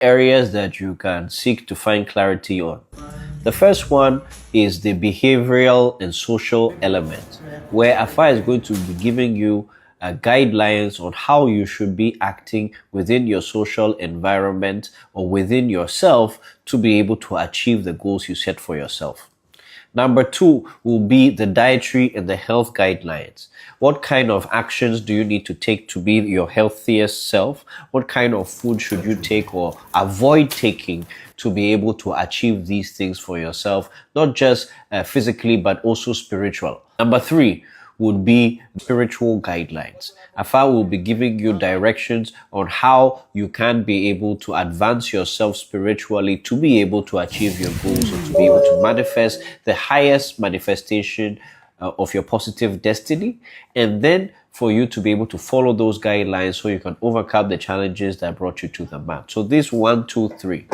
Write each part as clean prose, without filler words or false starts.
areas that you can seek to find clarity on. The first one is the behavioral and social element, where Afa is going to be giving you guidelines on how you should be acting within your social environment or within yourself to be able to achieve the goals you set for yourself. Number two will be the dietary and the health guidelines. What kind of actions do you need to take to be your healthiest self? What kind of food should you take or avoid taking to be able to achieve these things for yourself, not just physically, but also spiritual? Number three would be spiritual guidelines. Afa will be giving you directions on how you can be able to advance yourself spiritually to be able to achieve your goals or to be able to manifest the highest manifestation of your positive destiny, and then for you to be able to follow those guidelines so you can overcome the challenges that brought you to the mat. So this 1, 2, 3.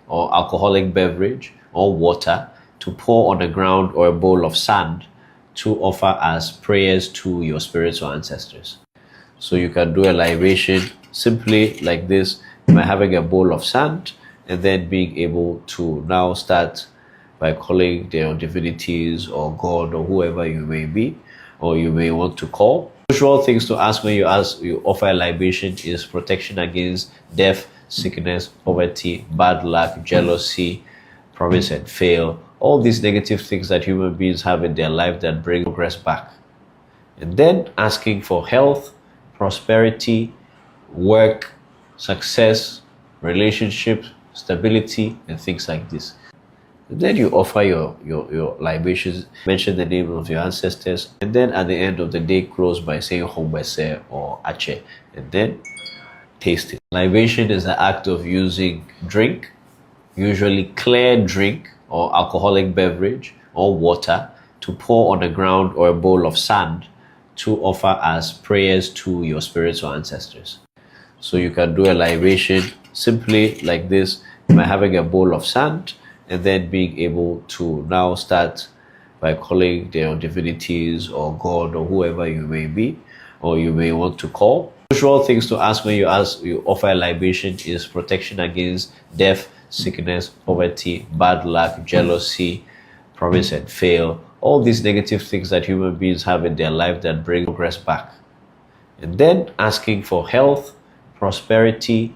Or alcoholic beverage or water to pour on the ground or a bowl of sand to offer as prayers to your spiritual ancestors. So you can do a libation simply like this by having a bowl of sand and then being able to now start by calling their divinities or God or whoever you may be or you may want to call. Usual things to ask when you offer a libation is protection against death, sickness, poverty, bad luck, jealousy, promise and fail, all these negative things that human beings have in their life that bring progress back. And then asking for health, prosperity, work, success, relationship, stability, and things like this. And then you offer your libations, mention the name of your ancestors, and then at the end of the day, close by saying Hombese or Ache, and then taste it. Libation is the act of using drink, usually clear drink or alcoholic beverage or water, to pour on the ground or a bowl of sand to offer as prayers to your spiritual ancestors. So you can do a libation simply like this by having a bowl of sand and then being able to now start by calling their divinities or God or whoever you may be or you may want to call. Usual things to ask when you offer a libation is protection against death, sickness, poverty, bad luck, jealousy, promise and fail, all these negative things that human beings have in their life that bring progress back. And then asking for health, prosperity,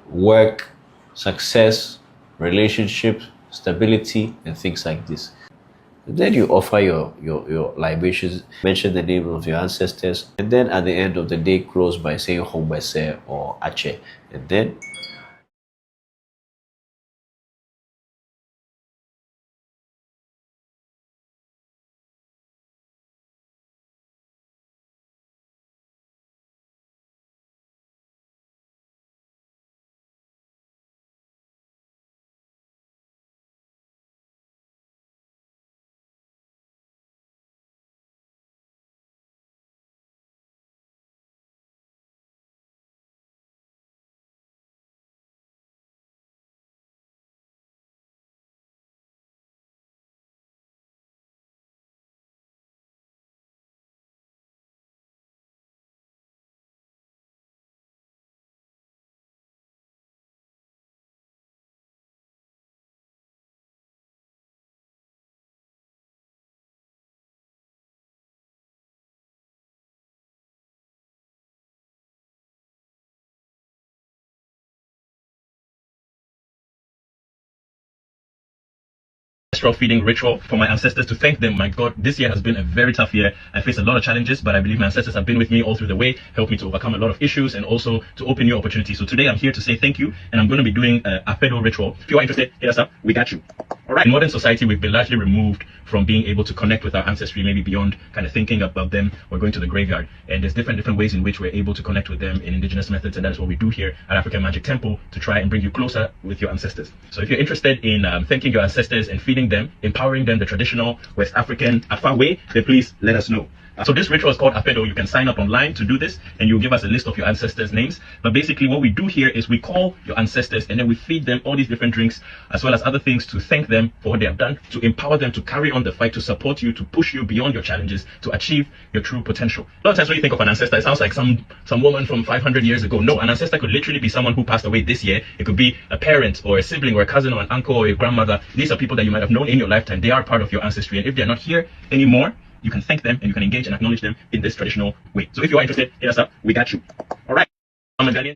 work, success, relationship, stability, and things like this. And then you offer your libations, mention the name of your ancestors, and then at the end of the day, close by saying Hombese or Ache, and then ancestral feeding ritual for my ancestors to thank them. My God, this year has been a very tough year. I faced a lot of challenges, but I believe my ancestors have been with me all through the way, helped me to overcome a lot of issues and also to open new opportunities. So today I'm here to say thank you, and I'm going to be doing a pedo ritual. If you are interested, hit us up. We got you. All right. In modern society, we've been largely removed from being able to connect with our ancestry, maybe beyond kind of thinking about them or going to the graveyard. And there's different ways in which we're able to connect with them in indigenous methods, and that is what we do here at African Magic Temple to try and bring you closer with your ancestors. So if you're interested in thanking your ancestors and feeding them, empowering them the traditional West African Afa way, then please let us know. So this ritual is called Apedo. You can sign up online to do this, and you'll give us a list of your ancestors' names. But basically what we do here is we call your ancestors, and then we feed them all these different drinks, as well as other things, to thank them for what they have done, to empower them to carry on the fight, to support you, to push you beyond your challenges, to achieve your true potential. A lot of times when you think of an ancestor, it sounds like some woman from 500 years ago. No, an ancestor could literally be someone who passed away this year. It could be a parent or a sibling or a cousin or an uncle or a grandmother. These are people that you might have known in your lifetime. They are part of your ancestry, and if they're not here anymore, you can thank them and you can engage and acknowledge them in this traditional way. So if you are interested, hit us up. We got you. All right. I'm a Ghanaian.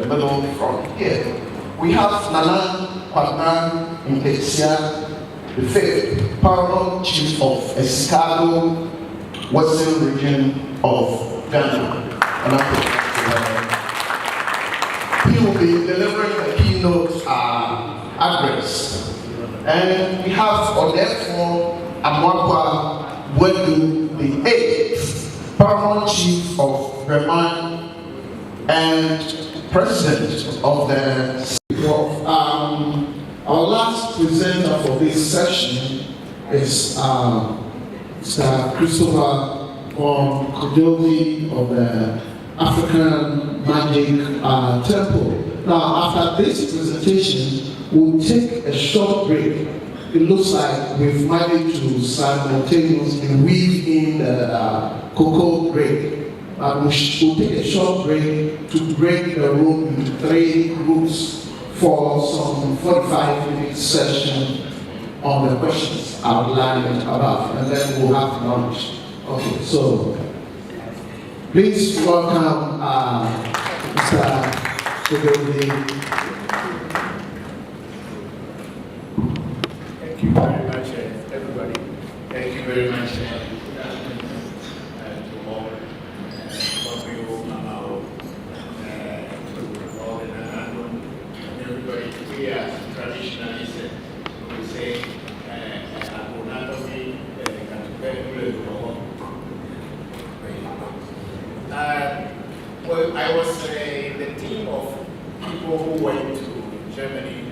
middle from here. We have Nana Kwadman Nketia, the fifth paramount chief of Escado, Western region of Ghana. He will be delivering the keynote address. And we have Odefo Amwakwa Voodoo, the eighth paramount chief of Breman and president of the our last presenter for this session is Mr. Christopher Voncujovi of the African Magic Temple. Now, after this presentation, we'll take a short break. It looks like we've managed to simultaneously weave in the cocoa break. We'll take a short break to break the room into 3 groups for some 45-minute session on the questions outlined above, and then we'll have lunch. Okay, so please welcome Mr. Vodu. Thank you very much, everybody. Thank you very much to all of you, to all in and everybody. We are traditionalists. We say, well, I was the team of people who went to Germany.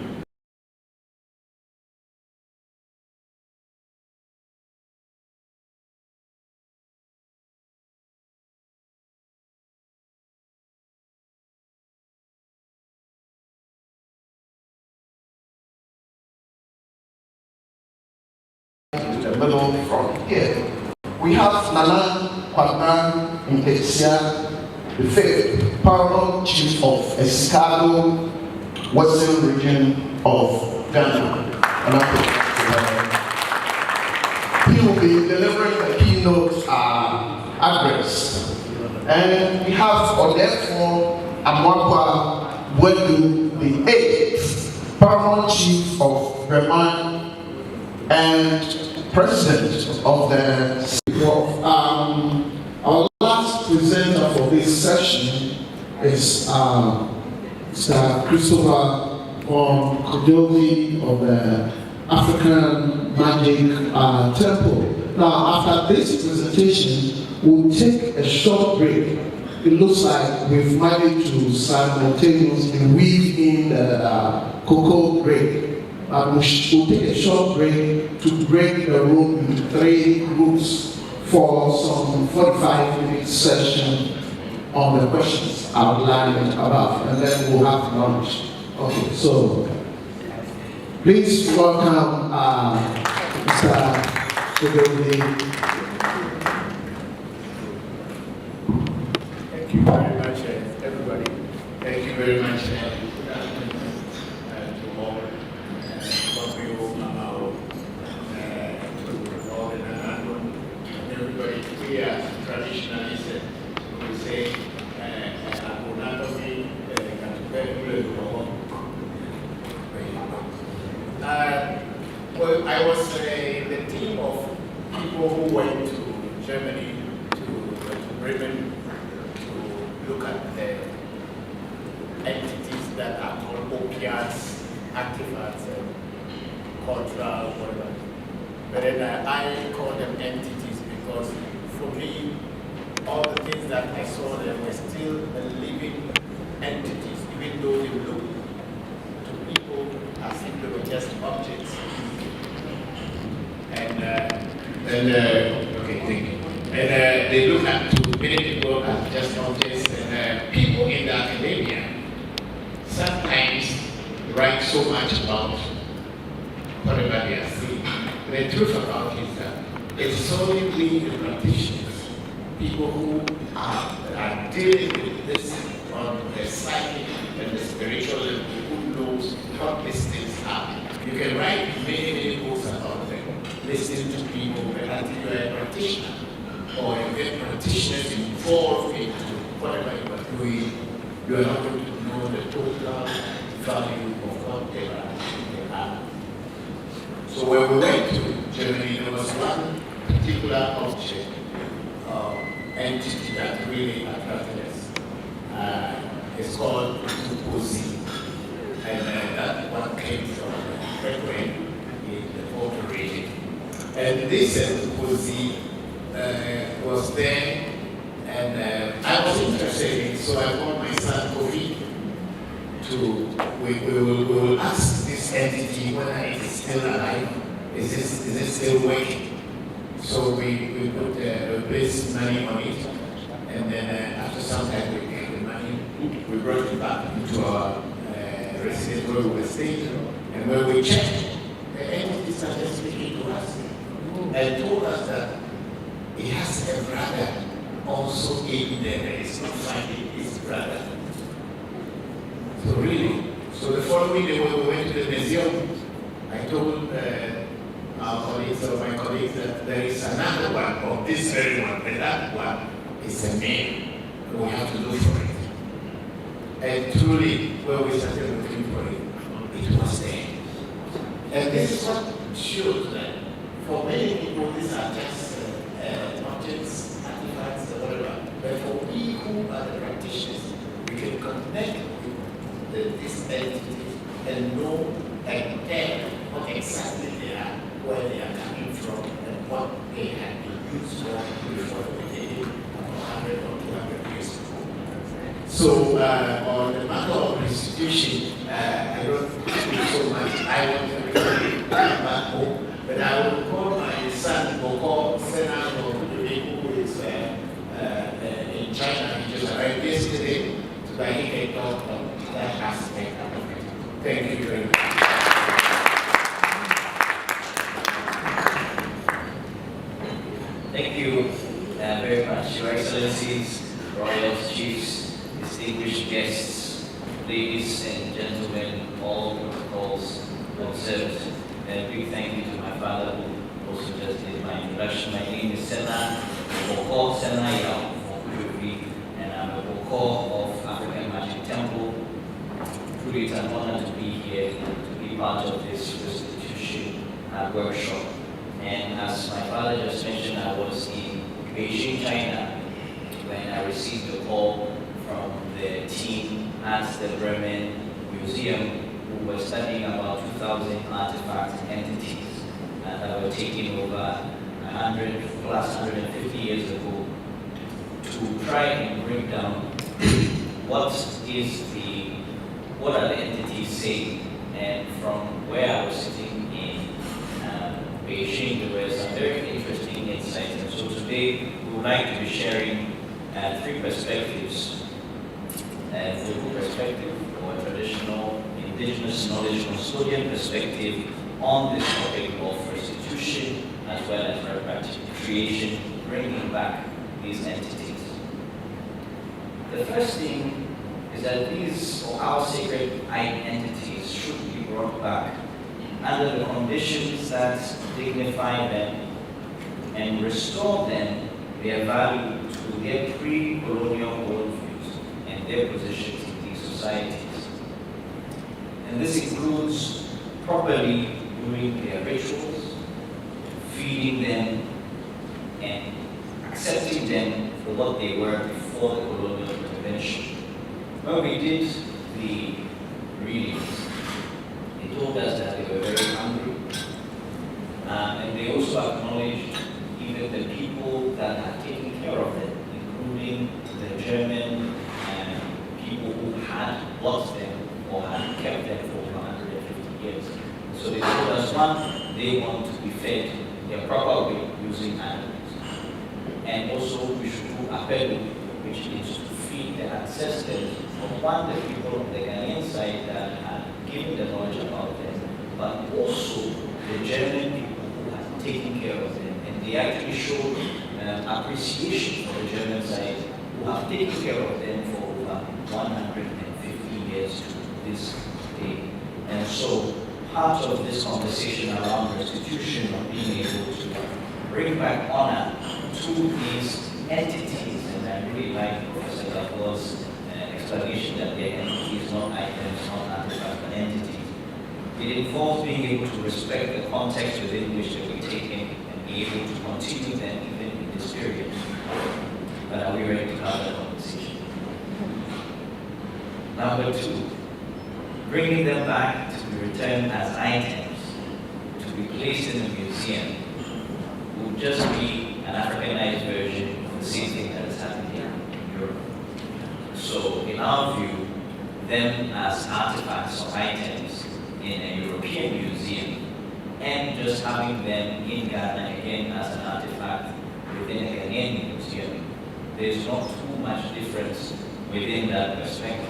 The middle from here. We have Nana Kwadman Nketia, the fifth paramount chief of Escado, Western region of Ghana. He will be delivering the keynote address. And we have Odefo Amwakwa Voodoo, the eighth paramount chief of Breman and president of the our last presenter for this session is Mr. Christopher Voncujovi of the African Magic Temple. Now, after this presentation, we'll take a short break. It looks like we've managed to simultaneously weave in the cocoa break. We'll take a short break to break the room into 3 groups for some 45-minute session on the questions outlined above, and then we'll have lunch. Okay, so please welcome Mr. Vodu. Thank you very much, everybody. Thank you very much to all of you, to all in and everybody. We are traditionalists. We say, well, I was the team of people who went to Germany, to Bremen, to look at the entities that are called opiates, activists, cultural, whatever. But then I call them entities because for me, all the things that I saw there were still living entities, even though they look to people as if they were just objects. Okay, thank you. And they look at to many people as just objects, and people in the academia sometimes write so much about whatever they are seeing. The truth about it is that it's solely we the practitioners, people who are dealing with this on the psychic and the spiritual level, who knows what these things are. You can write many books about them, listening to people, but until you are a practitioner or you get practitioners involved into whatever you are doing, you are not going to know the value of whatever they have. So when we went to Germany, there was one particular object or entity that really attracted us. It's called Tupozi, and that one came from Ukraine in the Bokor region. And this Tupozi was there, and I was interested in it, so I called my son Kofi we will ask this entity whether it is still alive, is it still working? So we put placed money on it, and then after some time we get the money, we brought it back into our residence where we were staying, and when we checked, the entity started speaking to us and told us that he has a brother also in there that is not finding his brother. So really, so the following day when we went to the museum, I told our colleagues or my colleagues that there is another one of this very one, but that one is a male. We have to look for it. And truly, when we started looking for it, it was there. And this is what shows that for many people, these are just objects, artifacts, or whatever. But for we who are the practitioners, we can connect with this entity and know and tell what exactly they are, where they are coming from, and what they have been used for before they did about 100 or 200 years ago. So on the matter of restitution, I don't speak so much. I want to back home, but I will call my son Bokor, Senator who is in China. He just arrived yesterday, so that he can talk about that aspect of it. Thank you very much. Thank you very much, Your Excellencies, Royals, Chiefs, distinguished guests, ladies and gentlemen, all protocols observed. And a big thank you to my father who also just did my introduction. My name is Sena Bokor Sena Voncujovi, and I'm a Bokor of African Magic Temple. Truly, it's an honor to be here, to be part of this restitution workshop. And as my father just mentioned, I was in Beijing, China, when I received a call from the team at the Bremen Museum who were studying about 2,000 artifacts and entities that were taken over 100 plus 150 years ago to try and break down what are the entities saying. And from where I was sitting in Beijing, there were some very interesting insights. And so today we would like to be sharing three perspectives. Voodoo perspective, or traditional indigenous knowledge custodian perspective on this topic of restitution as well as repatriation, bringing back these entities. The first thing is that these or our sacred entities should be brought back under the conditions that dignify them and restore them their value to their pre-colonial worldviews and their positions in these societies. And this includes properly doing their rituals, feeding them, and accepting them for what they were before the colonial intervention. When we did the readings, they told us that they were very hungry, and they also acknowledged even the people that had taken care of them, including the German people who had bought them or had kept them for 150 years. So they told us, one, they want to be fed the proper way using animals. And also we should do apelu, which is to feed the ancestors of one, the people of the Ghanaian side that had given the knowledge about them, but also the German people who had taken care of them. And they actually showed appreciation for the German side who have taken care of them for over 150 years to this day. And so part of this conversation around restitution of being able to bring back honor to these entities, and I really like Professor Gabor's explanation that they're entities, not items, not artifacts, but entity. It involves being able to respect the context within which they were taken and be able to continue them even in this period. But are we ready to have that conversation? Number two, bringing them back to be returned as items to be placed in a museum would just be an Africanized version of the same thing that is happening here in Europe. So in our view, them as artifacts or items in a European museum and just having them in Ghana again as an artifact within a Ghanaian museum, there's not too much difference within that perspective.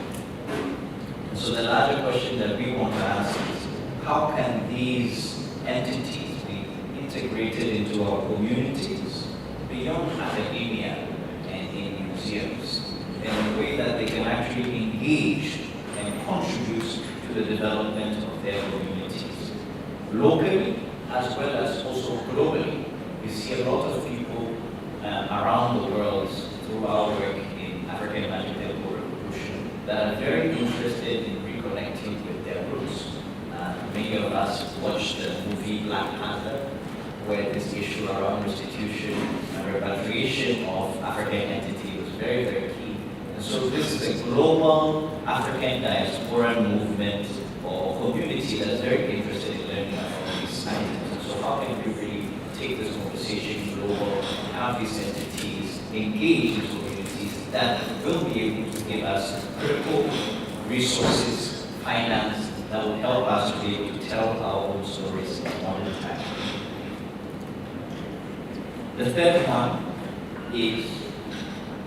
So the larger question that we want to ask is, how can these entities be integrated into our communities beyond academia and in museums in a way that they can actually engage and contribute to the development of their communities, locally as well as also globally? We see a lot of people around the world through our work in African Magic ReVodution that are very interested in reconnecting with their roots. Many of us watched the movie Black Panther, where this issue around restitution and repatriation of African entity was very, very key. And so this is a global African diaspora movement or community that is very interested in learning about these items. And so how can we really take this conversation global and have these entities engage in communities that will be able to give us critical resources, finance, that will help us to be able to tell our own stories in a modern time. The third one is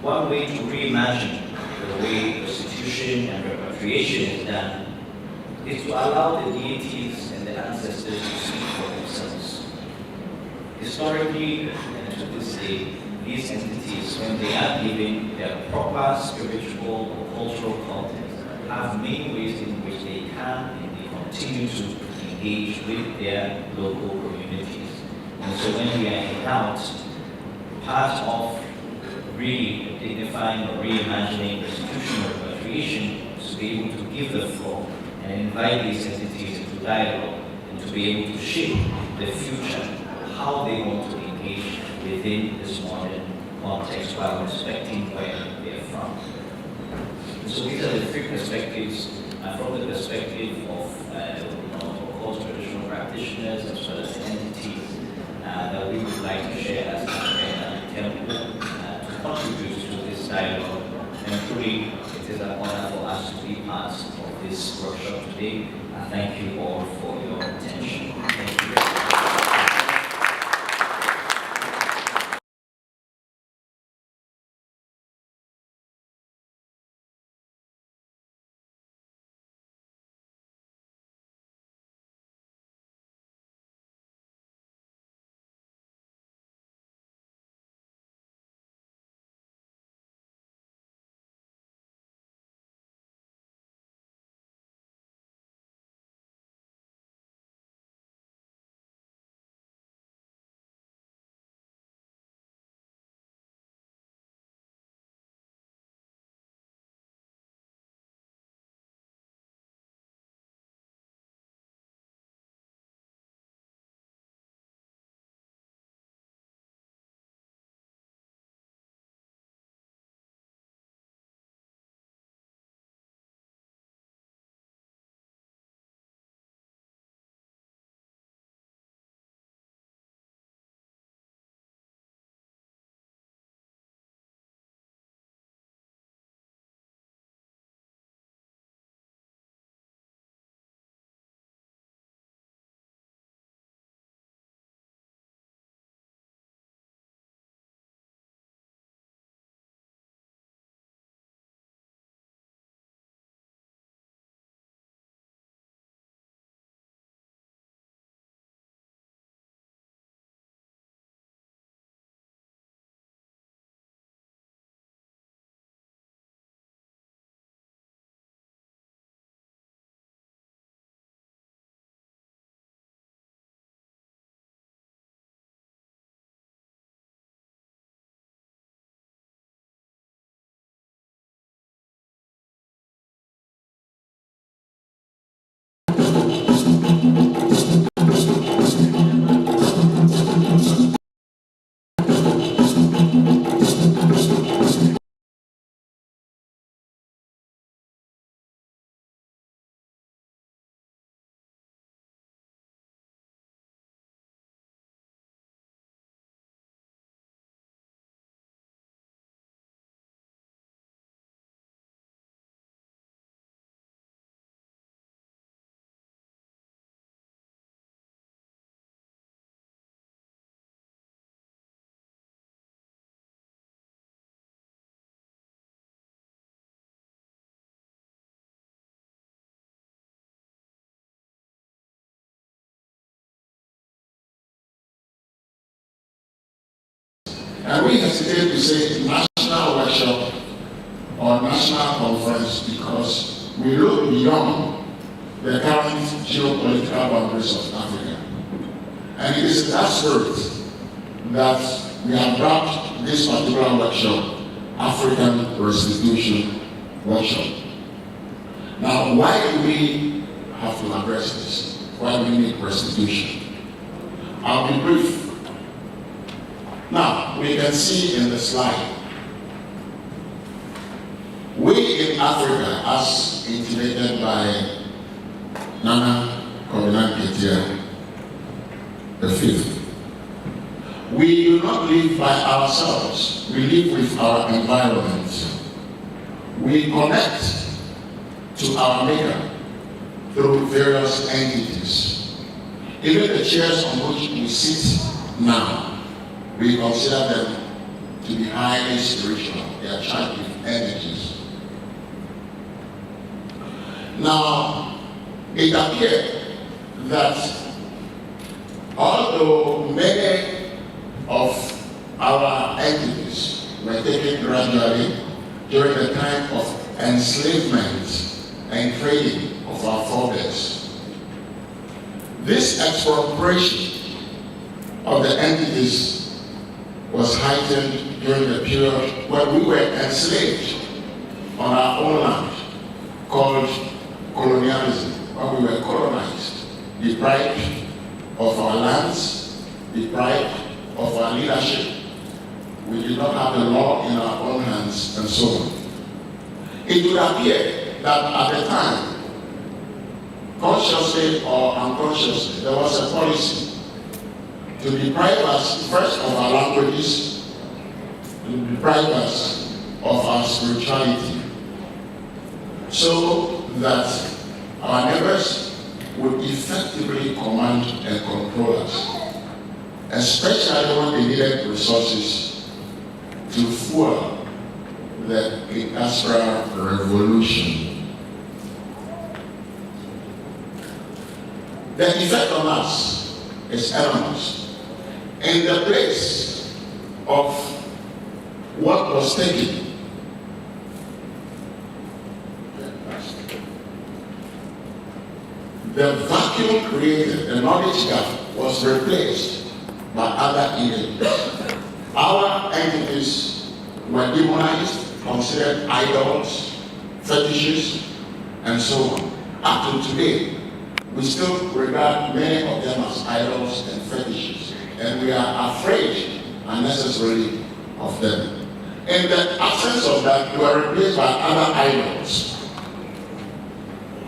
one way to reimagine the way restitution and repatriation is done is to allow the deities and the ancestors to speak for themselves. Historically, and to this day, these entities, when they are given their proper spiritual or cultural context, have many ways in which they can and they continue to engage with their local communities. And so when we are in doubt, part of really dignifying or reimagining restitution or repatriation is to be able to give the floor and invite these entities into dialogue and to be able to shape the future, how they want to engage within this modern context while respecting where they are from. So these are the three perspectives from the perspective of both traditional practitioners as well as entities that we would like to share as a temple to contribute to this dialogue. And truly, it is an honor for us to be part of this workshop today. Thank you all for your attention. Thank you. And we hesitate to say national workshop or national conference because we look beyond the current geopolitical boundaries of Africa. And it is in that spirit that we have dubbed this particular workshop African Restitution Workshop. Now, why do we have to address this? Why do we need restitution? I'll be brief. Now, we can see in the slide, we in Africa, as intimated by Nana Covenant Ketia the Fifth, we do not live by ourselves. We live with our environment. We connect to our maker through various entities. Even the chairs on which we sit now, we consider them to be highly spiritual. They are charged with energies. Now, it appeared that although many of our entities were taken gradually during the time of enslavement and trading of our forebears, this expropriation of the entities was heightened during the period when we were enslaved on our own land, called colonialism, when we were colonized, deprived of our lands, deprived of our leadership. We did not have the law in our own hands, and so on. It would appear that at the time, consciously or unconsciously, there was a policy to deprive us first of our languages, to deprive us of our spirituality, so that our neighbors would effectively command and control us, especially when they needed resources to fuel the industrial revolution. The effect on us is enormous. In the place of what was taken, the vacuum created, the knowledge gap, was replaced by other entities. Our entities were demonized, considered idols, fetishes, and so on. Up to today, we still regard many of them as idols and fetishes, and we are afraid unnecessarily of them. In the absence of that, they were replaced by other idols.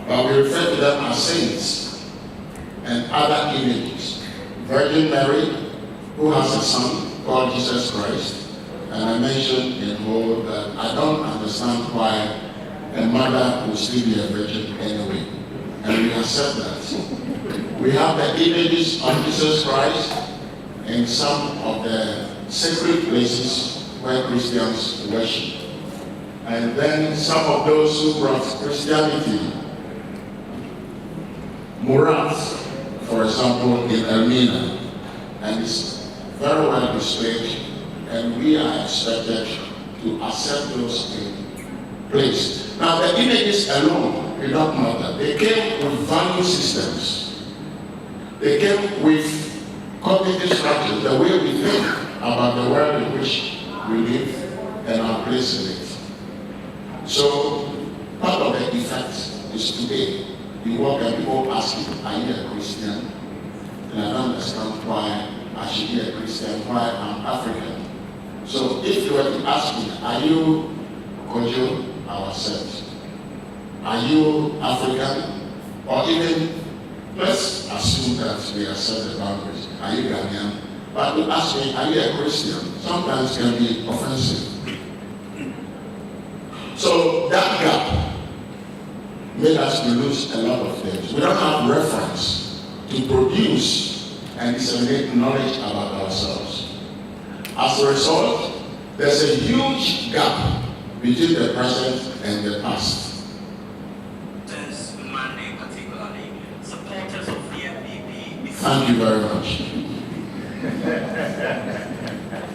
But we refer to them as saints and other images. Virgin Mary, who has a son called Jesus Christ, and I mentioned in whole that I don't understand why a mother will still be a virgin anyway, and we accept that. We have the images of Jesus Christ in some of the sacred places where Christians worship. And then some of those who brought Christianity, Murat, for example, in Elmina, and it's very well displayed, and we are expected to accept those in place. Now, the images alone do not matter. They came with value systems. They came with cognitive structures, the way we think about the world in which we live and our place in it. So, part of the effect is today. You walk and people ask you, are you a Christian? And I don't understand why I should be a Christian, why I'm African. So if you were to ask me, are you Kojo? I will accept. Are you African? Or even, let's assume that we accept the boundaries. Are you Ghanaian? But to ask me, are you a Christian? Sometimes can be offensive. So that gap made us lose a lot of things. We don't have reference to produce and disseminate knowledge about ourselves. As a result, there's a huge gap between the present and the past. Monday, particularly, supporters of the MPP. Thank you very much.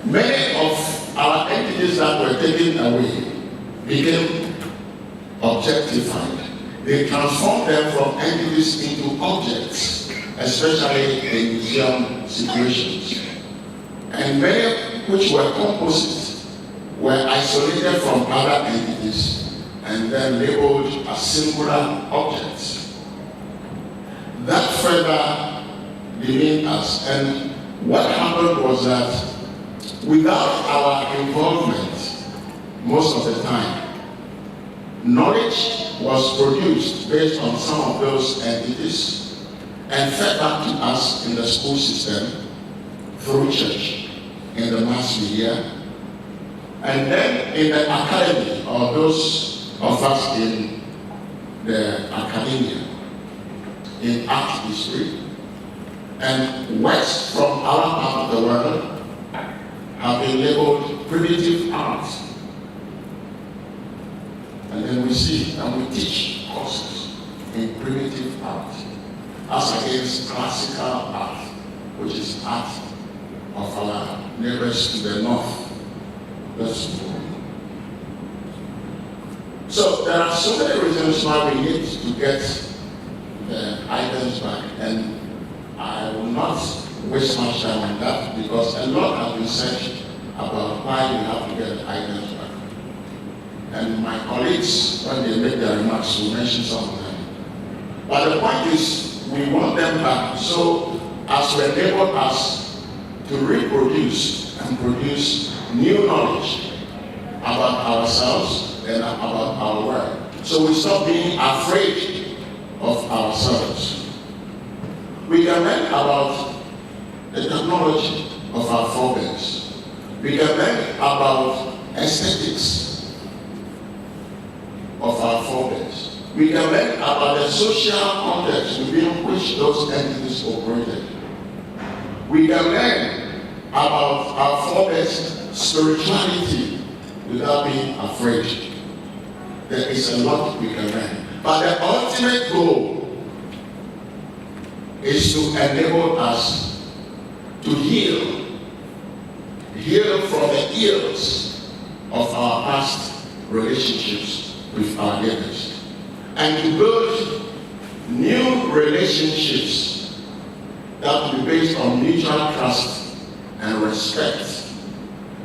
Many of our entities that were taken away became objectified. They transformed them from entities into objects, especially in museum situations. And many which were composites were isolated from other entities and then labeled as singular objects. That further demeaned us, and what happened was that without our involvement, most of the time, knowledge was produced based on some of those entities and fed back to us in the school system through church, in the mass media, and then in the academy, or those of us in the academia, in art history. And works from our part of the world have been labeled primitive art. And then we see and we teach courses in primitive art as against classical art, which is art of our neighbors to the north. That's so there are so many reasons why we need to get the items back, and I will not waste much time on that because a lot has been said about why we have to get the items back. And my colleagues, when they make their remarks, will mention some of them. But the point is, we want them back so as to enable us to reproduce and produce new knowledge about ourselves and about our world. So we stop being afraid of ourselves. We can learn about the technology of our forebears. We can learn about aesthetics of our forebears. We can learn about the social context within which those entities operated. We can learn about our forebears' spirituality without being afraid. There is a lot we can learn. But the ultimate goal is to enable us to heal from the ills of our past relationships with our neighbors, and to build new relationships that will be based on mutual trust and respect,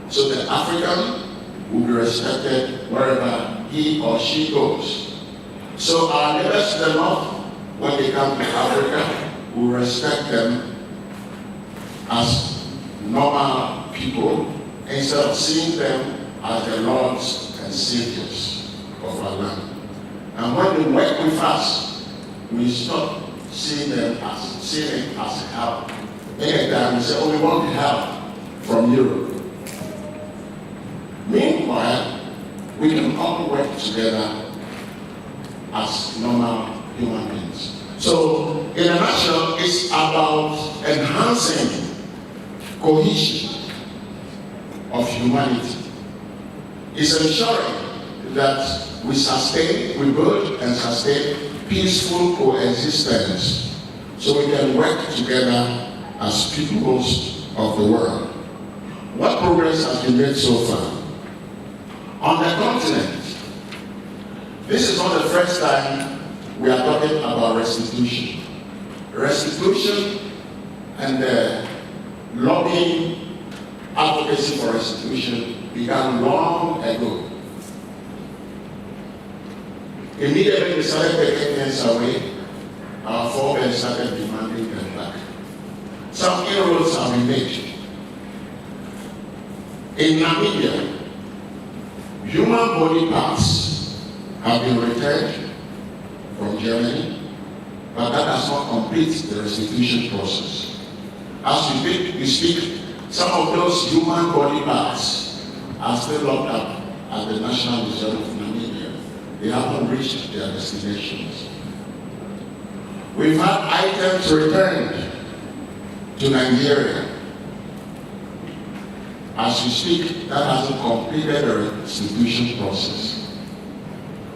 so the African will be respected wherever he or she goes. So our neighbors to the north, when they come to Africa, will respect them as normal people instead of seeing them as the lords and saviors of our land. And when they work with us, we stop seeing them as help. Anytime we say, oh, we want help from Europe. Meanwhile, we can all work together as normal human beings. So, in a nutshell, it's about enhancing cohesion of humanity. It's ensuring that we build and sustain peaceful coexistence so we can work together as peoples of the world. What progress has been made so far? On the continent, this is not the first time we are talking about restitution. Restitution and the lobbying advocacy for restitution began long ago. Immediately we started taking things away, our forebears started demanding them back. Some inroads have been made. In Namibia, human body parts have been returned from Germany, but that does not complete the restitution process. As we speak, some of those human body parts are still locked up at the National Museum of Namibia. They haven't reached their destinations. We've had items returned to Nigeria. As we speak, that hasn't completed the restitution process.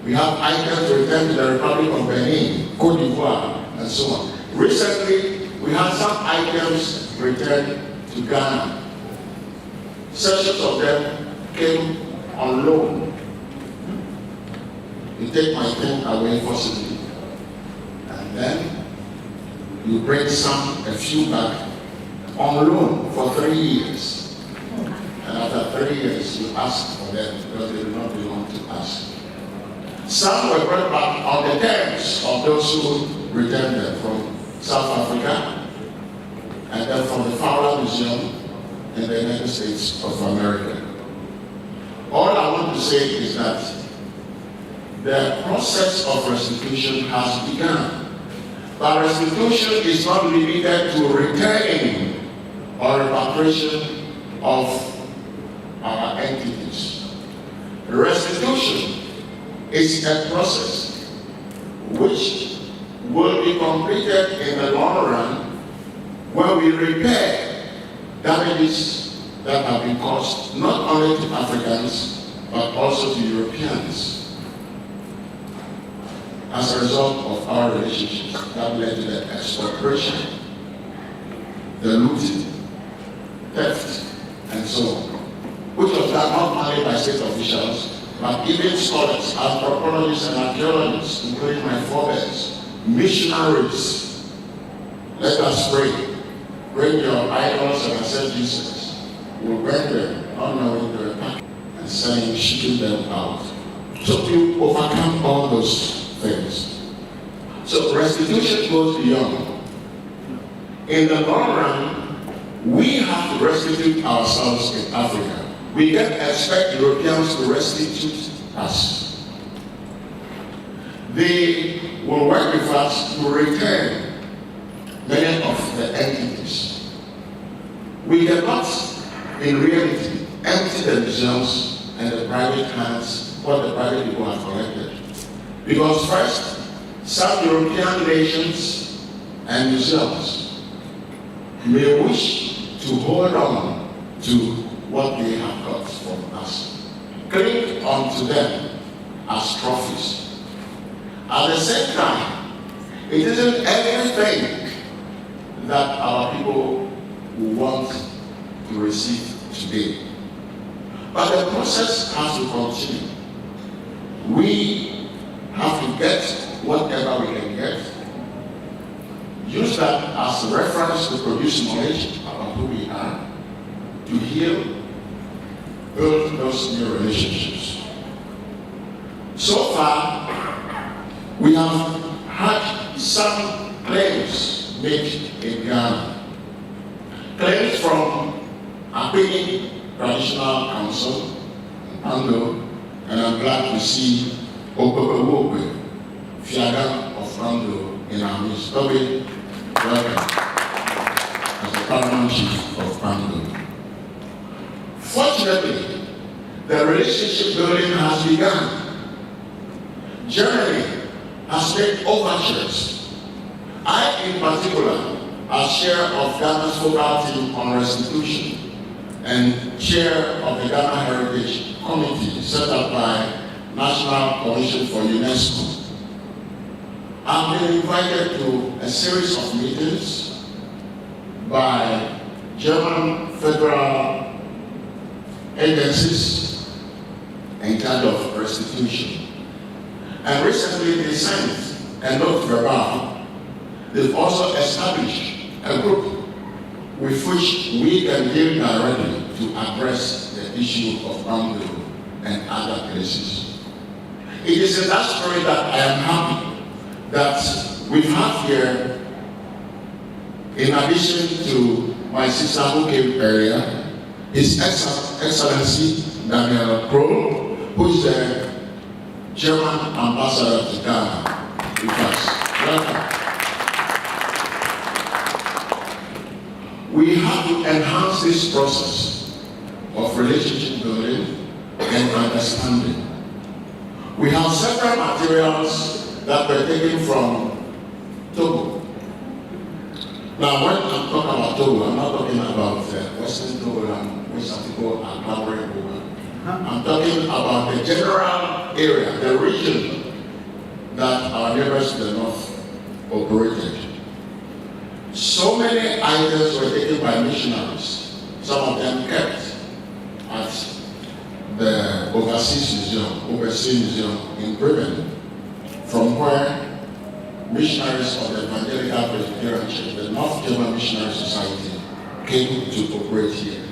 We have items returned to the Republic of Benin, Cote d'Ivoire, and so on. Recently, we had some items returned to Ghana. Sections of them came on loan. You take my thing away forcibly, and then you bring a few back on loan for 3 years. And after 3 years, you ask for them because they do not belong to us. Some were brought back on the terms of those who returned them from South Africa and then from the Fowler Museum in the United States of America. All I want to say is that the process of restitution has begun. But restitution is not limited to returning or repatriation of our entities. Restitution is a process which will be completed in the long run when we repair damages that have been caused not only to Africans but also to Europeans as a result of our relationships that led to the expropriation, the looting, theft, and so on, which was done not only by state officials but even scholars, anthropologists and archaeologists, including my forebears, missionaries. Let us pray. Bring your idols and accept Jesus. We'll bring them unknowing to attack and saying, shooting them out. So you overcome all those things. So restitution goes beyond. In the long run, we have to restitute ourselves in Africa. We can't expect Europeans to restitute us. They will work with us to return many of the entities. We cannot, in reality, empty the museums and the private hands, what the private people have collected. Because first, some European nations and museums may wish to hold on to what they have got from us, cling onto them as trophies. At the same time, it isn't everything that our people will want to receive today. But the process has to continue. We have to get whatever we can get, use that as a reference to produce knowledge about who we are, to heal, build those new relationships. So far, we have had some claims made in Ghana. Claims from Apini Traditional Council, Ando, and I'm glad to see Okokowope, Fiaga of Ando in our midst. Toby, welcome as the paramount chief of Ando. Fortunately, the relationship building has begun. Germany has made overtures. I, in particular, as chair of Ghana's focal team on restitution and chair of the Ghana Heritage Committee set up by National Commission for UNESCO, I've been invited to a series of meetings by German federal agencies in charge of restitution. And recently they sent a note verbal. They've also established a group with which we can deal directly to address the issue of Bamboo and other places. It is in that story that I am happy that we have here, in addition to my sister who came earlier, His Excellency Daniel Kroll, who is the German ambassador to Ghana with us. Welcome. We have to enhance this process of relationship building and understanding. We have several materials that were taken from Togo. Now, when I'm talking about Togo, I'm not talking about Western Togo, which some people are clamoring over. I'm talking about the general area, the region that our neighbors to the north operated. So many items were taken by missionaries, some of them kept, overseas museum in Bremen, from where missionaries of the Evangelical Presbyterian Church, the North German Missionary Society, came to operate here.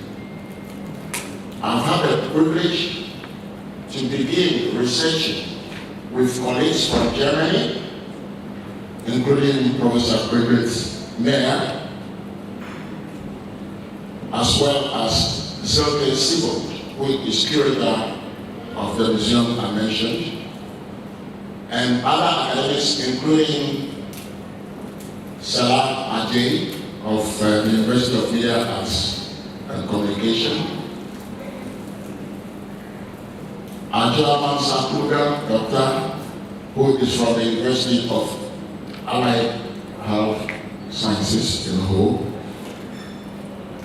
I've had the privilege to begin researching with colleagues from Germany, including Professor Friedrich Meyer, as well as Silke Siebold, who is curator of the museum I mentioned, and other academics, including Salah Ajay of the University of Media Arts and Communication, Angela Mansa-Kruger, doctor, who is from the University of Allied Health Sciences in Hull.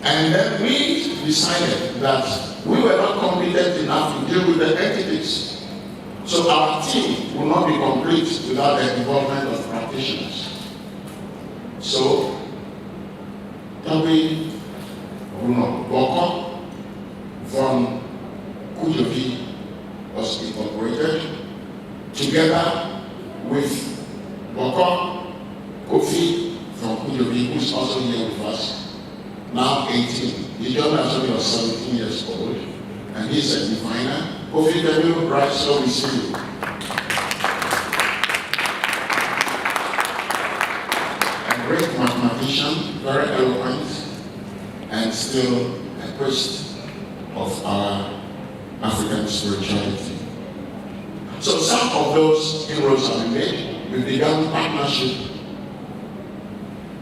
And then we decided that we were not competent enough to deal with the entities. So our team will not be complete without the involvement of practitioners. So, Ewe Vodu, Bokor, Voncujovi was incorporated together with Bokor, Kofi from Voncujovi, who is also here with us, now 18. The gentleman actually was 17 years old, and he's a diviner. Kofi, can you rise so we see you? A great mathematician, very eloquent, and still a priest of our African spirituality. So some of those inroads have been made. We began partnership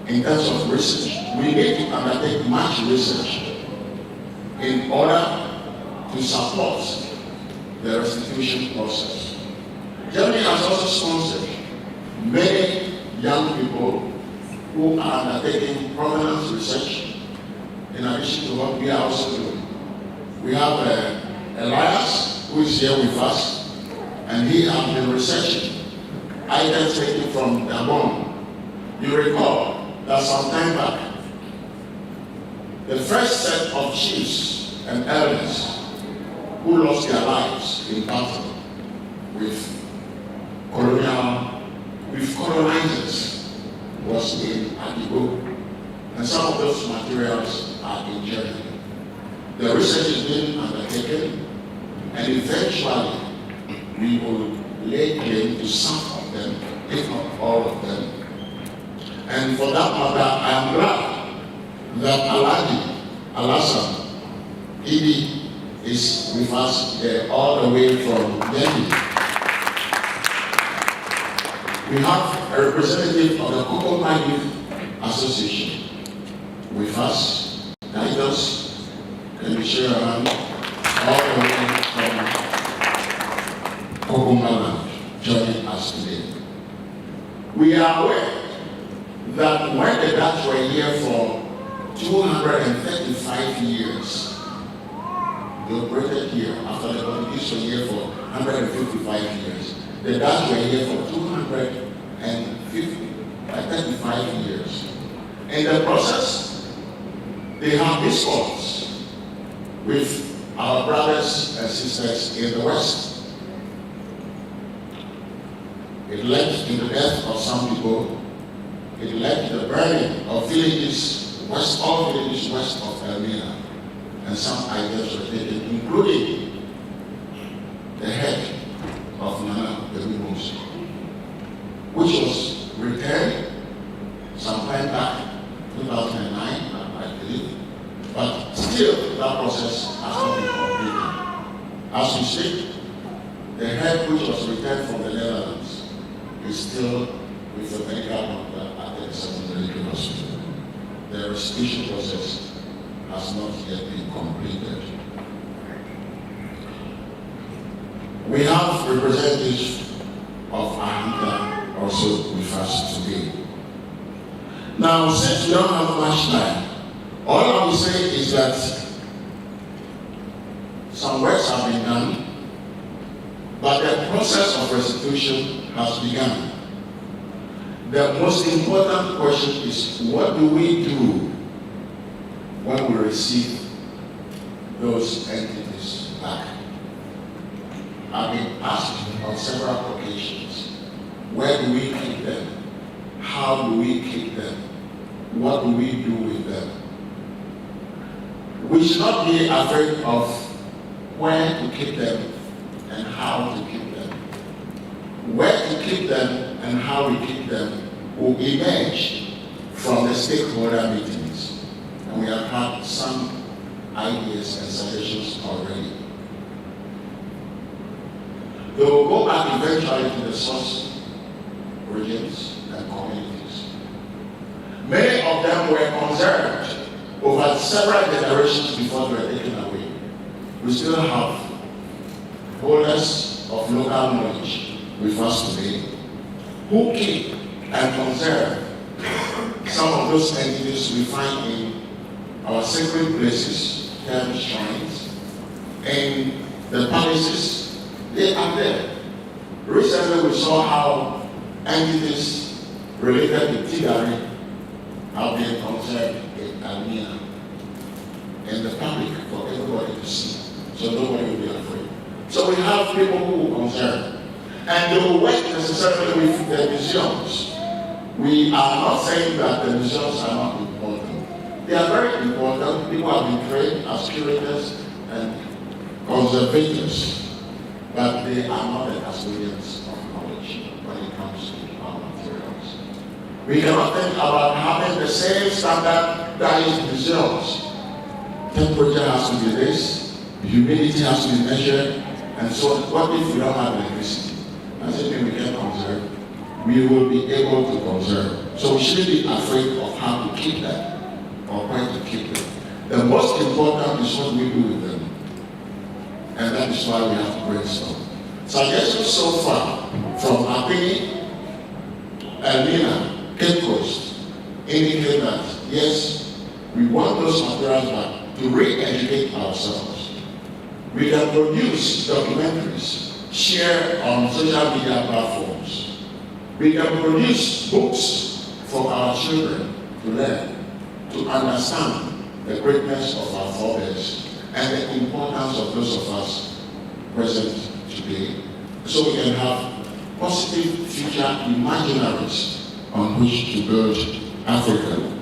in terms of research. We need to undertake much research in order to support the restitution process. Germany has also sponsored many young people who are undertaking provenance research in addition to what we are also doing. We have Elias, who is here with us, and he has been researching items taken from Gabon. You recall that some time back, the first set of chiefs and elders who lost their lives in battle with colonizers was in Adigo, and some of those materials are in Germany. The research is being undertaken, and eventually we will lay claim to some of them, if not all of them. And for that matter, I am glad that Alhaji Alassane Idi is with us there all the way from Delhi. We have a representative of the Kokoma Youth Association with us. Guidance, can we share around all the way from Kokoma joining us today. We are aware that when the Dutch were here for 235 years, they operated here after the Portuguese were here for 155 years. The Dutch were here for 235 years. In the process, they have discourse with our brothers and sisters in the West. It led to the death of some people. It led to the burning of villages, all villages west of Elmina. And some items were taken, including the head of Nana the Wimos, which was returned sometime back, 2009, I believe. But still, that process has not been completed. As we speak, the head which was returned from the Netherlands is still with the medical doctor at the secondary hospital. The restitution process has not yet been completed. We have representatives of AHITA also with us today. Now, since we don't have much time, all I will say is that some works have been done, but the process of restitution has begun. The most important question is, what do we do when we receive those entities back? I've been asked on several occasions, where do we keep them? How do we keep them? What do we do with them? We should not be afraid of where to keep them and how to keep them. Where to keep them and how we keep them will emerge from the stakeholder meetings. And we have had some ideas and suggestions already. They will go back eventually to the source regions and communities. Many of them were conserved over several generations before they were taken away. We still have holders of local knowledge with us today who keep and conserve some of those entities we find in our sacred places, temple shrines, and the palaces. They are there. Recently we saw how entities related to Tigari have been conserved in Almina in the public for everybody to see. So nobody will be afraid. So we have people who will conserve. And they will work necessarily with the museums. We are not saying that the museums are not important. They are very important. People have been trained as curators and conservators. But they are not the custodians of knowledge when it comes to our materials. We cannot think about having the same standard that is museums. Temperature has to be this, humidity has to be measured, and so on. What if we don't have electricity? Does it mean we can conserve? We will be able to conserve. So we shouldn't be afraid of how to keep them or where to keep them. The most important is what we do with them. And that is why we have to brainstorm. Suggestions so far from Apini, Elmina, Cape Coast indicate that yes, we want those materials back to re-educate ourselves. We can produce documentaries, share on social media platforms. We can produce books for our children to learn, to understand the greatness of our forebears and the importance of those of us present today, so we can have positive future imaginaries on which to build Africa.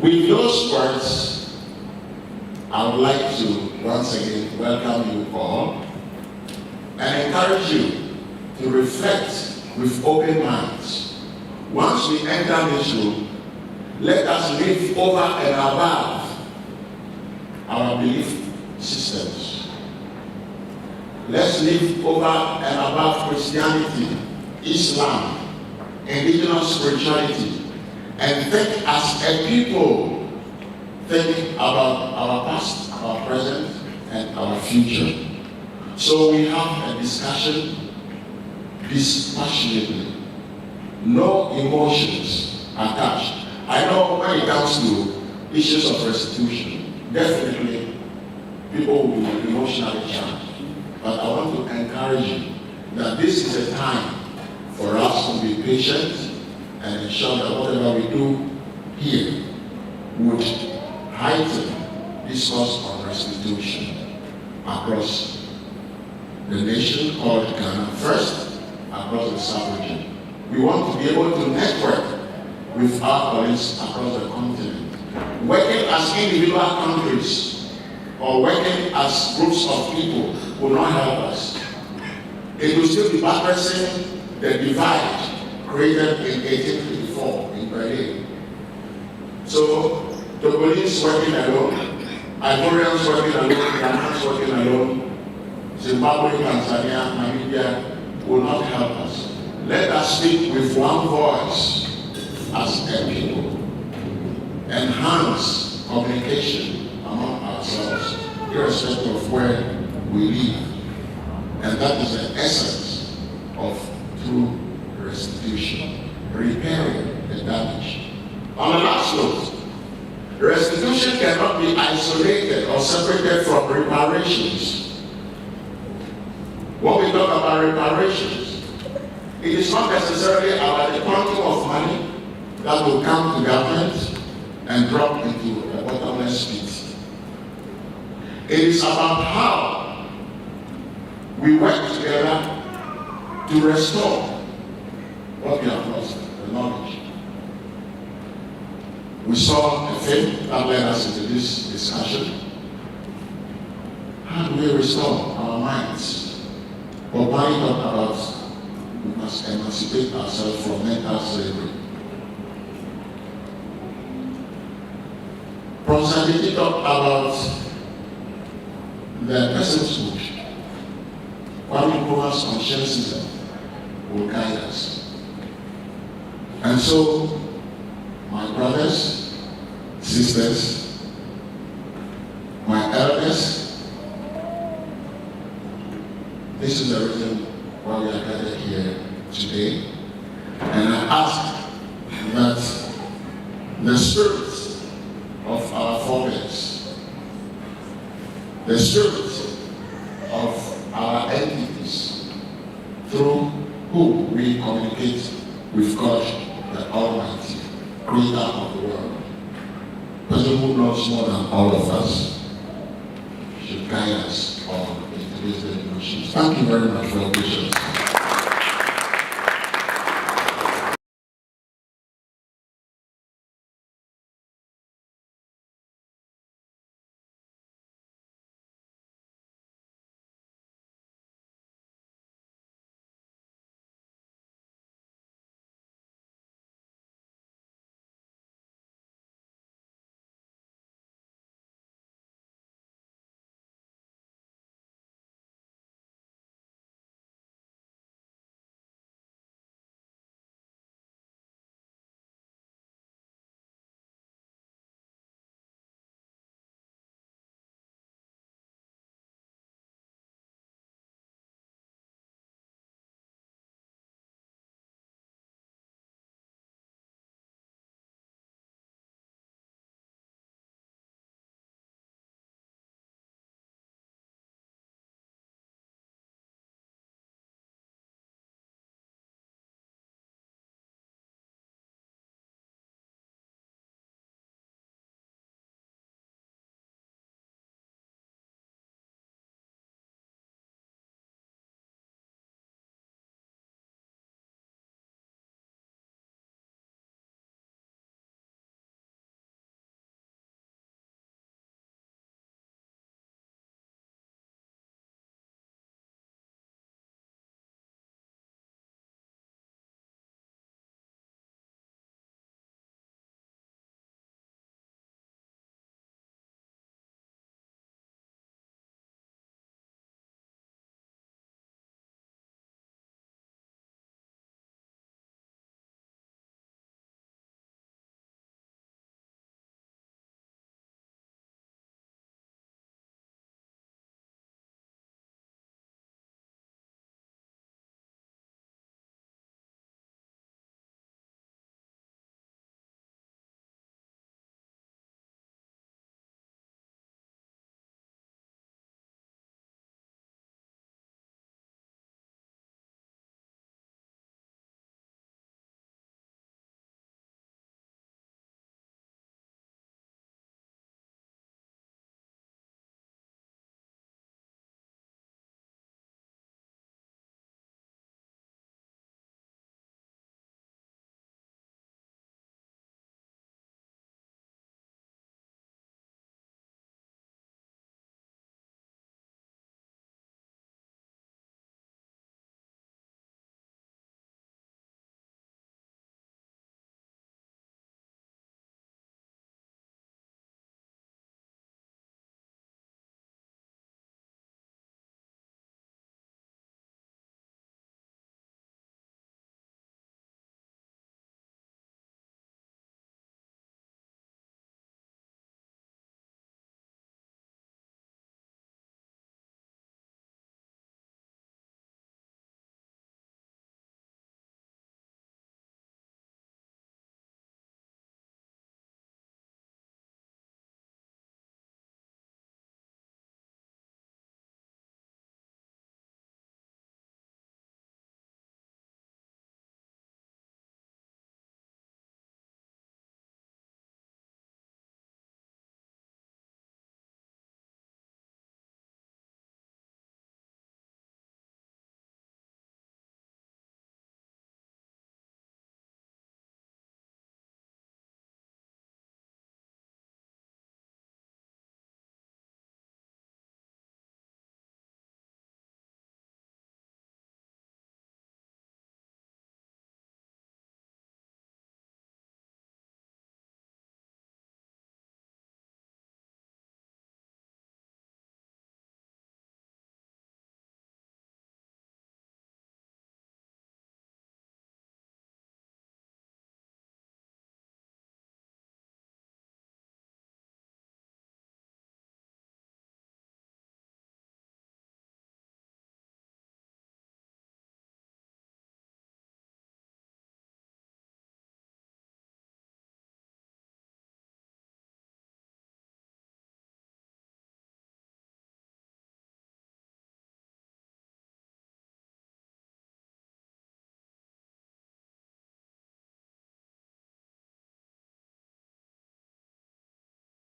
With those words, I would like to once again welcome you all and encourage you to reflect with open minds. Once we enter this room, let us live over and above our belief systems. Let's live over and above Christianity, Islam, indigenous spirituality, and think as a people, think about our past, our present, and our future. So we have a discussion dispassionately, no emotions attached. I know when it comes to issues of restitution, definitely people will be emotionally charged. But I want to encourage you that this is a time for us to be patient and ensure that whatever we do here would heighten discourse on restitution across the nation called Ghana, first across the sub-region. We want to be able to network with our colleagues across the continent. Working as individual countries or working as groups of people will not help us. It will still be buttressing the divide created in 1854 in Berlin. So the police working alone, Ivorians working alone, Ghanaians working alone, Zimbabwe, Tanzania, Namibia will not help us. Let us speak with one voice as a people. Enhance communication among ourselves, irrespective of where we live. And that is the essence of true restitution, repairing the damage. On the last note, restitution cannot be isolated or separated from reparations. When we talk about reparations, it is not necessarily about the quantum of money that will come to government and drop into a bottomless pit. It is about how we work together to restore what we have lost, the knowledge. We saw a film that led us into this discussion. How do we restore our minds? But why talk about we must emancipate ourselves from mental slavery? Professor Didi talked about the personhood. Kwame Nkrumah's conscientism will guide us. And so, my brothers, sisters, my elders, this is the reason why we are gathered here today. And I ask that the spirits of our forebears, the spirits of our entities, through whom we communicate with God, the Almighty, creator of the world, person who knows more than all of us, should guide us all into these devotions. Thank you very much for your patience.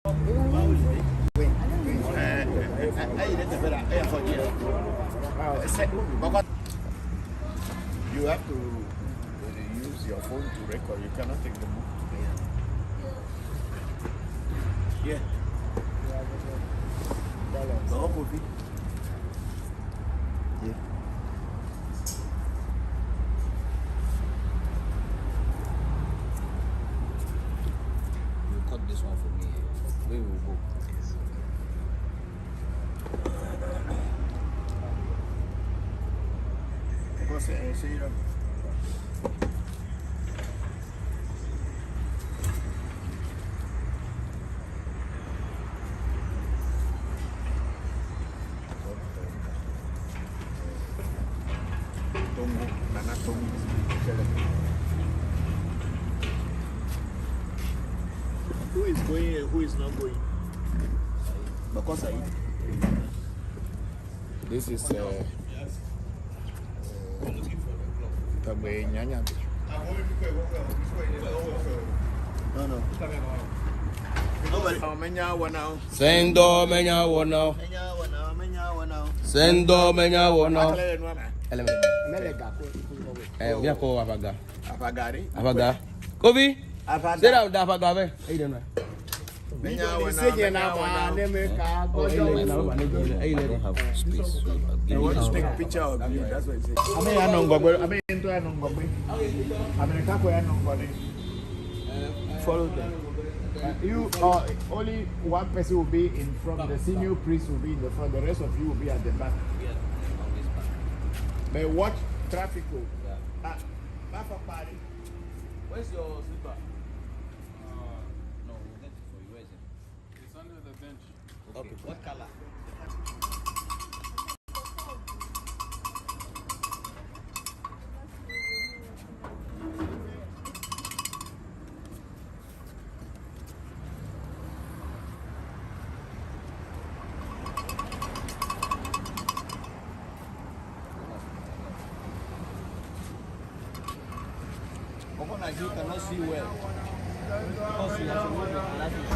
You have to use your phone to record. You cannot take the book today. Yeah. No coffee. Yeah. You cut this one for me. Where we will go? Who is going and who is not going? Because this is no. Nobody. Sendo menya wono. Sendo menya wono. We are called Apaga. Apaga. Kobe. Sit down, Apaga. Hey, don't know. I don't have space. I want to take a picture of you. That's what it says. Follow them. You only one person will be in front. The senior priest will be in the front. The rest of you will be at the back. But watch traffic. Party. Where's your slipper? No, we'll get it for you. Where is it? It's under the bench. Okay. What color? You cannot see well because you have to move your glasses.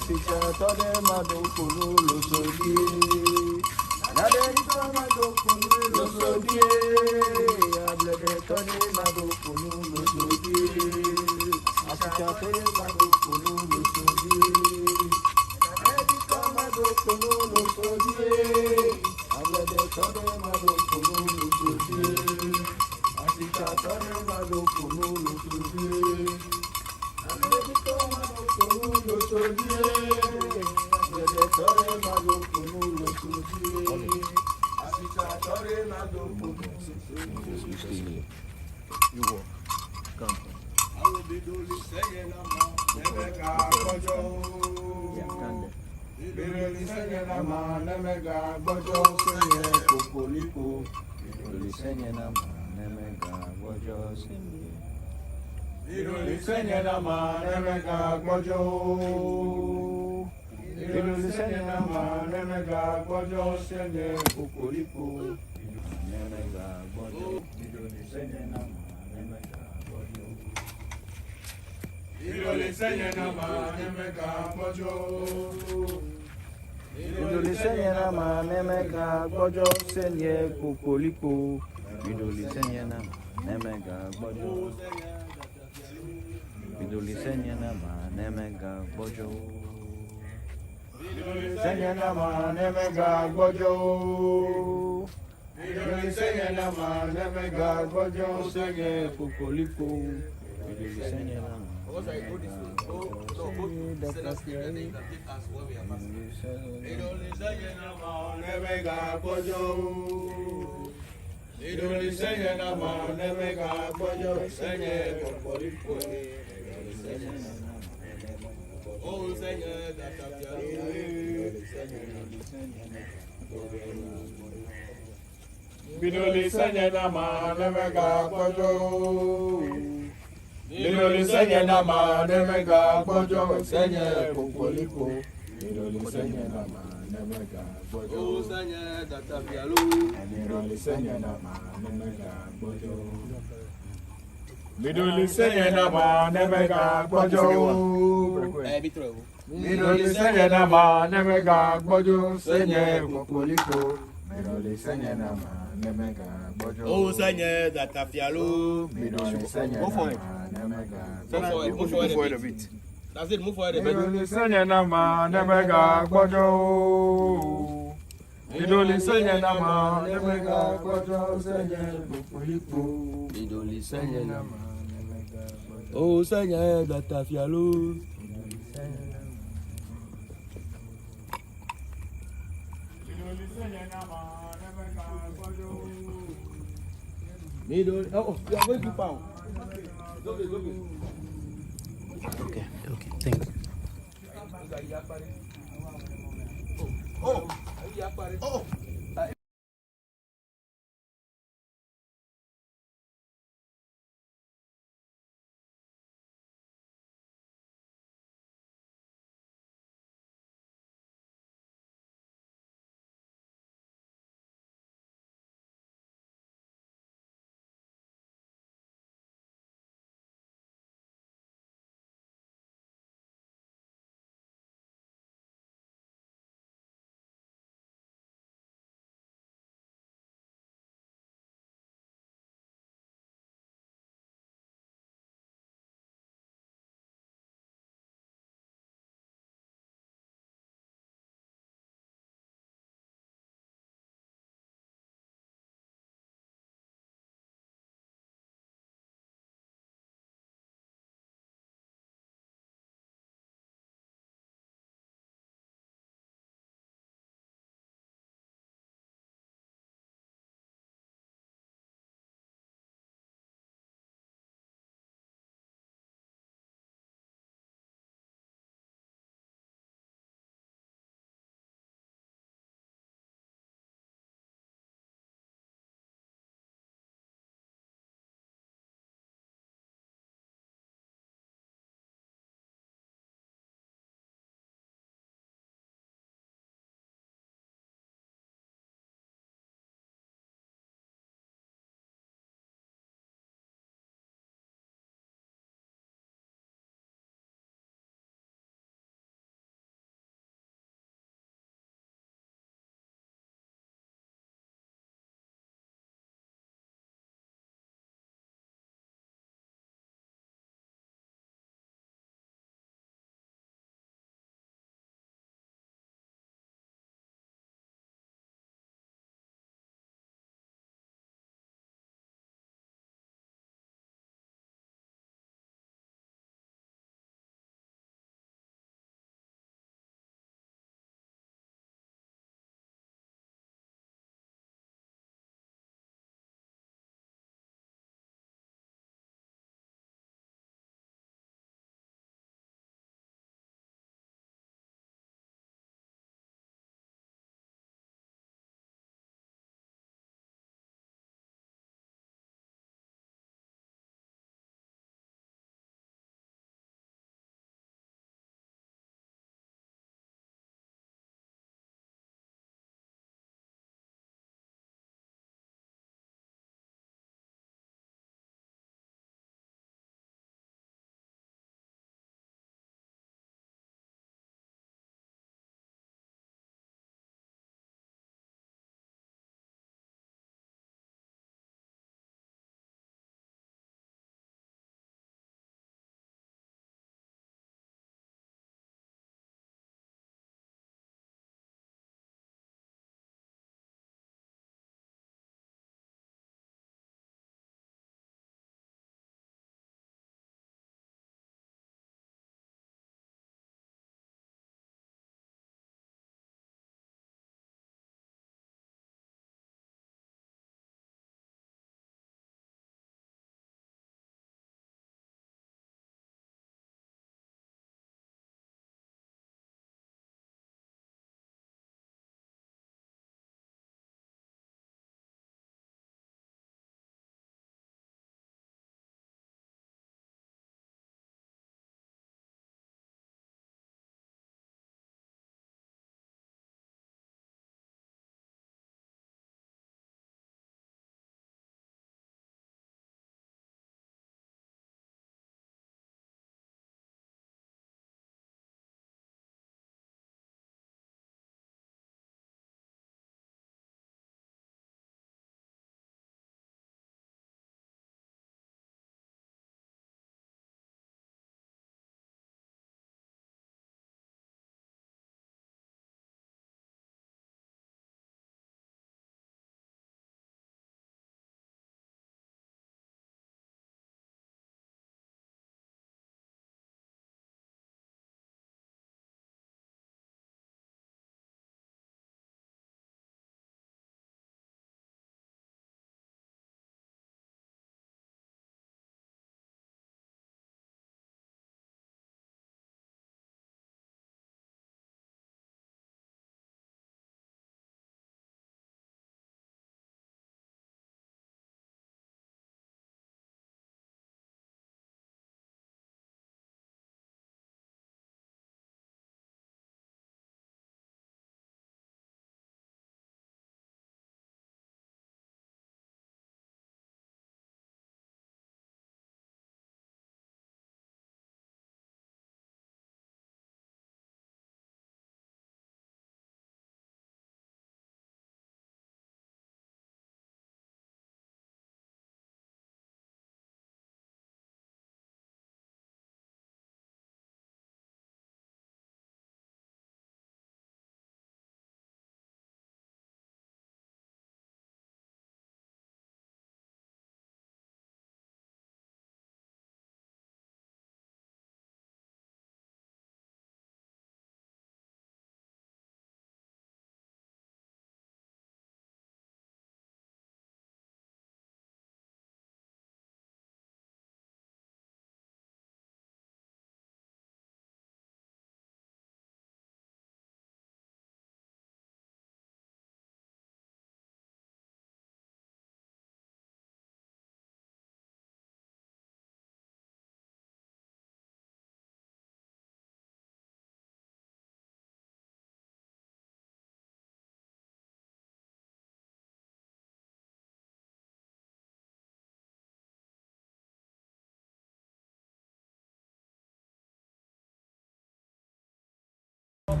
You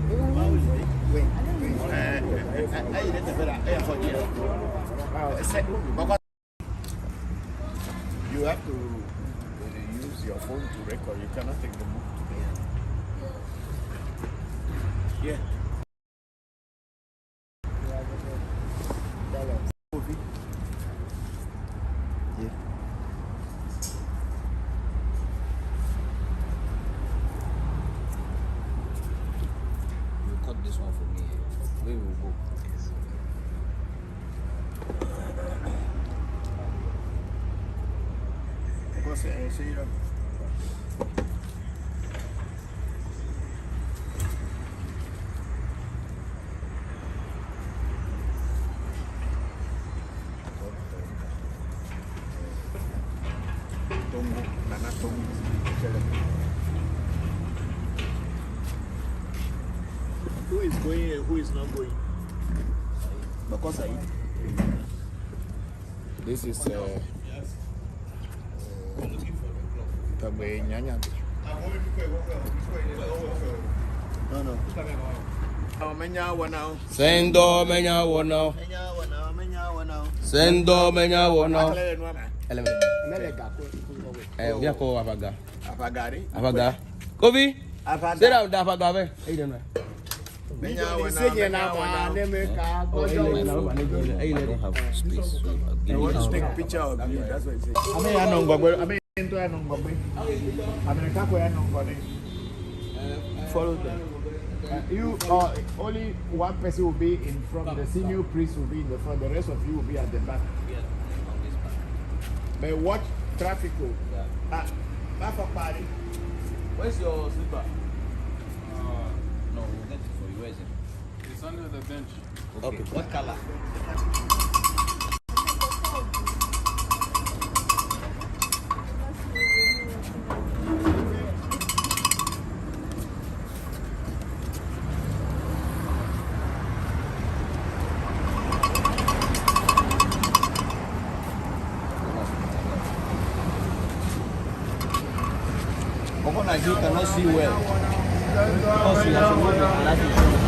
have to use your phone to record. You cannot take the book today. Yeah. You cut this one for me. Where we will go? Who is going and who is not going? Because I this is no. Sendo menya wono. Sendo menya wono. We are called Abaga. Abaga. Kobe. Sit down, Abaga. Hey, then. I don't have space, so I want to take a picture of you. That's what it says. Follow them. You only one person will be in front. The senior priest will be in the front. The rest of you will be at the back. But watch traffic. Back of party. Where's your slipper? No, we'll get it for you. Where is it? It's under the bench. Okay. What color? You cannot see well because you have to move your light insurance.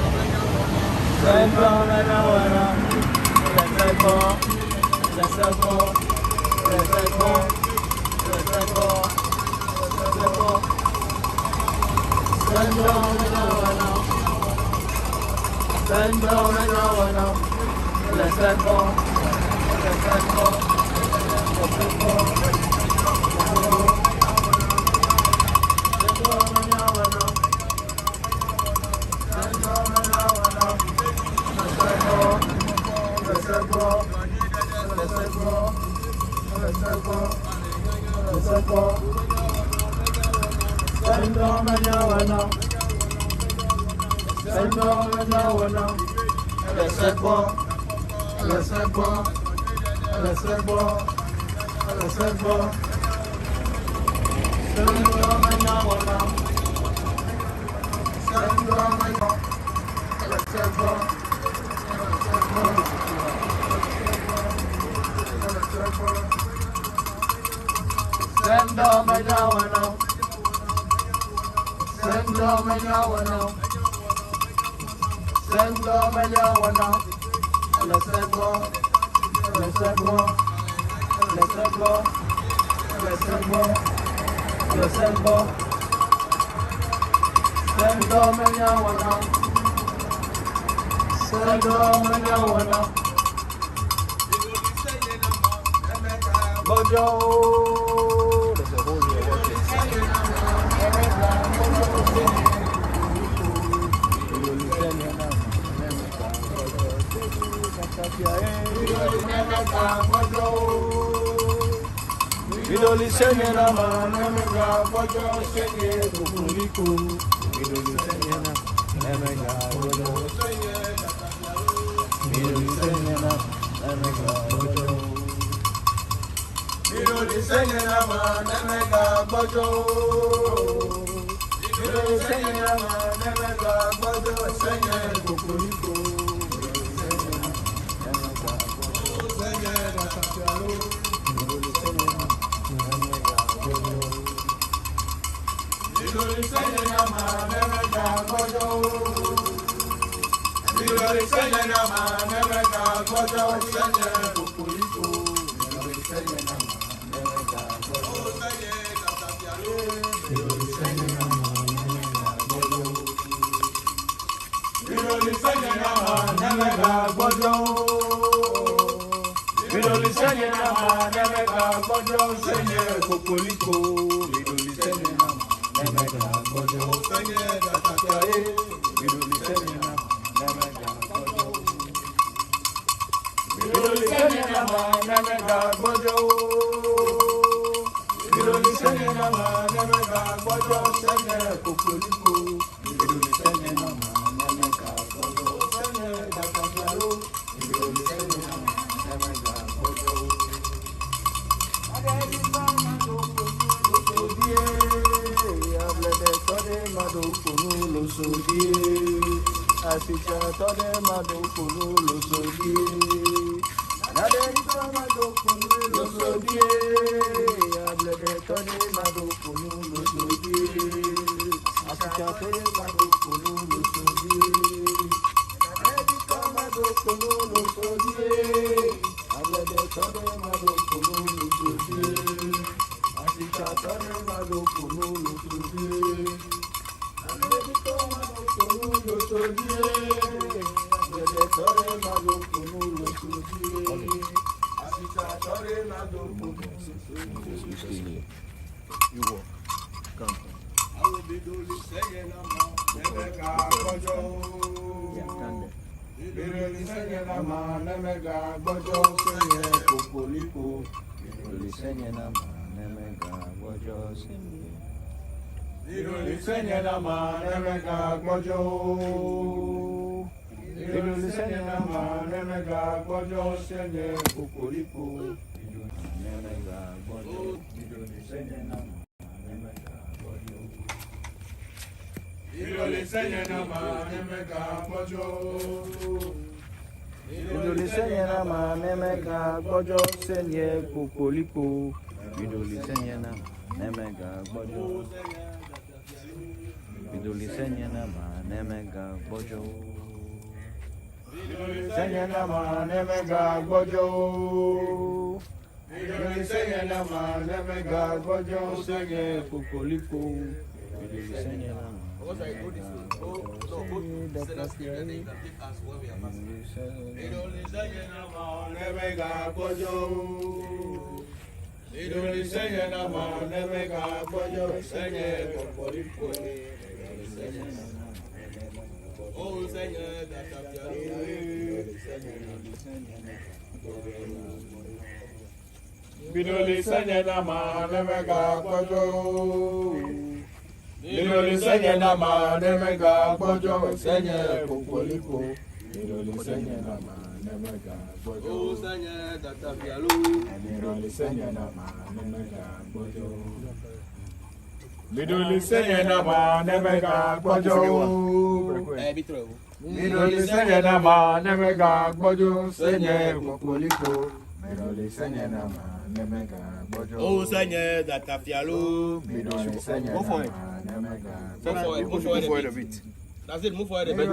That's it, move forward a bit.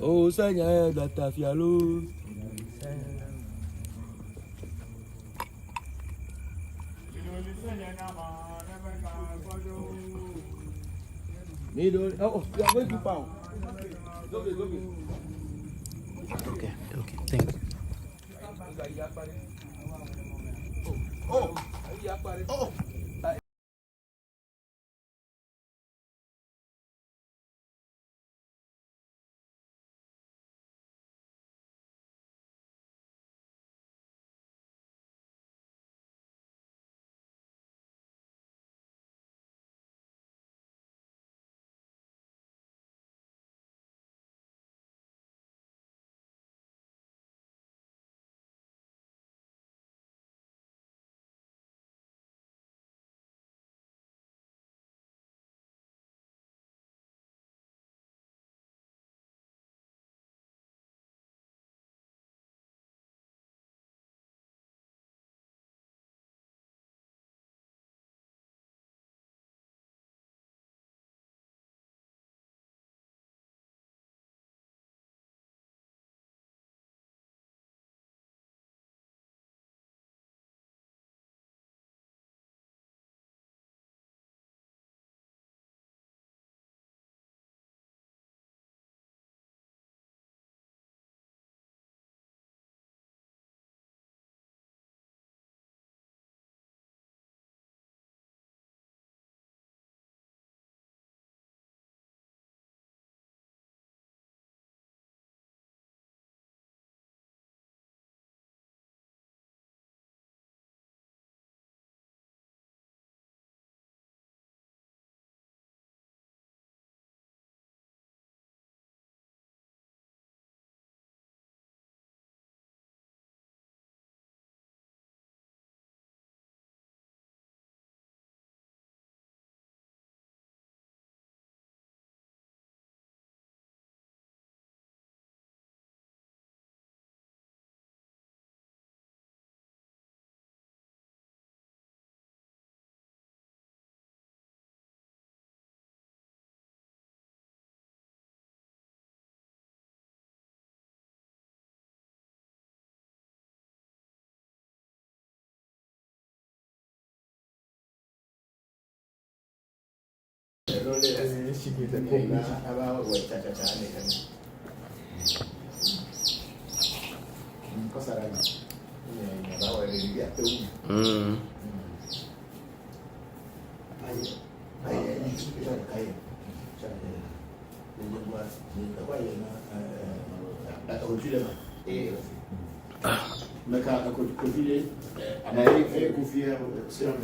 Oh, Sanya, that Tafialo. Oh, you are going to pound. Okay, thank you. Oh.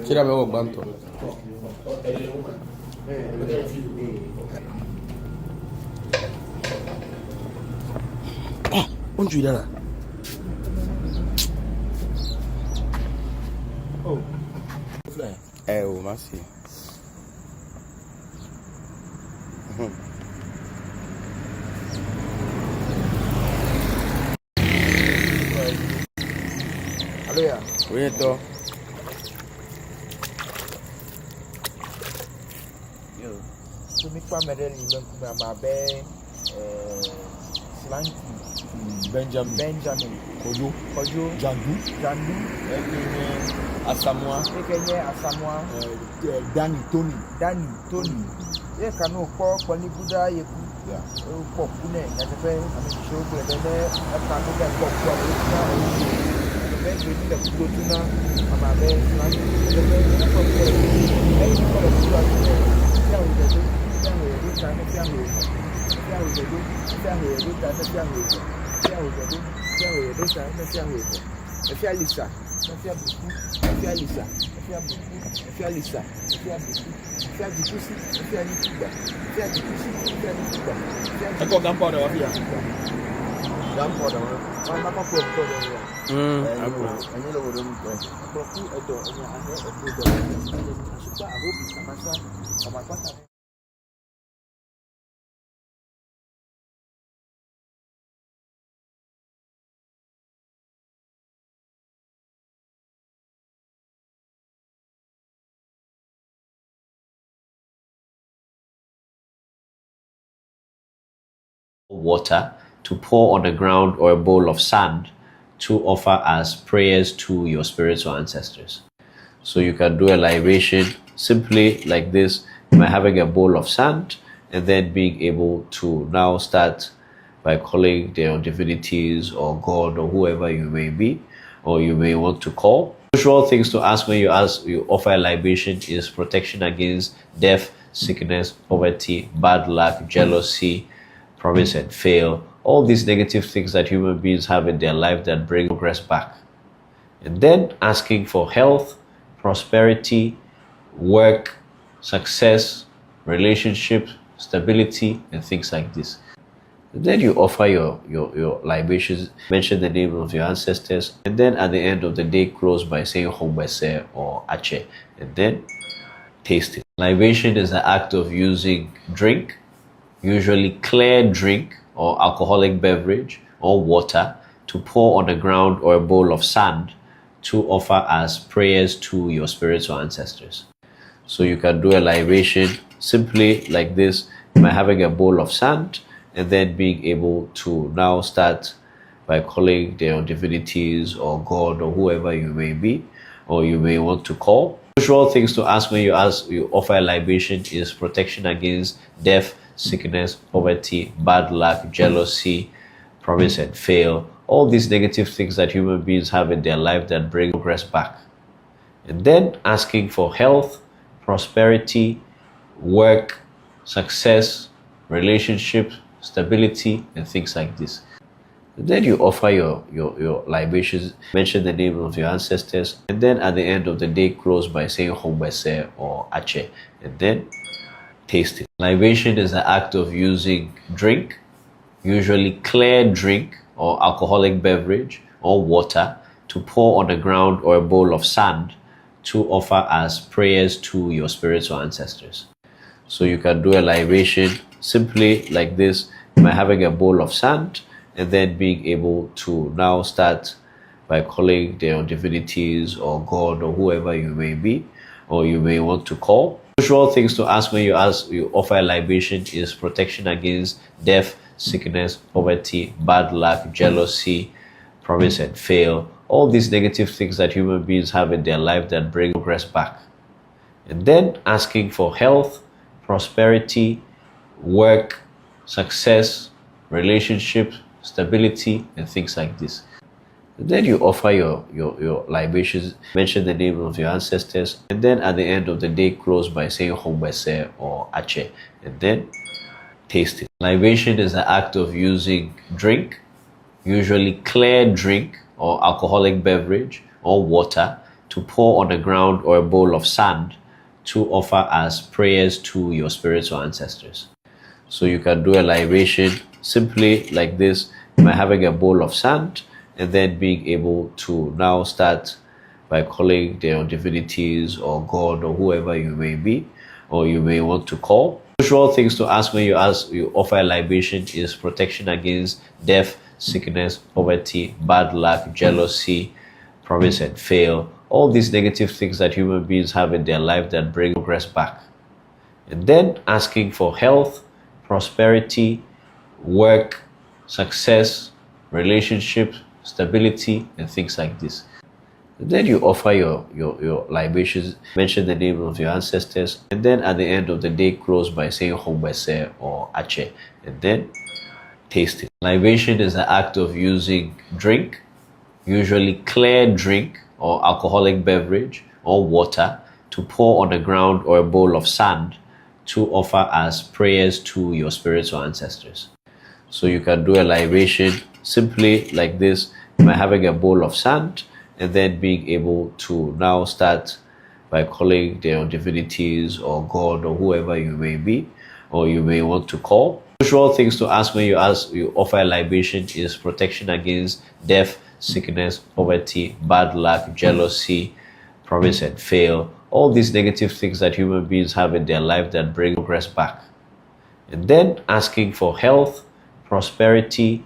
Tira meu banto. Onde irá? É o macio. Aleluia. Bonito. So me kwa medel ni ben mabe Slanky Benjamin Kojo Jandu Asamoah Danny Tony ye kanu ko ni buda ye ku ko kune ya tepe ami show ko de kanu de ko be ni de ku tuna ama be Slanky de be ni ko ko ya u de water to pour on the ground or a bowl of sand to offer as prayers to your spiritual ancestors. So you can do a libation simply like this by having a bowl of sand and then being able to now start by calling their divinities or God or whoever you may be or you may want to call. Usual things to ask when you offer a libation is protection against death, sickness, poverty, bad luck, jealousy, promise and fail, all these negative things that human beings have in their life that bring progress back. And then asking for health, prosperity, work, success, relationship, stability, and things like this. And then you offer your libations, mention the name of your ancestors, and then at the end of the day close by saying Hombese or Ache, and then taste it. Libation is the act of using drink, usually clear drink or alcoholic beverage or water, to pour on the ground or a bowl of sand to offer as prayers to your spiritual ancestors. So you can do a libation simply like this by having a bowl of sand and then being able to now start by calling their divinities or God or whoever you may be or you may want to call. Usual things to ask when you offer a libation is protection against death, sickness, poverty, bad luck, jealousy, promise and fail, all these negative things that human beings have in their life that bring progress back. And then asking for health, prosperity, work, success, relationship, stability, and things like this. And then you offer your libations, mention the name of your ancestors, and then at the end of the day close by saying Hombese or Ache, and then taste it. Libation is the act of using drink, usually clear drink or alcoholic beverage or water, to pour on the ground or a bowl of sand to offer as prayers to your spiritual ancestors. So you can do a libation simply like this by having a bowl of sand and then being able to now start by calling their divinities or God or whoever you may be or you may want to call. Usual things to ask when you offer a libation is protection against death, sickness, poverty, bad luck, jealousy, promise and fail, all these negative things that human beings have in their life that bring progress back. And then asking for health, prosperity, work, success, relationship, stability, and things like this. And then you offer your libations, mention the name of your ancestors, and then at the end of the day, close by saying Hombese or Ache, and then taste it. Libation is the act of using drink, usually clear drink or alcoholic beverage or water, to pour on the ground or a bowl of sand to offer as prayers to your spirits or ancestors. So you can do a libation simply like this by having a bowl of sand and then being able to now start by calling their divinities or God or whoever you may be or you may want to call. Usual things to ask when you offer a libation is protection against death, sickness, poverty, bad luck, jealousy, promise and fail, all these negative things that human beings have in their life that bring progress back. And then asking for health, prosperity, work, success, relationship, stability, and things like this. And then you offer your libations, mention the name of your ancestors, and then at the end of the day, close by saying Hombese or Ache, and then taste it. Libation is the act of using drink, usually clear drink or alcoholic beverage or water, to pour on the ground or a bowl of sand to offer as prayers to your spirits or ancestors. So you can do a libation simply like this by having a bowl of sand and then being able to now start by calling their divinities or God or whoever you may be or you may want to call. Usual things to ask when you offer a libation is protection against death, sickness, poverty, bad luck, jealousy, promise and fail, all these negative things that human beings have in their life that bring progress back. And then asking for health, prosperity,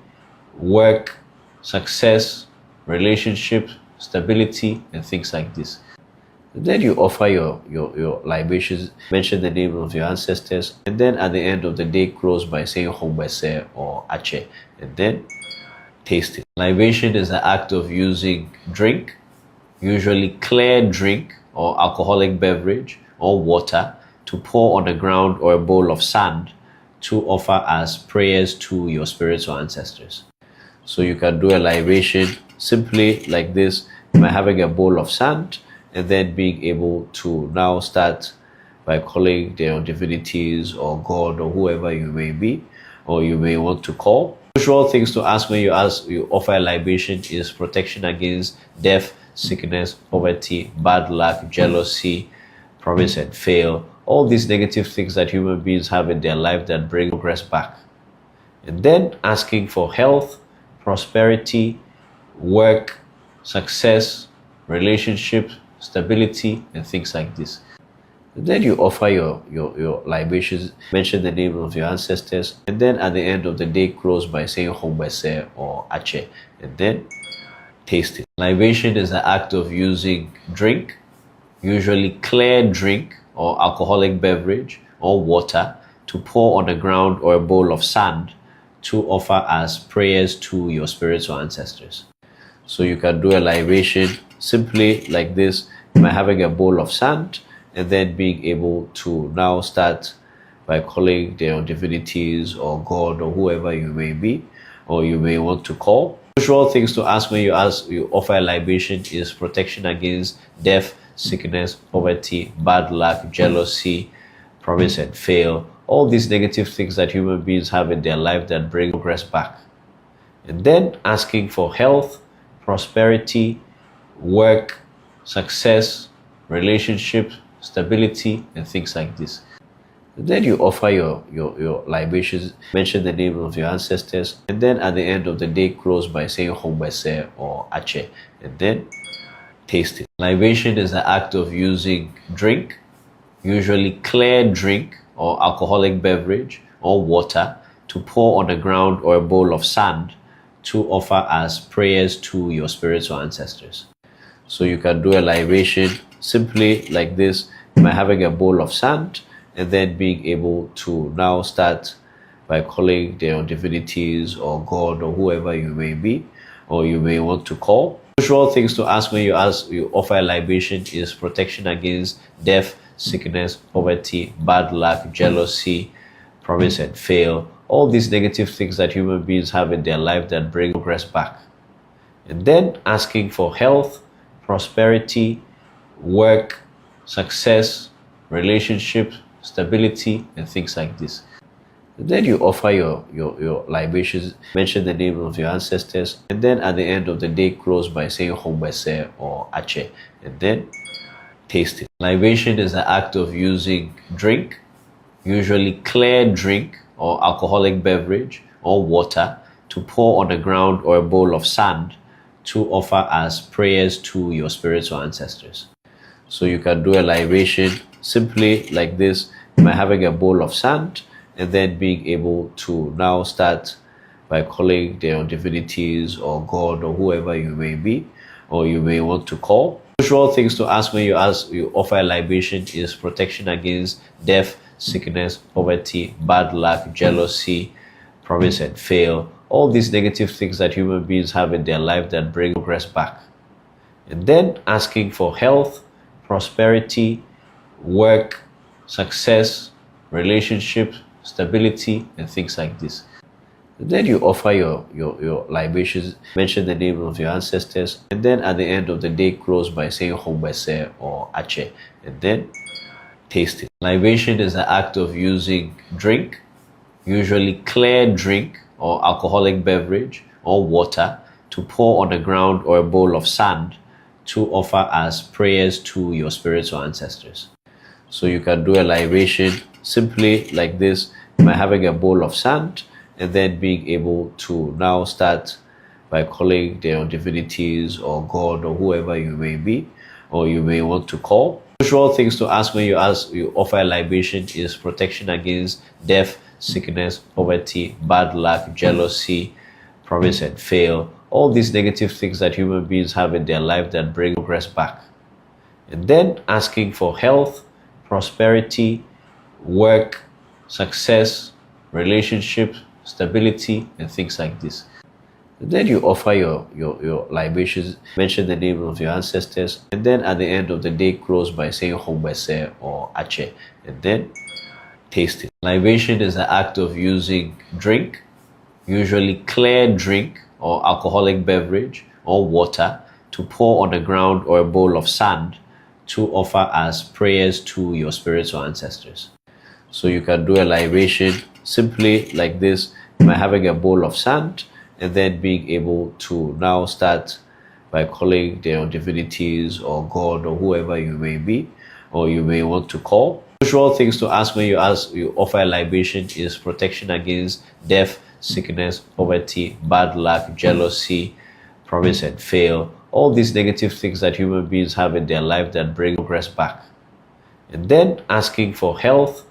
work, success, relationship, stability, and things like this. And then you offer your libations, mention the name of your ancestors, and then at the end of the day, close by saying Hombese or Ache, and then taste it. Libation is the act of using drink, usually clear drink or alcoholic beverage or water, to pour on the ground or a bowl of sand to offer as prayers to your spirits or ancestors. So you can do a libation simply like this by having a bowl of sand and then being able to now start by calling their divinities or God or whoever you may be or you may want to call. Usual things to ask when you offer a libation is protection against death, sickness, poverty, bad luck, jealousy, promise and fail, all these negative things that human beings have in their life that bring progress back. And then asking for health, prosperity, work, success, relationship, stability, and things like this. And then you offer your libations, mention the name of your ancestors, and then at the end of the day, close by saying Hombese or Ache, and then taste it. Libation is the act of using drink, usually clear drink or alcoholic beverage or water, to pour on the ground or a bowl of sand to offer as prayers to your spirits or ancestors. So you can do a libation simply like this by having a bowl of sand and then being able to now start by calling their divinities or God or whoever you may be or you may want to call. Usual things to ask when you offer a libation is protection against death, sickness, poverty, bad luck, jealousy, promise and fail, all these negative things that human beings have in their life that bring progress back. And then asking for health, prosperity, work, success, relationship, stability, and things like this. And then you offer your libations, mention the name of your ancestors, and then at the end of the day, close by saying Hombese or Ache, and then taste it. Libation is the act of using drink, usually clear drink or alcoholic beverage or water, to pour on the ground or a bowl of sand to offer as prayers to your spirits or ancestors. So you can do a libation simply like this by having a bowl of sand and then being able to now start by calling their divinities or God or whoever you may be or you may want to call. Usual things to ask when you offer a libation is protection against death, sickness, poverty, bad luck, jealousy, promise and fail. All these negative things that human beings have in their life that bring progress back. And then asking for health, prosperity, work, success, relationship, stability, and things like this. And then you offer your libations, mention the name of your ancestors, and then at the end of the day, close by saying Hombese or Ache, and then taste it. Libation is the act of using drink, usually clear drink or alcoholic beverage or water, to pour on the ground or a bowl of sand to offer as prayers to your spirits or ancestors. So you can do a libation simply like this by having a bowl of sand and then being able to now start by calling their divinities or God or whoever you may be or you may want to call. Usual things to ask when you offer a libation is protection against death, sickness, poverty, bad luck, jealousy, promise and fail. All these negative things that human beings have in their life that bring progress back. And then asking for health, prosperity, work, success, relationship, stability, and things like this. And then you offer your libations, mention the name of your ancestors, and then at the end of the day, close by saying Hombese or Ache, and then taste it. Libation is the act of using drink, usually clear drink or alcoholic beverage or water, to pour on the ground or a bowl of sand to offer as prayers to your spirits or ancestors. So you can do a libation simply like this by having a bowl of sand and then being able to now start by calling their divinities or God or whoever you may be or you may want to call. Usual things to ask when you offer a libation is protection against death, sickness, poverty, bad luck, jealousy, promise and fail. All these negative things that human beings have in their life that bring progress back. And then asking for health, prosperity, work, success, relationship, stability, and things like this. And then you offer your libations, mention the name of your ancestors, and then at the end of the day, close by saying Hombese or Ache, and then taste it. Libation is the act of using drink, usually clear drink or alcoholic beverage or water, to pour on the ground or a bowl of sand to offer as prayers to your spirits or ancestors. So you can do a libation simply like this by having a bowl of sand and then being able to now start by calling their divinities or God or whoever you may be or you may want to call. Usual things to ask when you offer a libation is protection against death, sickness, poverty, bad luck, jealousy, promise and fail. All these negative things that human beings have in their life that bring progress back. And then asking for health,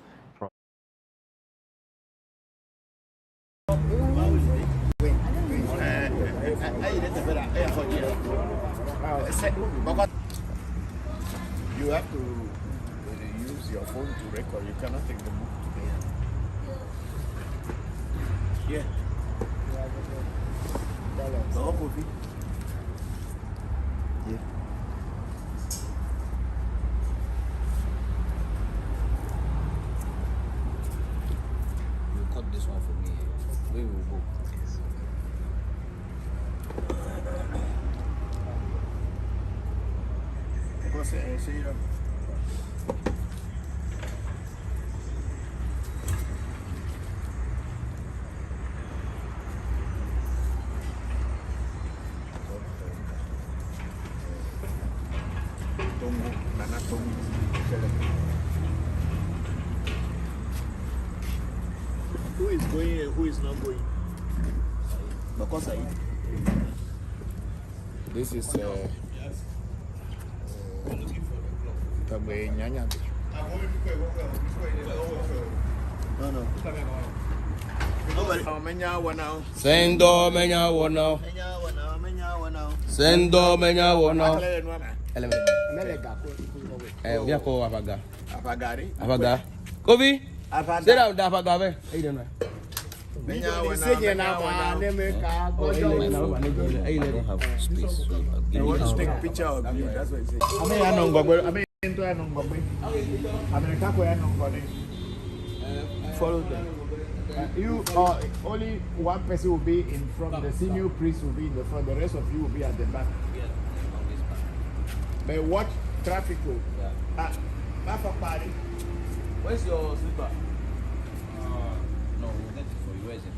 you have to use your phone to record. You cannot take the book today. Yeah. No coffee. Yeah. You cut this one for me. We will go. Say it up. Who is going and who is not going? Because This is no. Nobody. Menya wana. Sendo menya wono. Sendo menya wono. We are called Abaga. Abaga. Kobe. Sit down, Abaga. Hey, don't I want to take a picture of you. That's what I say. to an Ngombe. America ko yan Ngombe. Follow them. You only one person will be in front. The senior priest will be in the front. The rest of you will be at the back. Yes, on this part. But watch traffic. Yeah. Back for party. Where's your slipper? No, we'll get it for you. Where is it?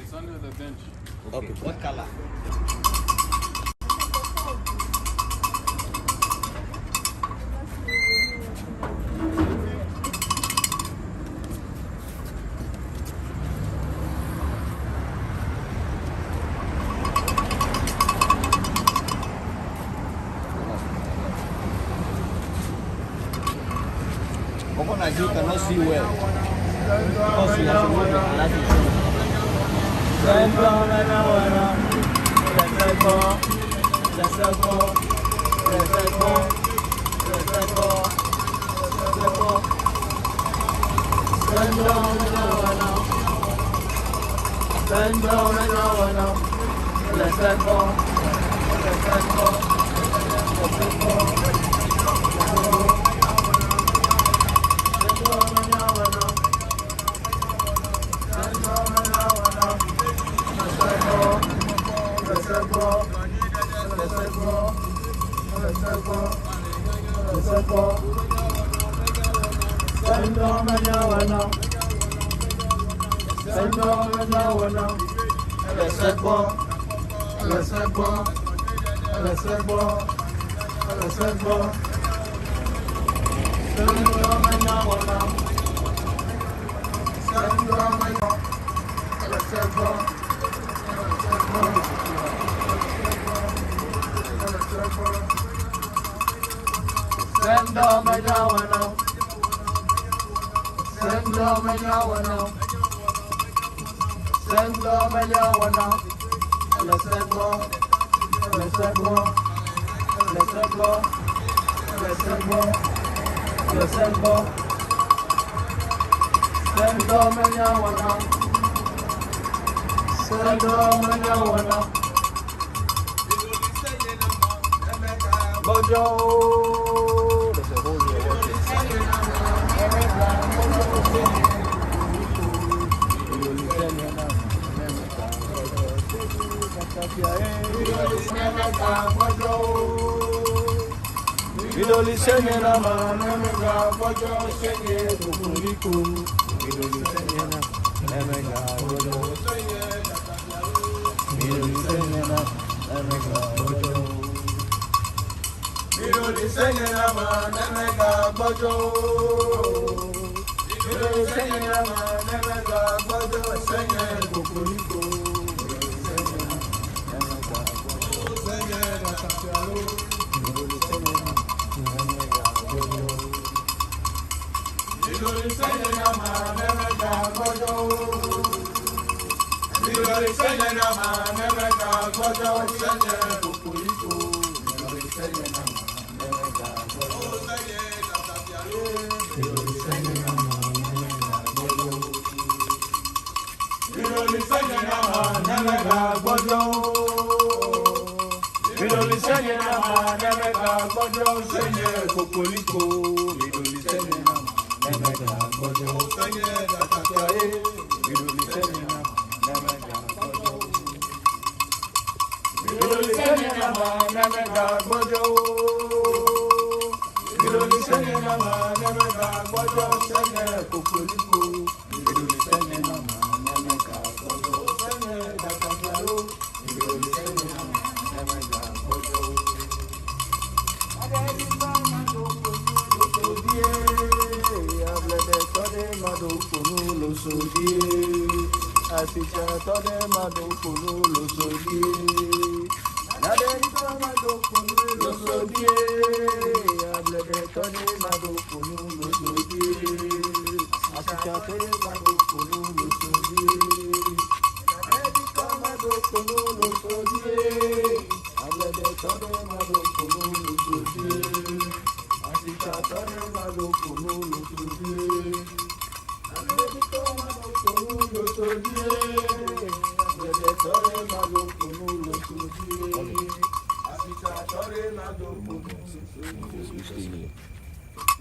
It's under the bench. Okay. What color? Bokor, you cannot see well. Because you have to move your glasses. Send down and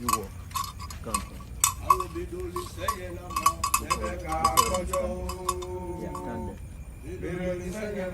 You walk. Come. Yeah, stand there.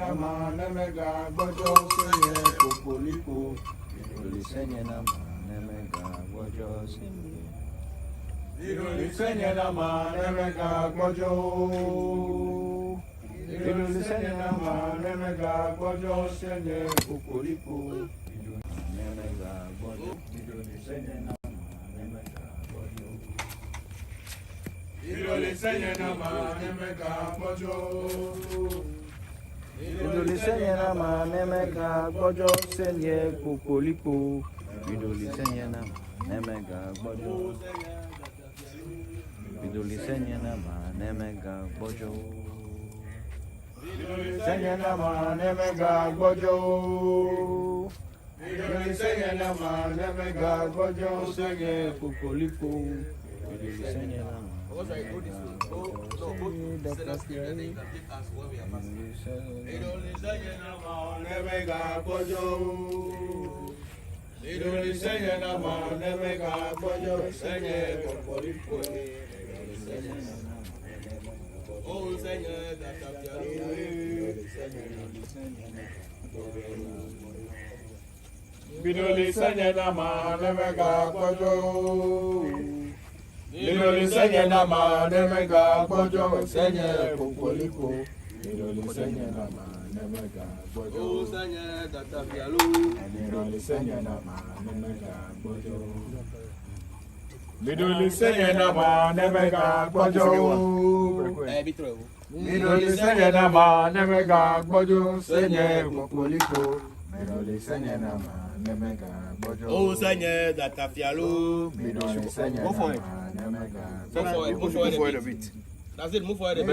That's it, move forward a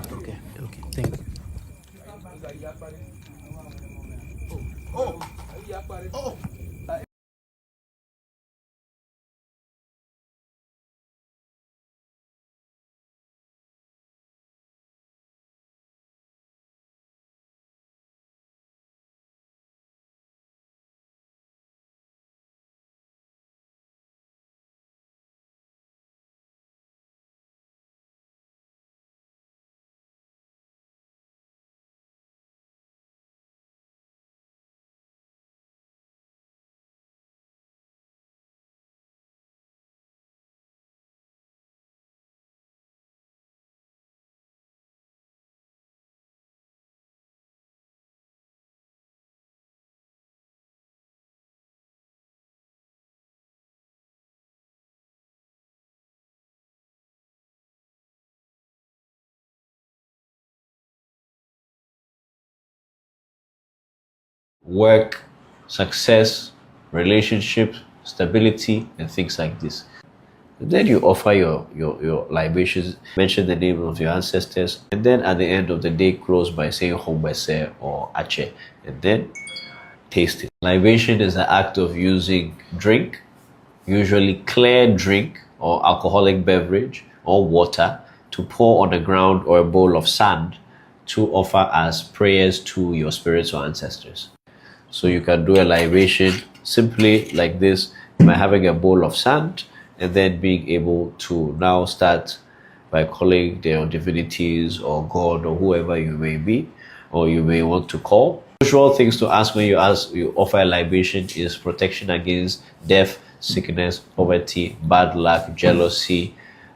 Okay, thank you. Work, success, relationship, stability, and things like this. And then you offer your libations, mention the name of your ancestors, and then at the end of the day, close by saying Hombese or Ache, and then taste it. Libation is the act of using drink, usually clear drink or alcoholic beverage or water, to pour on the ground or a bowl of sand to offer as prayers to your spirits or ancestors. So you can do a libation simply like this by having a bowl of sand and then being able to now start by calling their divinities or God or whoever you may be or you may want to call. Usual things to ask when you offer a libation is protection against death, sickness, poverty, bad luck, jealousy,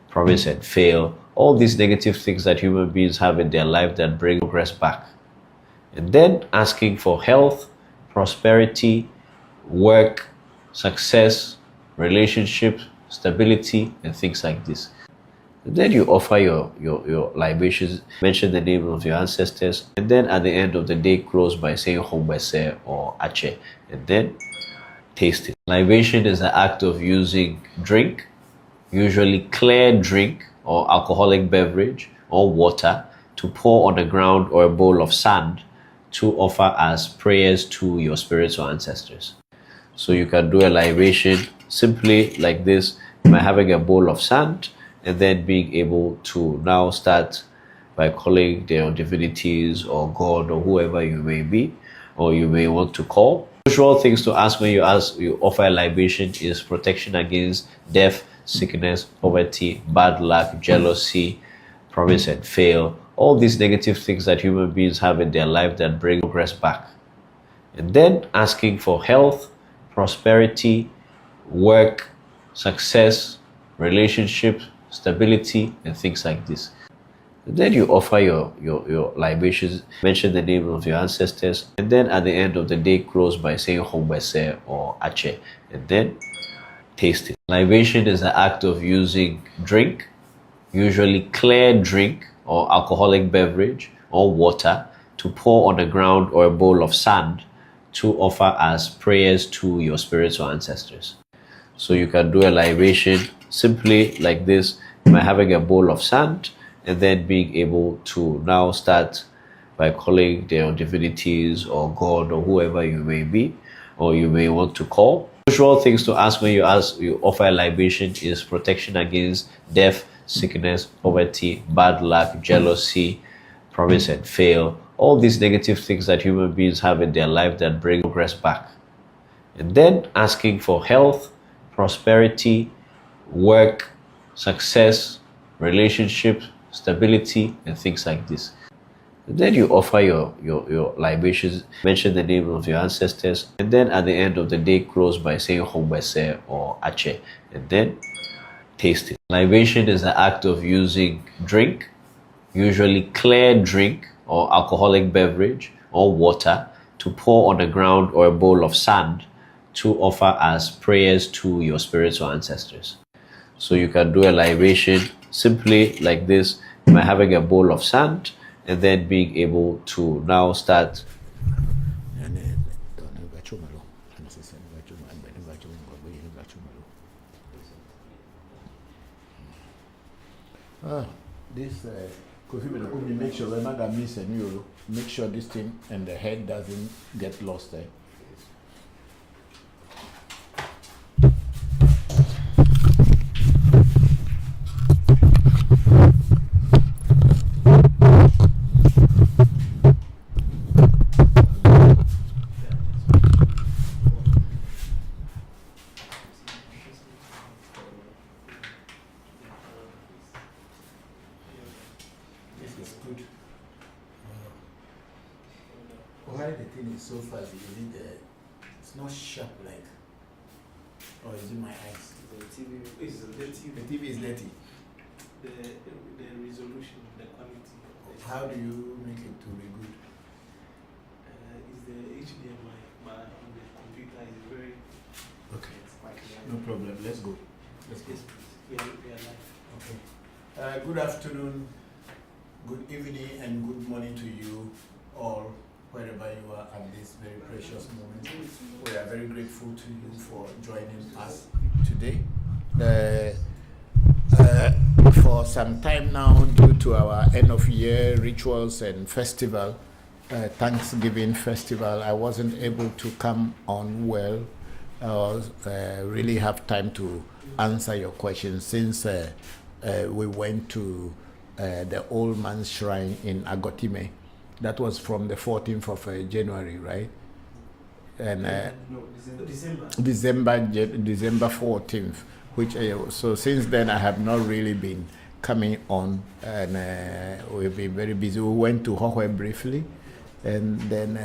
promise and fail, all these negative things that human beings have in their life that bring progress back. And then asking for health, prosperity, work, success, relationship, stability, and things like this. And then you offer your libations, mention the name of your ancestors, and then at the end of the day, close by saying Hombese or Ache, and then taste it. Libation is the act of using drink, usually clear drink or alcoholic beverage or water, to pour on the ground or a bowl of sand to offer as prayers to your spiritual ancestors. So you can do a libation simply like this by having a bowl of sand and then being able to now start by calling their divinities or God or whoever you may be or you may want to call. Usual things to ask when you offer a libation is protection against death, sickness, poverty, bad luck, jealousy, promise and fail, all these negative things that human beings have in their life that bring progress back. And then asking for health, prosperity, work, success, relationship, stability, and things like this. And then you offer your libations, mention the name of your ancestors, and then at the end of the day close by saying Hombese or Ache, and then taste it. Libation is the act of using drink, usually clear drink or alcoholic beverage or water, to pour on the ground or a bowl of sand to offer as prayers to your spiritual ancestors. So you can do a libation simply like this by having a bowl of sand and then being able to now start by calling their divinities or God or whoever you may be or you may want to call. Usual things to ask when you offer a libation is protection against death, sickness, poverty, bad luck, jealousy, promise and fail, all these negative things that human beings have in their life that bring progress back. And then asking for health, prosperity, work, success, relationship, stability, and things like this. And then you offer your libations, mention the name of your ancestors, and then at the end of the day close by saying Hombese or Ache, and then taste it. Libation is the act of using drink, usually clear drink or alcoholic beverage or water, to pour on the ground or a bowl of sand to offer as prayers to your spiritual ancestors. So you can do a libation simply like this by having a bowl of sand and then being able to now start this Kofi, make sure we're not gonna miss a new. Make sure this thing and the head doesn't get lost there. Why the thing is so fuzzy? Is it it's not sharp like, or is it my eyes? The TV is dirty. The TV is dirty. The resolution, the quality. How do you make it to be good? Is the HDMI, but on the computer is very. Okay. It's quite light. No problem. Let's go. Let's go. Yes, please. We are live. Okay. Good afternoon, good evening, and good morning to you all, wherever you are at this very precious moment. We are very grateful to you for joining us today. For some time now, due to our end of year rituals and festival, Thanksgiving festival, I wasn't able to come on well, really have time to answer your questions since we went to the Old Man's Shrine in Agotime. That was from the 14th of January, right? And No, December. December 14th, which so since then I have not really been coming on, and we've been very busy. We went to Hohwe briefly, and then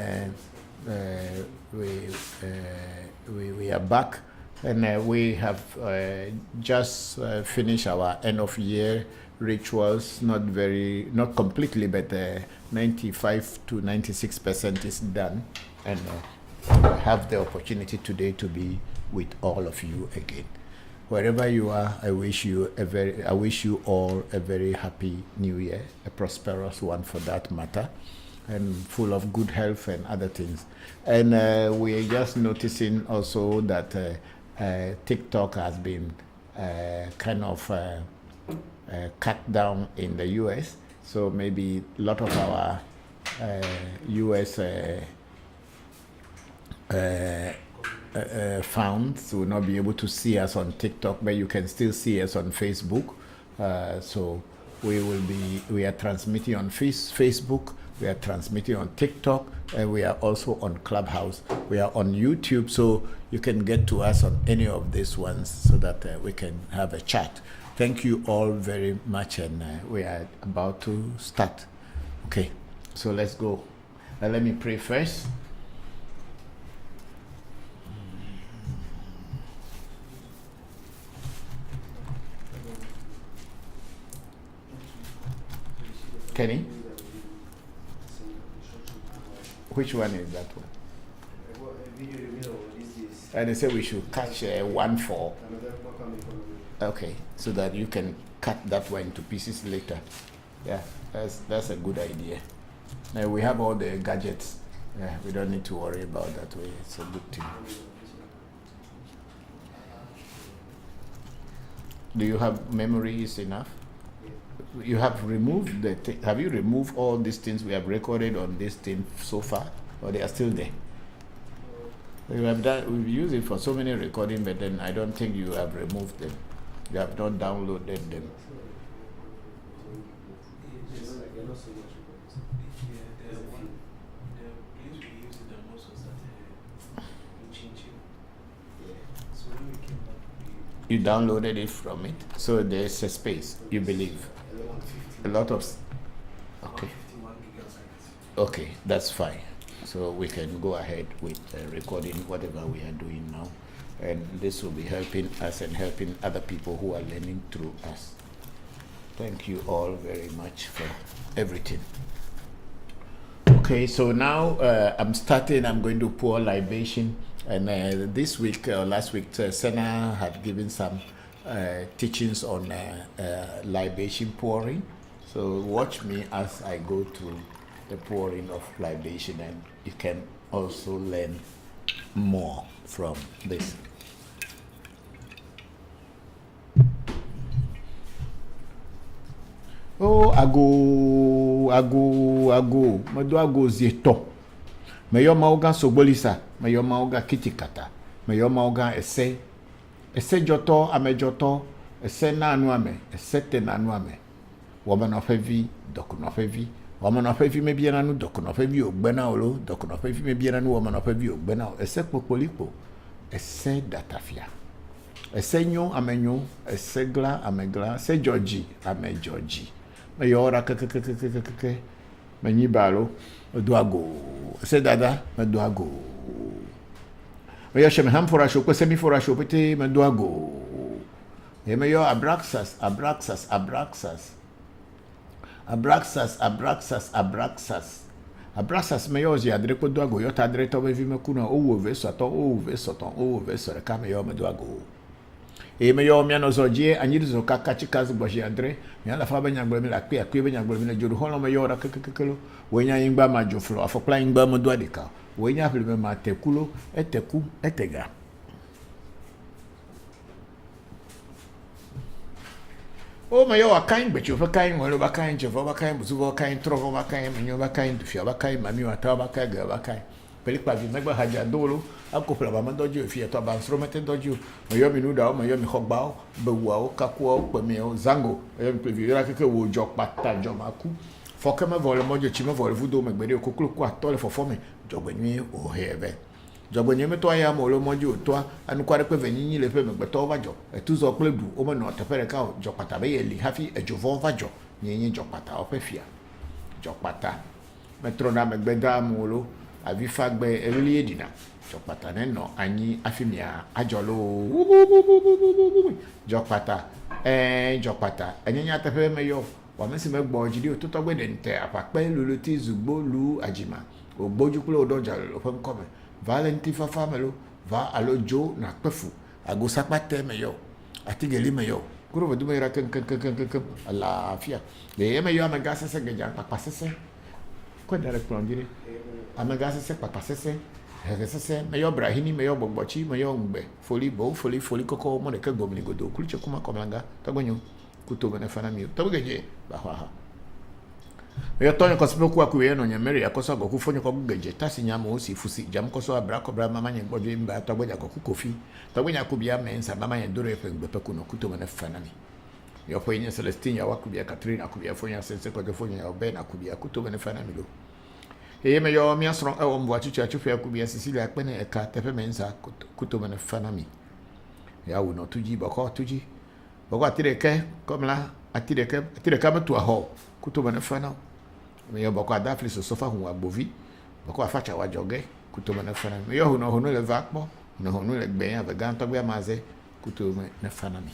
we are back, and we have just finished our end of year rituals. Not completely, but 95 to 96% is done, and I have the opportunity today to be with all of you again. Wherever you are, I wish you all a very happy new year, a prosperous one for that matter, and full of good health and other things. And we are just noticing also that TikTok has been kind of cut down in the US. So maybe a lot of our US fans will not be able to see us on TikTok, but you can still see us on Facebook. So we are transmitting on Facebook, we are transmitting on TikTok, and we are also on Clubhouse. We are on YouTube, so you can get to us on any of these ones so that we can have a chat. Thank you all very much, and we are about to start. Okay, so let's go. Let me pray first. Kenny? Which one is that one? And they say we should catch 1-4. Okay, so that you can cut that one into pieces later. Yeah, that's a good idea. Now we have all the gadgets. Yeah, we don't need to worry about that way. It's a good thing. Do you have memories enough? You have removed have you removed all these things we have recorded on this thing so far, or they are still there? We've used it for so many recording, but then I don't think you have removed them. You have not downloaded them. You downloaded it from it, so there's a space, you believe. A lot of. Okay. Okay, that's fine. So we can go ahead with recording whatever we are doing now, and this will be helping us and helping other people who are learning through us. Thank you all very much for everything. Okay, so now I'm going to pour libation, and this week or last week Senna had given some teachings on libation pouring. So watch me as I go through the pouring of libation, and you can also learn more from this. Oh, ago. Mado ago zieto. Meyo mauga sobolisa. Meyo mauga kitikata. Meyo mauga ese. Ese joto ame joto. Ese na anuame. Ese te na anuame. Woman of heavy, doc no heavy. Woman of heavy maybe an anu doc no heavy o bena olo. Doc no heavy maybe an woman of heavy o bena. Ese popolipo. Ese datafia. Ese nyo ame nyo. Ese gla ame gla. Ese Georgie ame Georgie. Me yora ke me nyibalo doago se dada me doago me yo sheme ham fora sho ko semi fora sho pete me doago e me yo abraxas me yo zi adre ko doago yo ta adre to be vi me kuna o ve so re ka me yo me doago e me yo miano zoje anyiri zo kakachi kazi boshi andre mi ala fa banya gbe mi la pe akwe banya gbe mi na joru hono me yo ra kekekelo wenya yingba ma joflo afokla yingba mo do adika wenya fle me ma tekulo eteku etega o me yo akain be chofa kain wolo ba kain chofa ba kain buzu ba kain trovo ba kain menyo ba kain dufia ba kain mami wa ta ba kain ga ba kain pelikpa vi megba haja dolo akopla ba mandojo fi to ba instrument dojo meyo mi nuda o meyo mi khogba o bewa o kaku o pe mi o zango meyo mi previ ra keke wo jo pata jo maku foke me vole mojo chi me vole Voodoo megbere o koklo ko atole fofo me jogbeni o hebe jogbeni me to ya mo lo mojo to anu kware pe venyinyi le pe megbeto ba jo etuzo pledu o me no tepere ka jo pata be yeli hafi ejovo va jo nyenyi jo pata o pe fia jo pata metrona megbeda mo lo avi fagbe elie dina jokpata neno anyi afimia ajolo jokpata jokpata enyanya tefe meyo wa mesi megbo jidi ototo gbe dente apape luluti zugbo lu ajima ogbojukulo odoja lo fe nkome valenti fafa melo va alojo na pefu agosapate meyo atigeli meyo kuro vodu mera ken ala afia le meyo amagasa se geja papa sese ko dare plongire amagasa se papa sese Hekese meyo brahini meyo bogbochi meyo ngbe foli bo foli koko mo ne ke gomni godo kulche kuma komlanga tagonyo kutobe ne fana mi tabugeje ba ha meyo tonyo kosipe ku akuye no nyamere yakoso goku fonyo ko gugeje tasi nyama o si fusi jam koso abra ko bra mama nye gbojo imba tagoja ko kofi tagonya ku bia mensa mama nye doro efe ngbe peku no kutobe ne fana mi yo poyenye Celestine ya wakubia Catherine akubia fonya sense ko fonya ya Ben akubia kutobe ne fana mi lo me yo mi asron e wo mbo achuchu achufu akubia Cecilia akpene eka tefe mensa kutobe ne fana mi ya wo no tuji boko atireke komla atireke metu aho kutobe ne fana me yo boko adafli so sofa hu agbovi boko afacha wajoge kutobe ne fana me yo no le vakpo no hono le gbe ya vegan to gbe amaze kutobe ne fana mi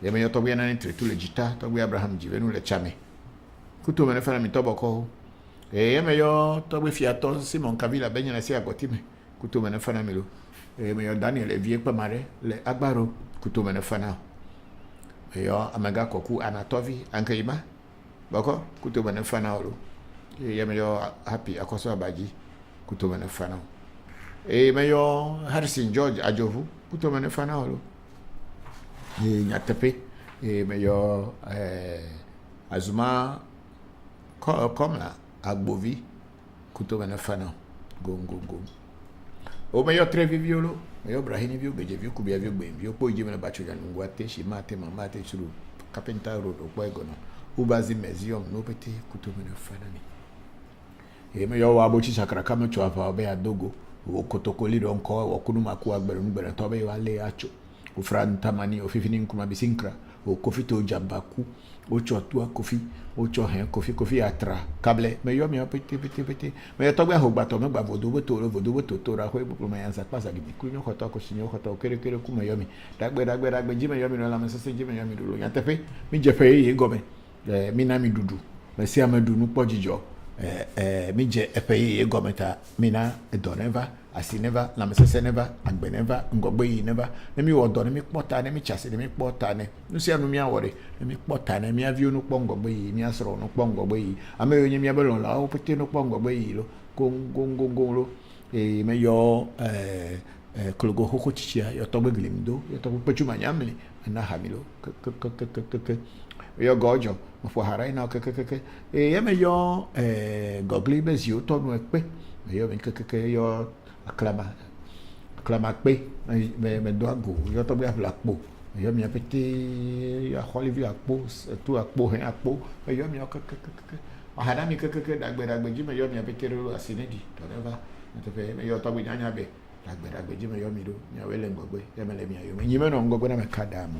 ye me yo to gbe na ni tretu le jita to gbe Abraham jivenu le chame kutobe ne fana mi to boko me yo to gbe fiato Simon Kavila benya na si agotime kutobe ne fana mi lo me yo Daniel Evie pamare le agbaro kutobe ne fana yo amaga koku Anatovi ankaima bako kutobe ne fana lo me yo Happy akoso abaji kutobe ne fana me yo Harrison George ajovu kutobe ne fana lo nyatepe me yo Azuma komla agbovi kutobe ne fana go o me yo Trevi violo me yo Brahini vio beje vio kubia vio gbe vio po jime na bacho ya ngwate shi mate mama te churu Carpenter Road okpo egono ubazi museum no pete kutobe ne fana ni me yo wa bochi sakara kama cho apa obe adogo o kotokoli ron ko o kunuma ku agbere ngbere to be wa le acho o franta mani o fifini nkuma bisinkra o kofi to jambaku o chotua kofi o cho hen kofi atra kable me yo mi pete me to gba hogba to me gba vodo to ra ko ibu me yansa pasa gidi ku nyo khoto ko shinyo khoto kere ku me yo mi dagbe ji me yo mi no la me sese ji me yo mi do yan tefe mi je fe yi go me mi na mi dudu me si amadu nu pojijo mi je epe yi go me ta mi na edoneva asi never la me sese never agbe never ngogbe yi never ne mi wodo ne mi pota ne mi chase ne mi pota ne nu si anu mi awore ne mi pota ne mi avio nu kpo ngogbe yi mi asro nu kpo ngogbe yi ame yo nyemi abelon la o pete nu kpo ngogbe yi lo gong lo me yo klogo hoko chichia yo to gbeglimdo yo to pechuma nyamli na hamilo ke yo gojo fo harai na ke me yo gogli bezio to nu ekpe me yo ben ke yo aklama pe me do ago yo to bia la po yo mi apete ya Olivier akpo tu akpo hen akpo yo mi ke ahada mi ke dagbe ji me yo mi apete ro asinedi to never to pe me yo to bi anya be dagbe ji me yo mi do mi awele ngogbe ya me le mi ayo mi me no ngogbe na me kada mo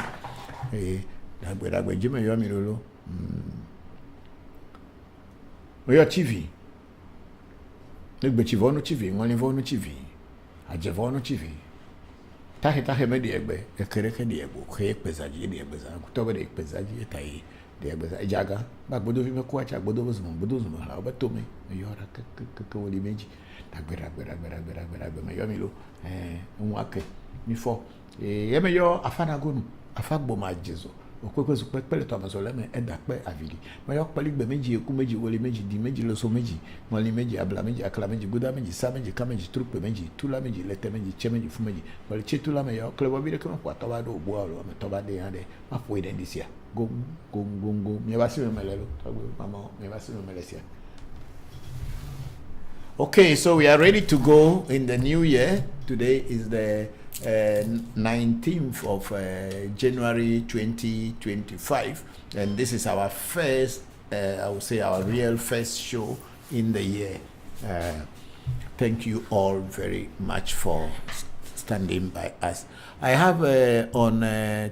dagbe ji me yo mi lo yo TV negbe chivonu TV ngoni vonu TV ajevonu TV tahe me de egbe ekereke de egbo ke pezaji de egbe za kutobe de pezaji tai de egbe za jaga ba gbodo vi me ko acha gbodo zumo la obeto me yo ra ke woli meji dagbe me yo mi lo nwake mi fo ye me yo afana gonu afagbo ma jezo okwe su pele to amaso le me eda pe avidi me yo pele gbe meji eku meji wole meji di meji loso meji moli meji abla meji akla meji guda meji sa meji ka meji trupe meji tula meji lete meji che meji fu meji moli che tula me yo klebo bi de ko kwa to ba do bo alo me to ba de ande ma fo ide ndisia go me ba si me melelo to mama me ba si me melesia. Okay, so we are ready to go in the new year. Today is the 19th of January 2025, and this is our first, I would say our real first show in the year. Thank you all very much for standing by us. I have on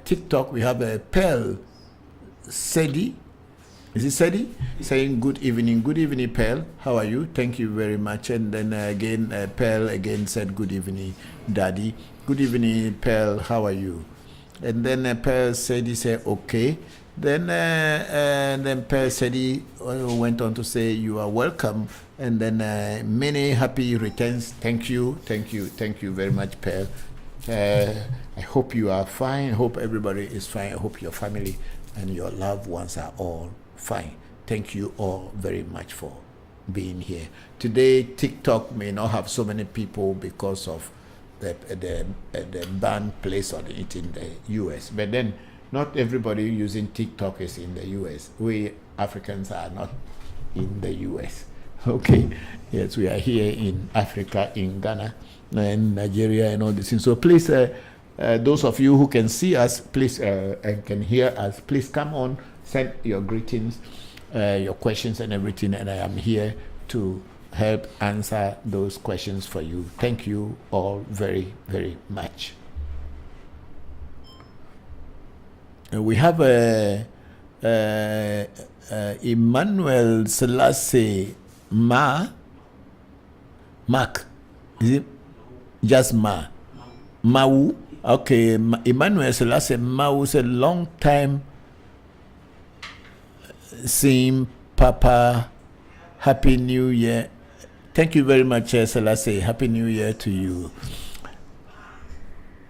TikTok, we have a Pearl Sedi. Is it Sedi? Saying good evening, Pearl. How are you? Thank you very much. And then again, Pearl again said good evening, Daddy. Good evening, Pearl. How are you? And then Pearl said he said okay. Then Pearl said he went on to say you are welcome. And then many happy returns. Thank you very much, Pearl. I hope you are fine. I hope everybody is fine. I hope your family and your loved ones are all fine. Thank you all very much for being here. Today, TikTok may not have so many people because of the ban placed on it in the US. But then, not everybody using TikTok is in the US. We Africans are not in the US. Okay, yes, we are here in Africa, in Ghana, and Nigeria, and all these things. So please, those of you who can see us, please, and can hear us, please come on, send your greetings, your questions, and everything, and I am here to help answer those questions for you. Thank you all very, very much. We have Emmanuel Selassie Mark. Is it just Mau? Okay, Emmanuel Selassie Mau is a long time seeing Papa. Happy New Year. Thank you very much, Selassie. Happy New Year to you.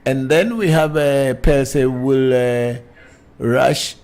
And then we have a person will Rashford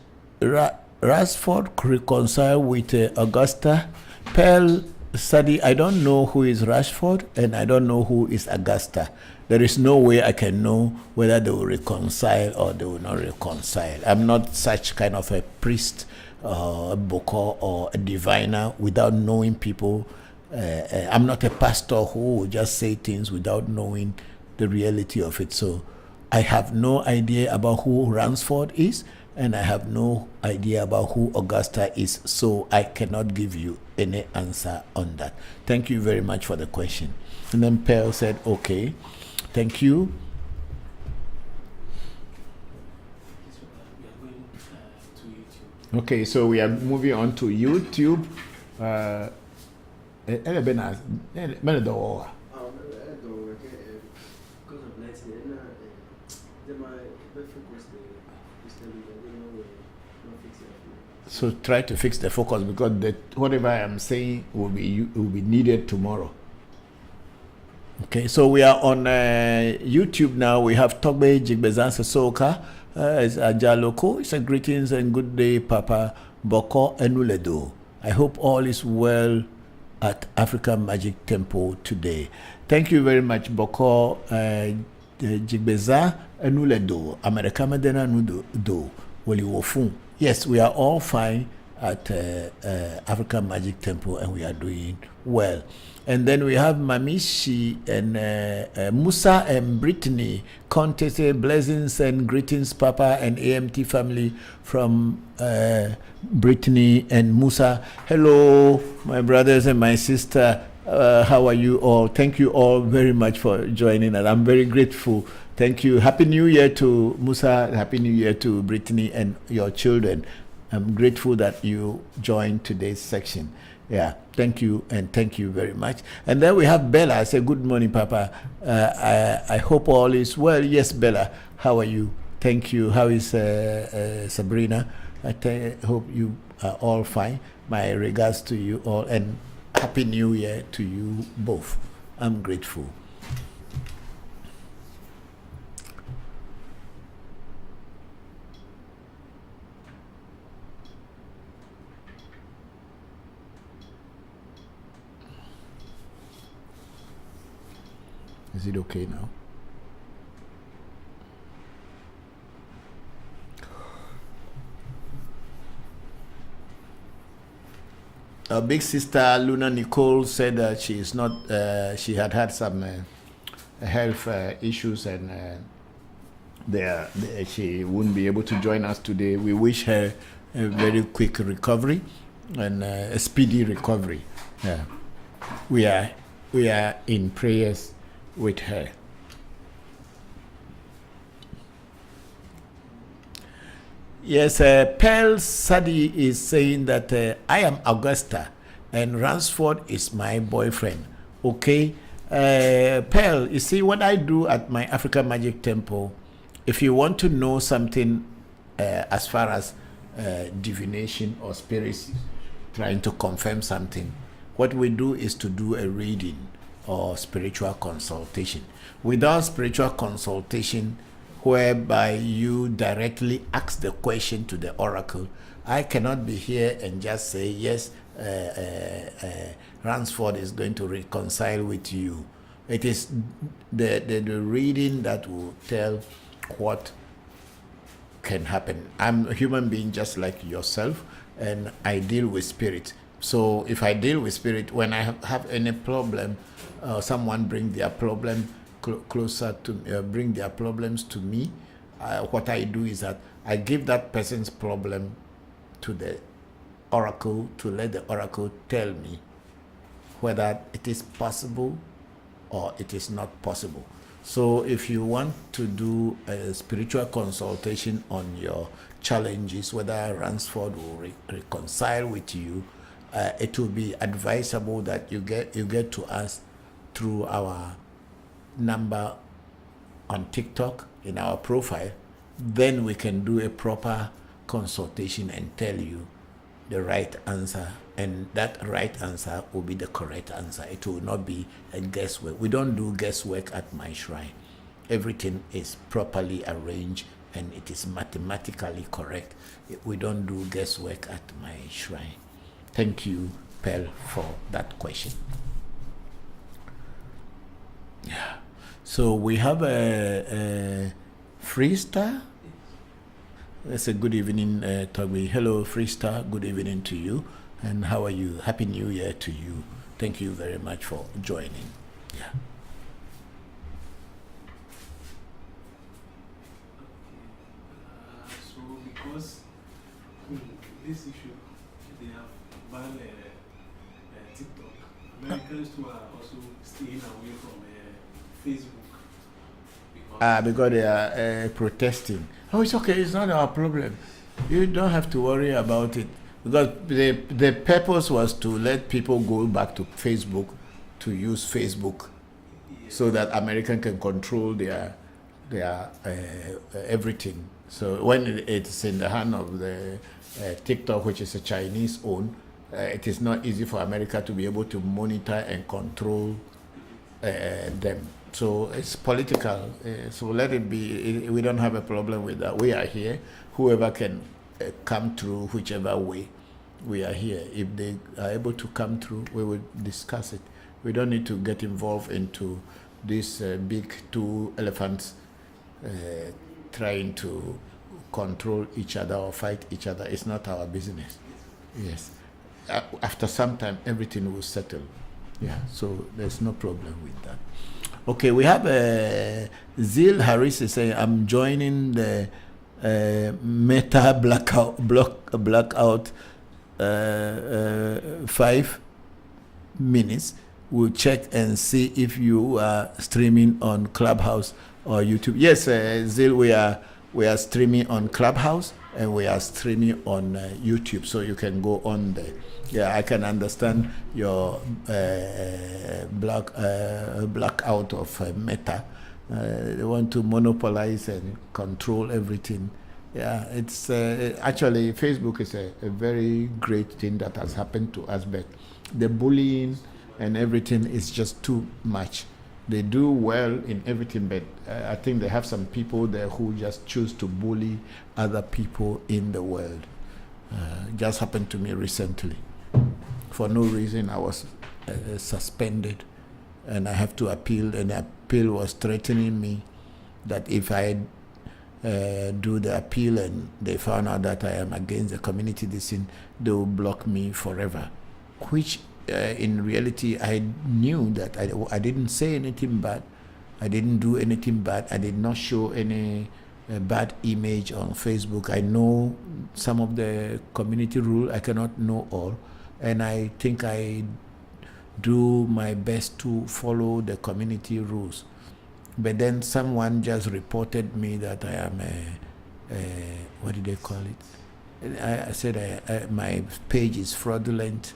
reconcile with Augusta. Pearl Sadi, I don't know who is Rashford and I don't know who is Augusta. There is no way I can know whether they will reconcile or they will not reconcile. I'm not such kind of a priest, a Bokor, or a diviner without knowing people. I'm not a pastor who will just say things without knowing the reality of it. So I have no idea about who Ransford is, and I have no idea about who Augusta is, so I cannot give you any answer on that. Thank you very much for the question. And then Pearl said, okay, thank you. Okay, so we are moving on to YouTube. So try to fix the focus, because whatever I am saying will be needed tomorrow. Okay, so we are on YouTube now. We have Togbe Jigbezanse Soka. It's Ajaloko. It's a greetings and good day, Papa Bokor Enuledo. I hope all is well at African Magic Temple today. Thank you very much, Bokor Jigbeza Enuledo. America Medena Nudo Woli Wofun. Yes, we are all fine at African Magic Temple, and we are doing well. And then we have Mamishi and Musa and Brittany. Contest blessings and greetings, Papa and AMT family from Brittany and Musa. Hello, my brothers and my sister. How are you all? Thank you all very much for joining, and I'm very grateful. Thank you. Happy New Year to Musa. Happy New Year to Brittany and your children. I'm grateful that you joined today's section. Yeah, thank you, and thank you very much. And then we have Bella. I say, good morning, Papa. I hope all is well. Yes, Bella, how are you? Thank you. How is Sabrina? I hope you are all fine. My regards to you all, and Happy New Year to you both. I'm grateful. Is it okay now? Our big sister Luna Nicole said that she is not. She had some health issues, and she wouldn't be able to join us today. We wish her a very quick recovery and a speedy recovery. Yeah. We are in prayers with her. Yes, Pearl Sadi is saying that I am Augusta and Ransford is my boyfriend. Okay, Pearl, you see what I do at my African Magic Temple. If you want to know something as far as divination or spirits trying to confirm something, what we do is to do a reading or spiritual consultation. Without spiritual consultation, whereby you directly ask the question to the oracle, I cannot be here and just say, yes, Ransford is going to reconcile with you. It is the reading that will tell what can happen. I'm a human being just like yourself, and I deal with spirit. So if I deal with spirit, when I have any problem, someone bring their problem closer to bring their problems to me, what I do is that I give that person's problem to the oracle to let the oracle tell me whether it is possible or it is not possible. So if you want to do a spiritual consultation on your challenges, whether Ransford will reconcile with you, it will be advisable that you get to us through our number on TikTok in our profile. Then we can do a proper consultation and tell you the right answer, and that right answer will be the correct answer. It will not be a guesswork. We don't do guesswork at my shrine. Everything is properly arranged and it is mathematically correct. We don't do guesswork at my shrine. Thank you, Pearl, for that question. Yeah. So we have a Freestar. That's a good evening, Togby. Hello, Freestar. Good evening to you. And how are you? Happy New Year to you. Thank you very much for joining. Yeah. So because this issue, they have banned TikTok. Americans too are also staying away from Facebook. Because they are protesting. Oh, it's okay. It's not our problem. You don't have to worry about it. Because the purpose was to let people go back to Facebook, to use Facebook, so that American can control their everything. So when it's in the hand of the TikTok, which is a Chinese own, it is not easy for America to be able to monitor and control them. So it's political. So let it be. We don't have a problem with that. We are here. Whoever can come through, whichever way, we are here. If they are able to come through, we will discuss it. We don't need to get involved into these big two elephants trying to control each other or fight each other. It's not our business. Yes. After some time, everything will settle. Yeah. So there's no problem with that. Okay, we have Zil Harris is saying, I'm joining the Meta blackout 5 minutes. We'll check and see if you are streaming on Clubhouse or YouTube. Yes, Zil, we are streaming on Clubhouse and we are streaming on YouTube, so you can go on there. Yeah, I can understand your blackout of Meta. They want to monopolize and control everything. Yeah, it's actually Facebook is a very great thing that has happened to us, but the bullying and everything is just too much. They do well in everything, but I think they have some people there who just choose to bully other people in the world. Just happened to me recently. For no reason, I was suspended, and I have to appeal. And the appeal was threatening me that if I do the appeal and they found out that I am against the community decision, they will block me forever. Which, in reality, I knew that I didn't say anything bad. I didn't do anything bad. I did not show any bad image on Facebook. I know some of the community rule. I cannot know all. And I think I do my best to follow the community rules. But then someone just reported me that I am what did they call it? I said my page is fraudulent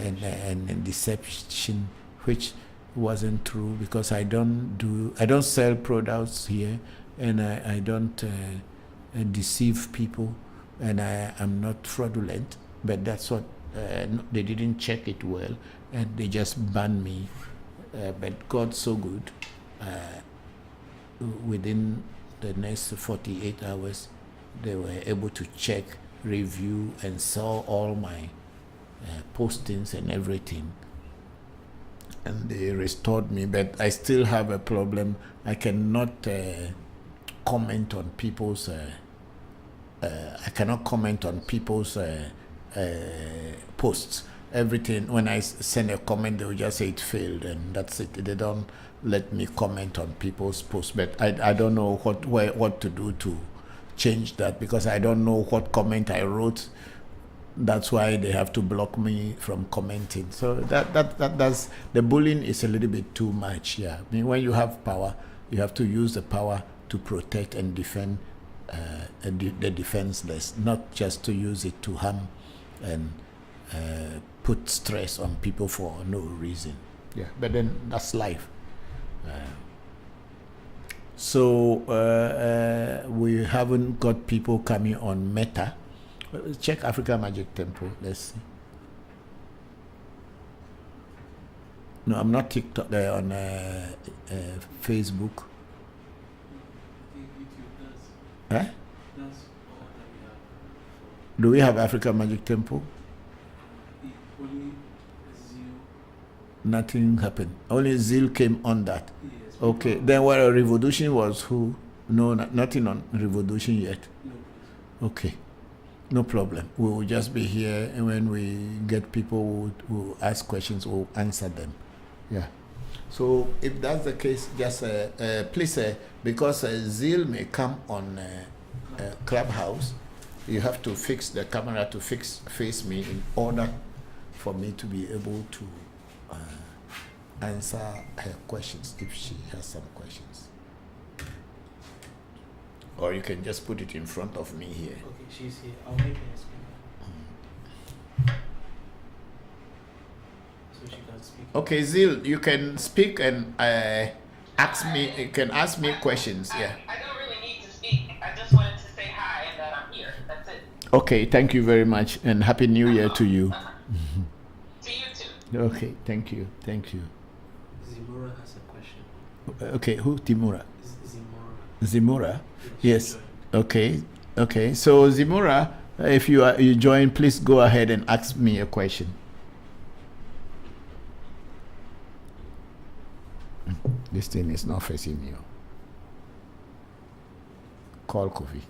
and deception, which wasn't true, because I don't sell products here, and I don't deceive people, and I am not fraudulent. But that's what. They didn't check it well, and they just banned me. But God's so good. Within the next 48 hours, they were able to check, review, and saw all my postings and everything, and they restored me. But I still have a problem. I cannot comment on people's. I cannot comment on people's posts. Everything, when I send a comment, they will just say it failed, and that's it. They don't let me comment on people's posts. But I don't know what to do to change that, because I don't know what comment I wrote. That's why they have to block me from commenting. So that's the bullying is a little bit too much. Yeah, I mean, when you have power, you have to use the power to protect and defend the defenseless, not just to use it to harm and put stress on people for no reason. Yeah, but then that's life. So we haven't got people coming on Meta. Check Africa Magic Temple. Let's see. No, I'm not TikTok there on Facebook. Huh? Do we have Africa Magic Temple? Nothing happened. Only Zeal came on that. Okay. Then what ReVodution was who? No, nothing on ReVodution yet. Okay. No problem. We will just be here, and when we get people who ask questions, we'll answer them. Yeah. So if that's the case, just please, because Zeal may come on Clubhouse, you have to fix the camera to face me in order for me to be able to answer her questions if she has some questions. Or you can just put it in front of me here. Okay, she's here. I'll make her speak. So she can speak. Okay, Zeal, you can speak and ask me. You can ask me questions. Yeah. I don't really need to speak. I just wanted to say hi and that I'm here. That's it. Okay, thank you very much, and Happy New Year to you. To you too. Okay, thank you. Zimura has a question. Okay, who? Timura? Zimura. Zimura? Yes. Okay. So Zimura, if you join, please go ahead and ask me a question. This thing is not facing you. Call Kofi.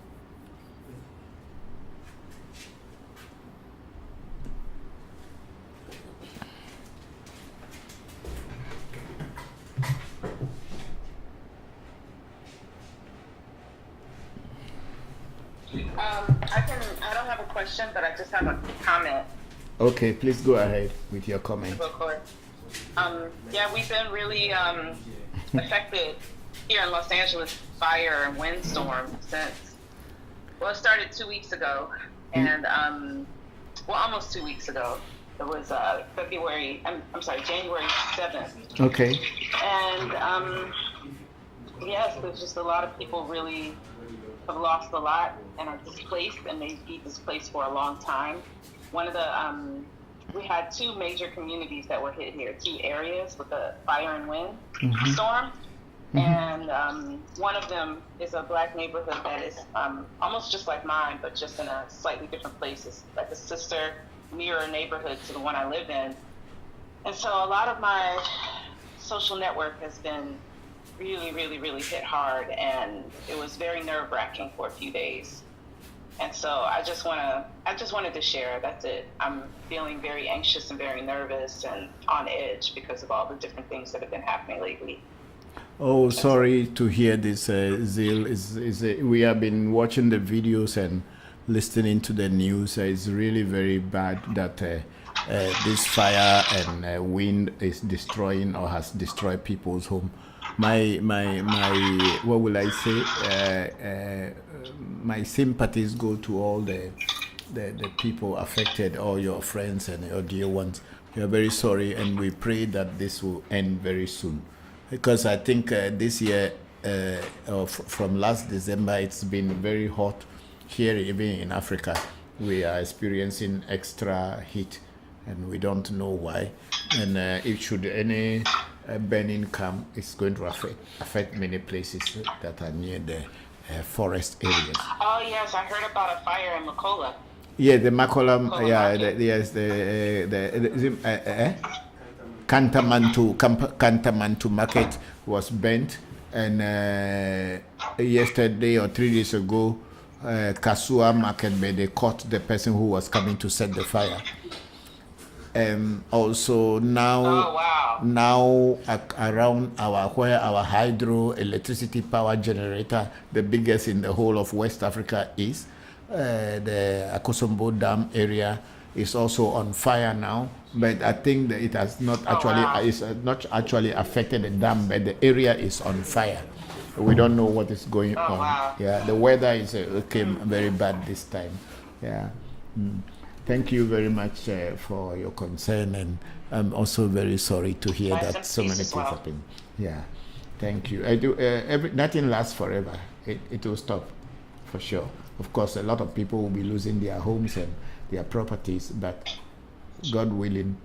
I don't have a question, but I just have a comment. Okay, please go ahead with your comment. Bokor. Yeah, we've been really affected here in Los Angeles, fire and windstorm since, well, it started 2 weeks ago, and almost 2 weeks ago. It was January 7th. Okay. And yes, there's just a lot of people really have lost a lot and are displaced, and may be displaced for a long time. One of the we had two major communities that were hit here, two areas with the fire and wind storm. And one of them is a black neighborhood that is almost just like mine, but just in a slightly different place. It's like a sister mirror neighborhood to the one I live in. And so a lot of my social network has been really, really, really hit hard, and it was very nerve-wracking for a few days. And so I just wanted to share. That's it. I'm feeling very anxious and very nervous and on edge because of all the different things that have been happening lately. Oh, sorry to hear this, Zil. We have been watching the videos and listening to the news. It's really very bad that this fire and wind is destroying or has destroyed people's home. My what will I say? My sympathies go to all the people affected, all your friends and your dear ones. We are very sorry, and we pray that this will end very soon. Because I think this year, from last December, it's been very hot here, even in Africa. We are experiencing extra heat, and we don't know why. And if should any burning come, it's going to affect many places that are near the forest areas. Oh yes, I heard about a fire in Makola. Yeah, the Makola, Makola yeah, market. yes, the Kantamantu market was burnt, and yesterday or 3 days ago, Kasua market, where they caught the person who was coming to set the fire. Also now, around where our hydro electricity power generator, the biggest in the whole of West Africa, is the Akosombo Dam area is also on fire now. But I think that it has not not actually affected the dam, but the area is on fire. We don't know what is going on. Wow. Yeah, the weather is came very bad this time. Yeah. Thank you very much for your concern, and I'm also very sorry to hear that so many things happen. Yeah, thank you. I do. Nothing lasts forever. It will stop, for sure. Of course, a lot of people will be losing their homes and their properties, but God willing,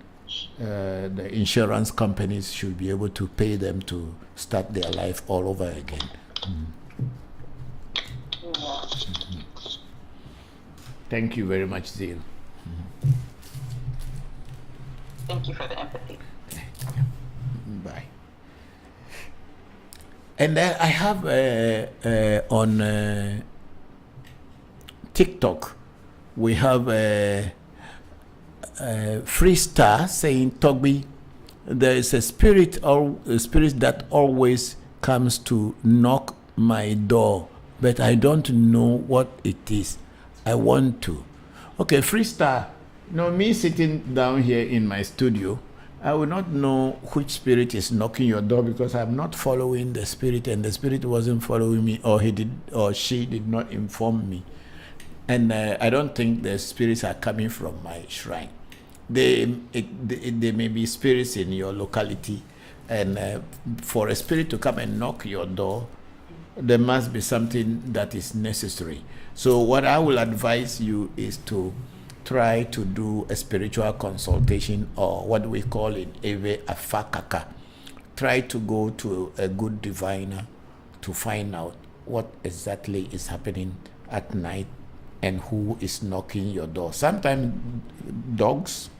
the insurance companies should be able to pay them to start their life all over again. Thank you very much, Zeal. Thank you for the empathy. Bye. And then I have on TikTok, we have a Freestar saying, Togbi, there is a spirit that always comes to knock my door, but I don't know what it is. I want to. Okay, Freestar. Me sitting down here in my studio, I will not know which spirit is knocking your door because I'm not following the spirit, and the spirit wasn't following me, or she did not inform me. And I don't think the spirits are coming from my shrine. They may be spirits in your locality, and for a spirit to come and knock your door, there must be something that is necessary. So what I will advise you is to try to do a spiritual consultation, or what we call in Ewe Afakaka. Try to go to a good diviner to find out what exactly is happening at night and who is knocking your door. Sometimes dogs,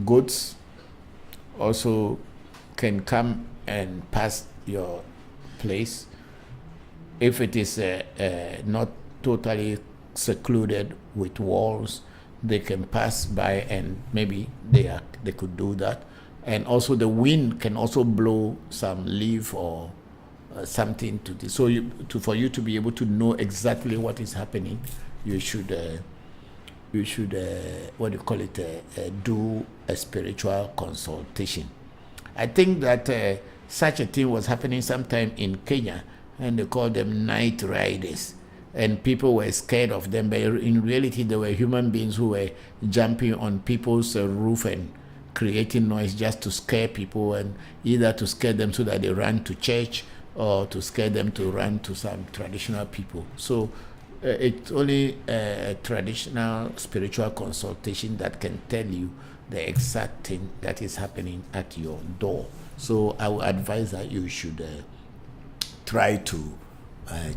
goats also can come and pass your place. If it is not totally secluded with walls, they can pass by, and maybe they could do that. And also the wind can also blow some leaf or something to this. So for you to be able to know exactly what is happening, you should do a spiritual consultation. I think that such a thing was happening sometime in Kenya, and they called them night riders. And people were scared of them, but in reality, they were human beings who were jumping on people's roof and creating noise just to scare people, and either to scare them so that they ran to church, or to scare them to run to some traditional people. So it's only a traditional spiritual consultation that can tell you the exact thing that is happening at your door. So I would advise that you should try to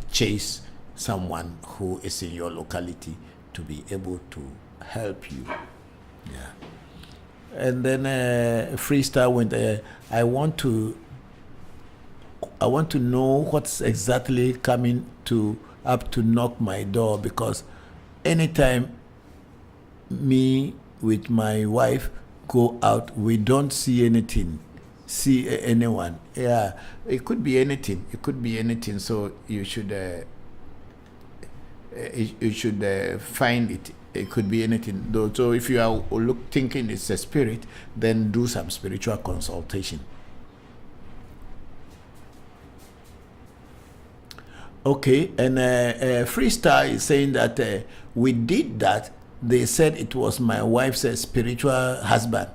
chase someone who is in your locality to be able to help you. Yeah. And then Freestar went, I want to know what's exactly coming up to knock my door, because anytime me with my wife go out, we don't see anyone. Yeah, it could be anything. So you should find it. It could be anything. So if you are thinking it's a spirit, then do some spiritual consultation. Okay, and Freestar is saying that we did that. They said it was my wife's spiritual husband.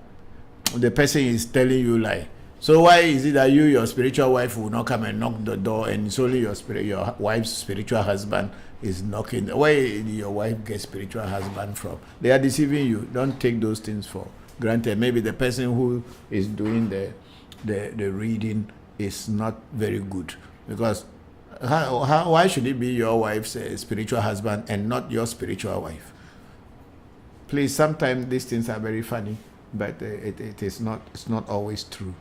The person is telling you lie. So why is it that your spiritual wife will not come and knock the door, and it's only your wife's spiritual husband is knocking? Where did your wife get spiritual husband from? They are deceiving you. Don't take those things for granted. Maybe the person who is doing the reading is not very good, because why should it be your wife's spiritual husband and not your spiritual wife? Please, sometimes these things are very funny, but it is not. It's not always true.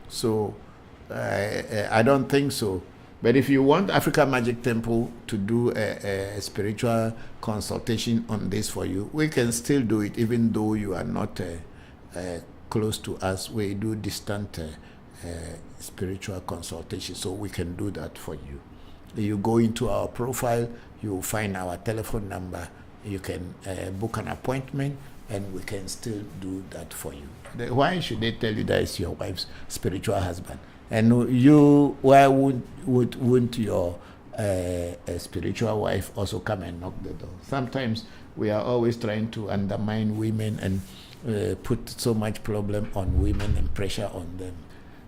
So I don't think so. But if you want Africa Magic Temple to do a spiritual consultation on this for you, we can still do it, even though you are not close to us. We do distant spiritual consultation, so we can do that for you. You go into our profile, you will find our telephone number. You can book an appointment, and we can still do that for you. Why should they tell you that it's your wife's spiritual husband? And you, why wouldn't your spiritual wife also come and knock the door? Sometimes we are always trying to undermine women and put so much problem on women and pressure on them.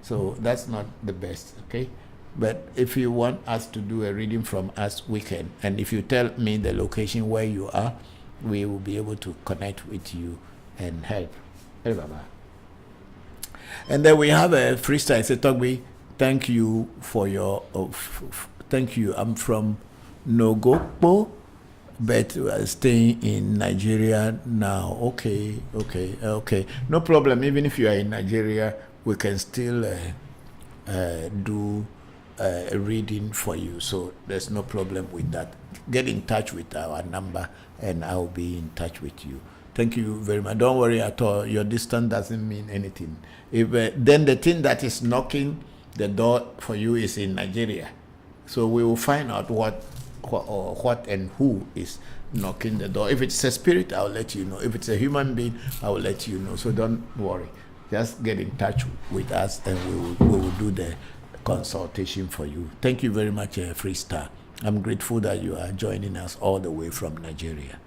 So that's not the best, okay? But if you want us to do a reading from us, we can. And if you tell me the location where you are, we will be able to connect with you and help. Hey, Baba. And then we have a freestyle. Say, Togbi, thank you for your, thank you. I'm from Nogokpo, but staying in Nigeria now. Okay. No problem. Even if you are in Nigeria, we can still do a reading for you. So there's no problem with that. Get in touch with our number, and I'll be in touch with you. Thank you very much. Don't worry at all. Your distance doesn't mean anything. If then the thing that is knocking the door for you is in Nigeria, so we will find out what and who is knocking the door. If it's a spirit, I'll let you know. If it's a human being, I will let you know. So don't worry. Just get in touch with us, and we will do the consultation for you. Thank you very much, Freestar. I'm grateful that you are joining us all the way from Nigeria.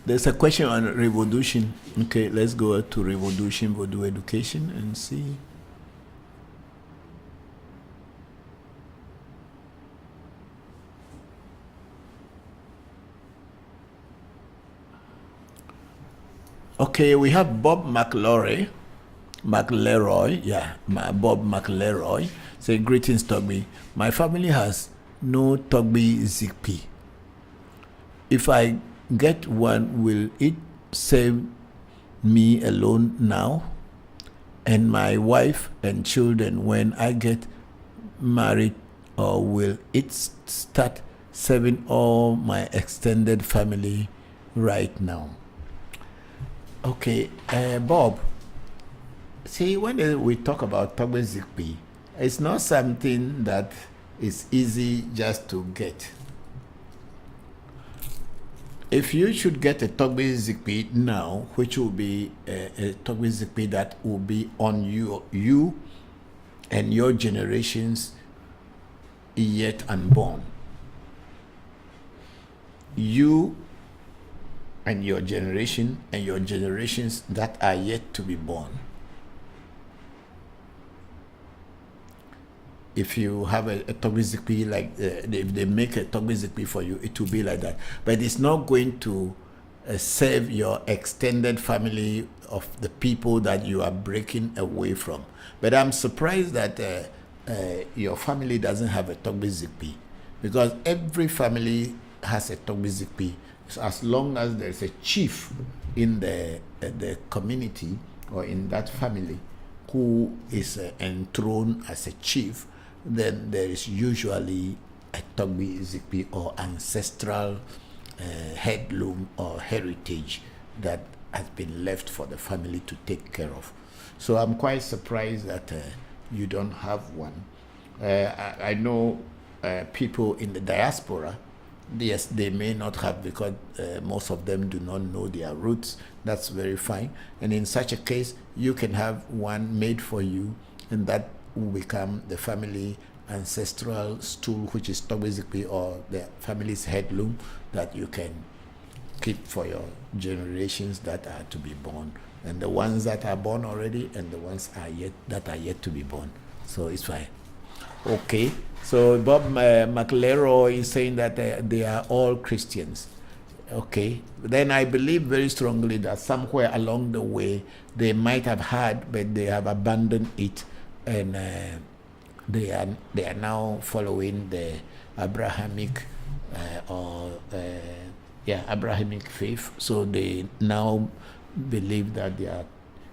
There's a question on ReVodution. Okay, let's go to ReVodution, Voodoo Education, and see. Okay, we have Bob McLeroy, Bob McLeroy. Say, greetings, Togbi. My family has no Togbi Zikpi. If I get one, will it save me alone now and my wife and children when I get married, or will it start saving all my extended family right now? Okay, Bob, see, when we talk about Togbi Zikpi, it's not something that is easy just to get. If you should get a Togbi Zikpi now, which will be a Togbi Zikpi that will be on you and your generations yet unborn. You and your generation and your generations that are yet to be born. If you have a Togbi Zikpi, like if they make a Togbi Zikpi for you, it will be like that. But it's not going to save your extended family of the people that you are breaking away from. But I'm surprised that your family doesn't have a Togbi Zikpi, because every family has a Togbi Zikpi. So as long as there's a chief in the community or in that family who is enthroned as a chief, then there is usually a Togbi Zikpi or ancestral heirloom or heritage that has been left for the family to take care of. So I'm quite surprised that you don't have one. I know people in the diaspora, yes, they may not have, because most of them do not know their roots. That's very fine. And in such a case, you can have one made for you, and that will become the family ancestral stool, which is Togbi Zikpi, or the family's heirloom that you can keep for your generations that are to be born, and the ones that are born already, and the ones that are yet to be born. So it's fine. Okay, so Bob McLero is saying that they are all Christians. Okay, then I believe very strongly that somewhere along the way they might have had, but they have abandoned it, and they are now following the Abrahamic Abrahamic faith. So they now believe that their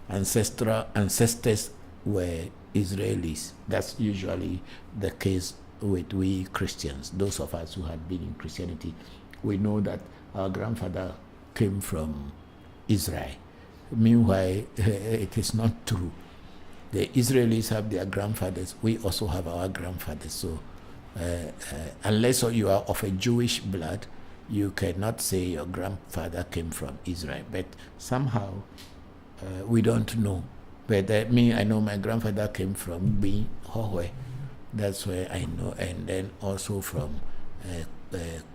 ancestors were Israelis. That's usually the case with we Christians. Those of us who had been in Christianity, we know that our grandfather came from Israel. Meanwhile, it is not true. The Israelis have their grandfathers. We also have our grandfathers. So unless you are of a Jewish blood, you cannot say your grandfather came from Israel. But somehow, we don't know. But I know my grandfather came from Howe. That's where I know. And then also from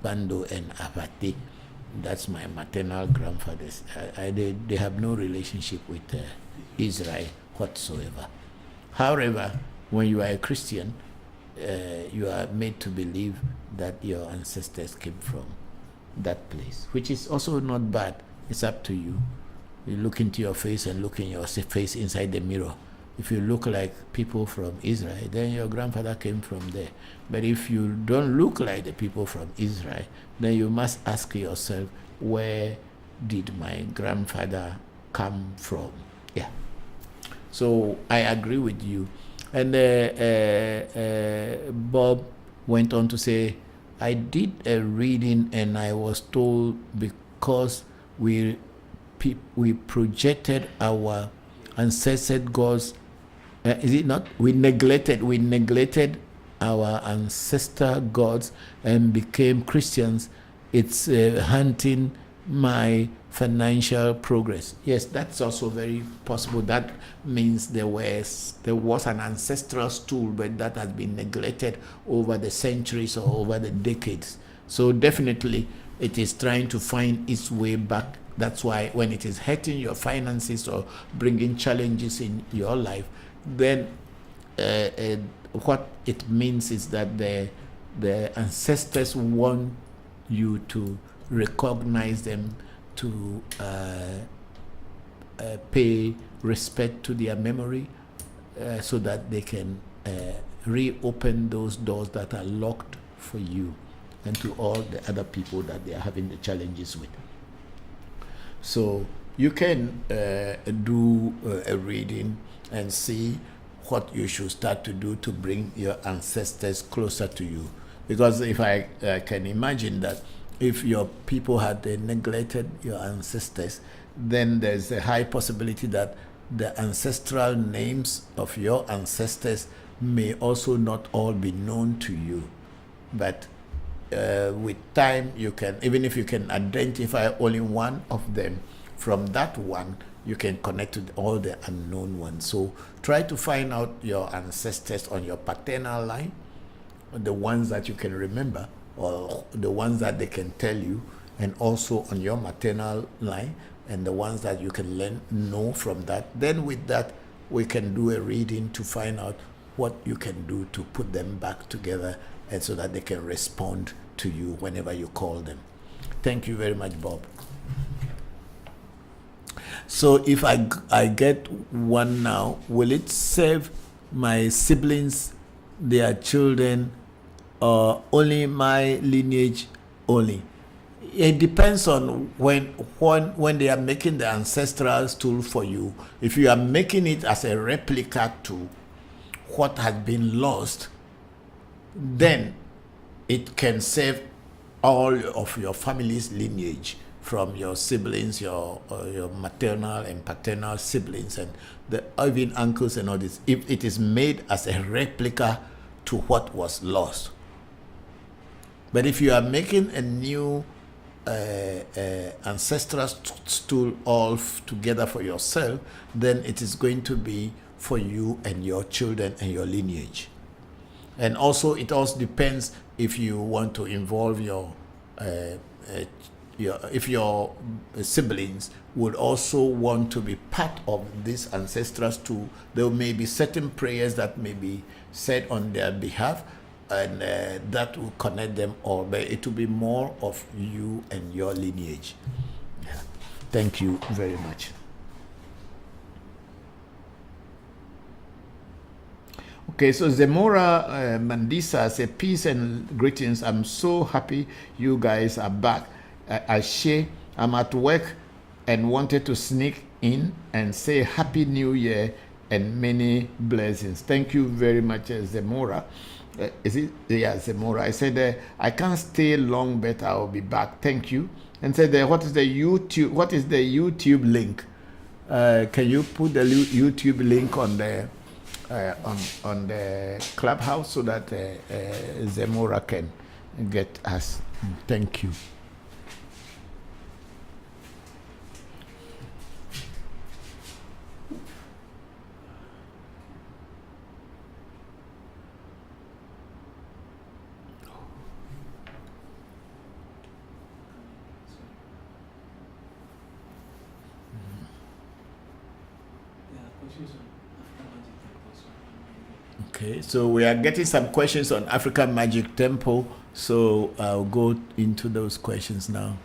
Bando and Abati. That's my maternal grandfathers. They have no relationship with Israel whatsoever. However, when you are a Christian, you are made to believe that your ancestors came from that place, which is also not bad. It's up to you. You look into your face and look in your face inside the mirror. If you look like people from Israel, then your grandfather came from there. But if you don't look like the people from Israel, then you must ask yourself, where did my grandfather come from? Yeah. So I agree with you. And Bob went on to say, I did a reading and I was told because we projected our ancestor gods. Is it not? We neglected our ancestor gods and became Christians. It's hunting my financial progress. Yes, that's also very possible. That means there was an ancestral stool, but that has been neglected over the centuries or over the decades. So definitely it is trying to find its way back. That's why when it is hurting your finances or bringing challenges in your life, then what it means is that the ancestors want you to recognize them, to pay respect to their memory, so that they can reopen those doors that are locked for you and to all the other people that they are having the challenges with. So you can do a reading and see what you should start to do to bring your ancestors closer to you. Because if I can imagine that if your people had neglected your ancestors, then there's a high possibility that the ancestral names of your ancestors may also not all be known to you. But with time, you can, even if you can identify only one of them, from that one, you can connect with all the unknown ones. So try to find out your ancestors on your paternal line, the ones that you can remember, or the ones that they can tell you, and also on your maternal line, and the ones that you can know from that. Then with that, we can do a reading to find out what you can do to put them back together, and so that they can respond to you whenever you call them. Thank you very much, Bob. So if I get one now, will it save my siblings, their children, or only my lineage only? It depends on when they are making the ancestral tool for you. If you are making it as a replica to what has been lost, then it can save all of your family's lineage, from your siblings, your maternal and paternal siblings, and even uncles and all this, if it is made as a replica to what was lost. But if you are making a new ancestral stool all together for yourself, then it is going to be for you and your children and your lineage. And also, it also depends if you want to involve your your siblings would also want to be part of these ancestors too, there may be certain prayers that may be said on their behalf, and that will connect them all, but it will be more of you and your lineage. Yeah. Thank you very much. Okay, so Zemora Mandisa says, peace and greetings. I'm so happy you guys are back. I'm at work and wanted to sneak in and say Happy New Year and many blessings. Thank you very much, Zemora. Is it? Yeah, Zemora. I said, I can't stay long, but I'll be back. Thank you. And said, what is the YouTube link? Can you put the YouTube link on the on the Clubhouse so that Zemora can get us? Thank you. Okay, so we are getting some questions on African Magic Temple, so I'll go into those questions now.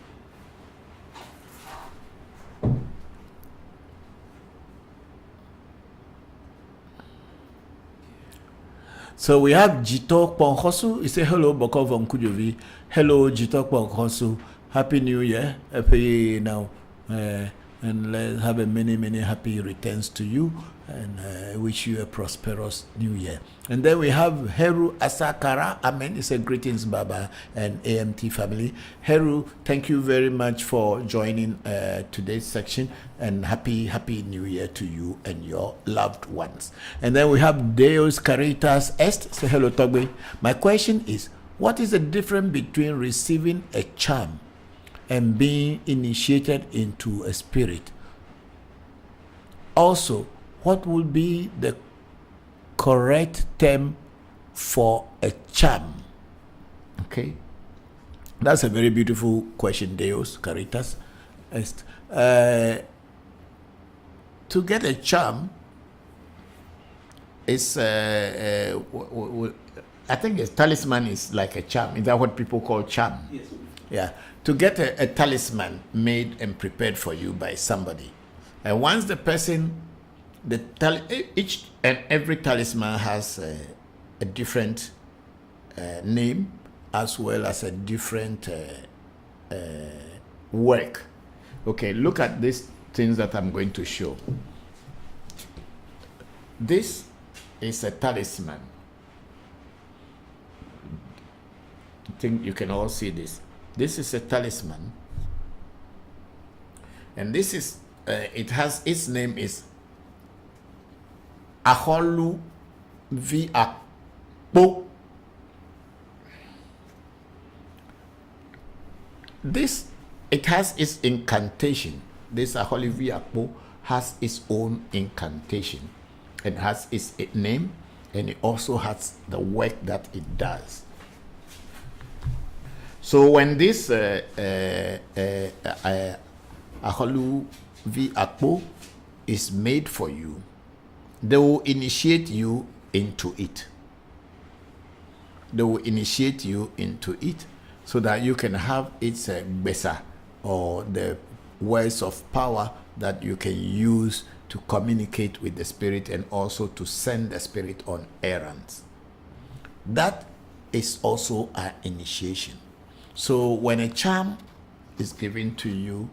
So we have Jitok Ponhosu. He said, hello, Bokor Voncujovi. Hello, Jitok Ponhosu. Happy New Year. Happy now. And let's have a many happy returns to you, and wish you a prosperous new year. And then we have Heru Asakara. Amen. It's a greetings, Baba and AMT family. Heru, thank you very much for joining today's section, and happy new year to you and your loved ones. And then we have Deus Caritas Est. Say hello, Togbe. My question is, what is the difference between receiving a charm and being initiated into a spirit? Also, what would be the correct term for a charm? Okay, that's a very beautiful question, Deus Caritas Est. To get a charm is, I think a talisman is like a charm. Is that what people call charm? Yes. Yeah. To get a talisman made and prepared for you by somebody, and once the person, each and every talisman has a different name, as well as a different work. Okay, look at these things that I'm going to show. This is a talisman. I think you can all see this. This is a talisman, and this is its name is Aholu Viakpo. It has its incantation. This Aholu Viakpo has its own incantation. It has its name, and it also has the work that it does. So when this Aholu Viakpo is made for you, they will initiate you into it. They will initiate you into it so that you can have its besa, or the words of power that you can use to communicate with the spirit and also to send the spirit on errands. That is also an initiation. So when a charm is given to you,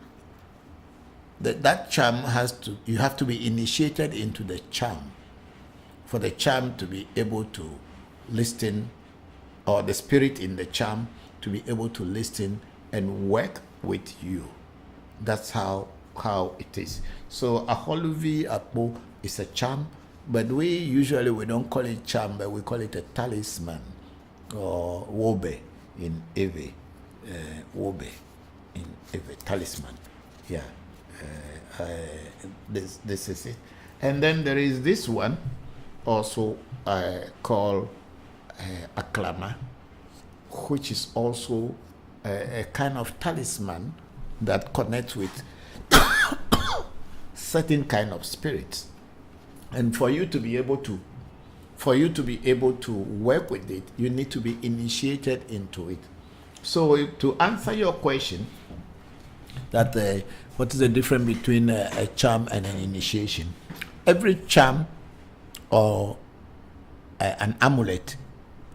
that charm you have to be initiated into the charm for the charm to be able to listen, or the spirit in the charm to be able to listen and work with you. That's how it is. So Aholu Viakpo is a charm, but we don't call it charm, but we call it a talisman, or wobe in Ewe. Wobe in Ewe, talisman. Yeah. This is it. And then there is this one also called Aklama, which is also a kind of talisman that connects with certain kind of spirits. And for you to be able to work with it, you need to be initiated into it. So to answer your question, that what is the difference between a charm and an initiation? Every charm or an amulet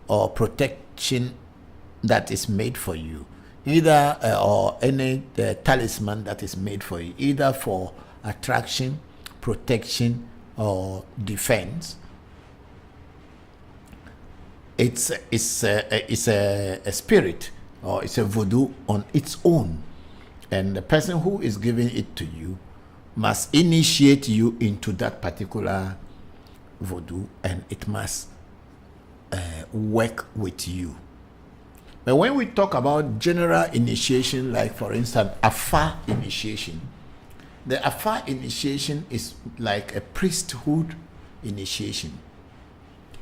or protection that is made for you, either or any talisman that is made for you, either for attraction, protection, or defense, it's a spirit, or it's a voodoo on its own, and the person who is giving it to you must initiate you into that particular voodoo, and it must work with you. But when we talk about general initiation, like for instance Afa initiation, the Afa initiation is like a priesthood initiation.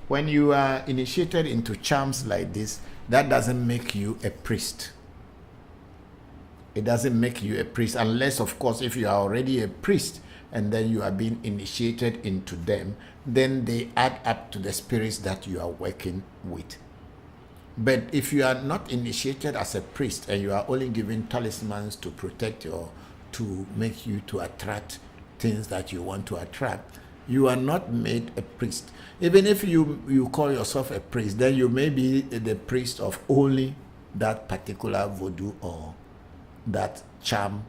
When you are initiated into charms like this, that doesn't make you a priest. It doesn't make you a priest, unless of course if you are already a priest and then you are being initiated into them, then they add up to the spirits that you are working with. But if you are not initiated as a priest and you are only given talismans to protect or to make you to attract things that you want to attract, you are not made a priest. Even if you call yourself a priest, then you may be the priest of only that particular voodoo or that charm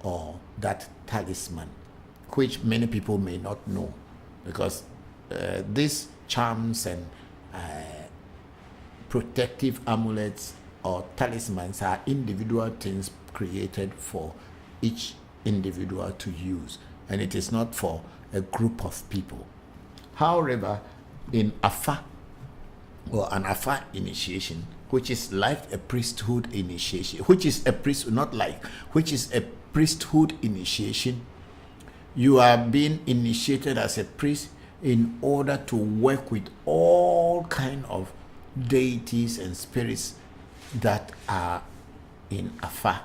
or that talisman, which many people may not know, because these charms and protective amulets or talismans are individual things created for each individual to use, and it is not for a group of people. However, in Afa or an Afa initiation, which is like a priesthood initiation, which is a priesthood initiation, you are being initiated as a priest in order to work with all kind of deities and spirits that are in Afa.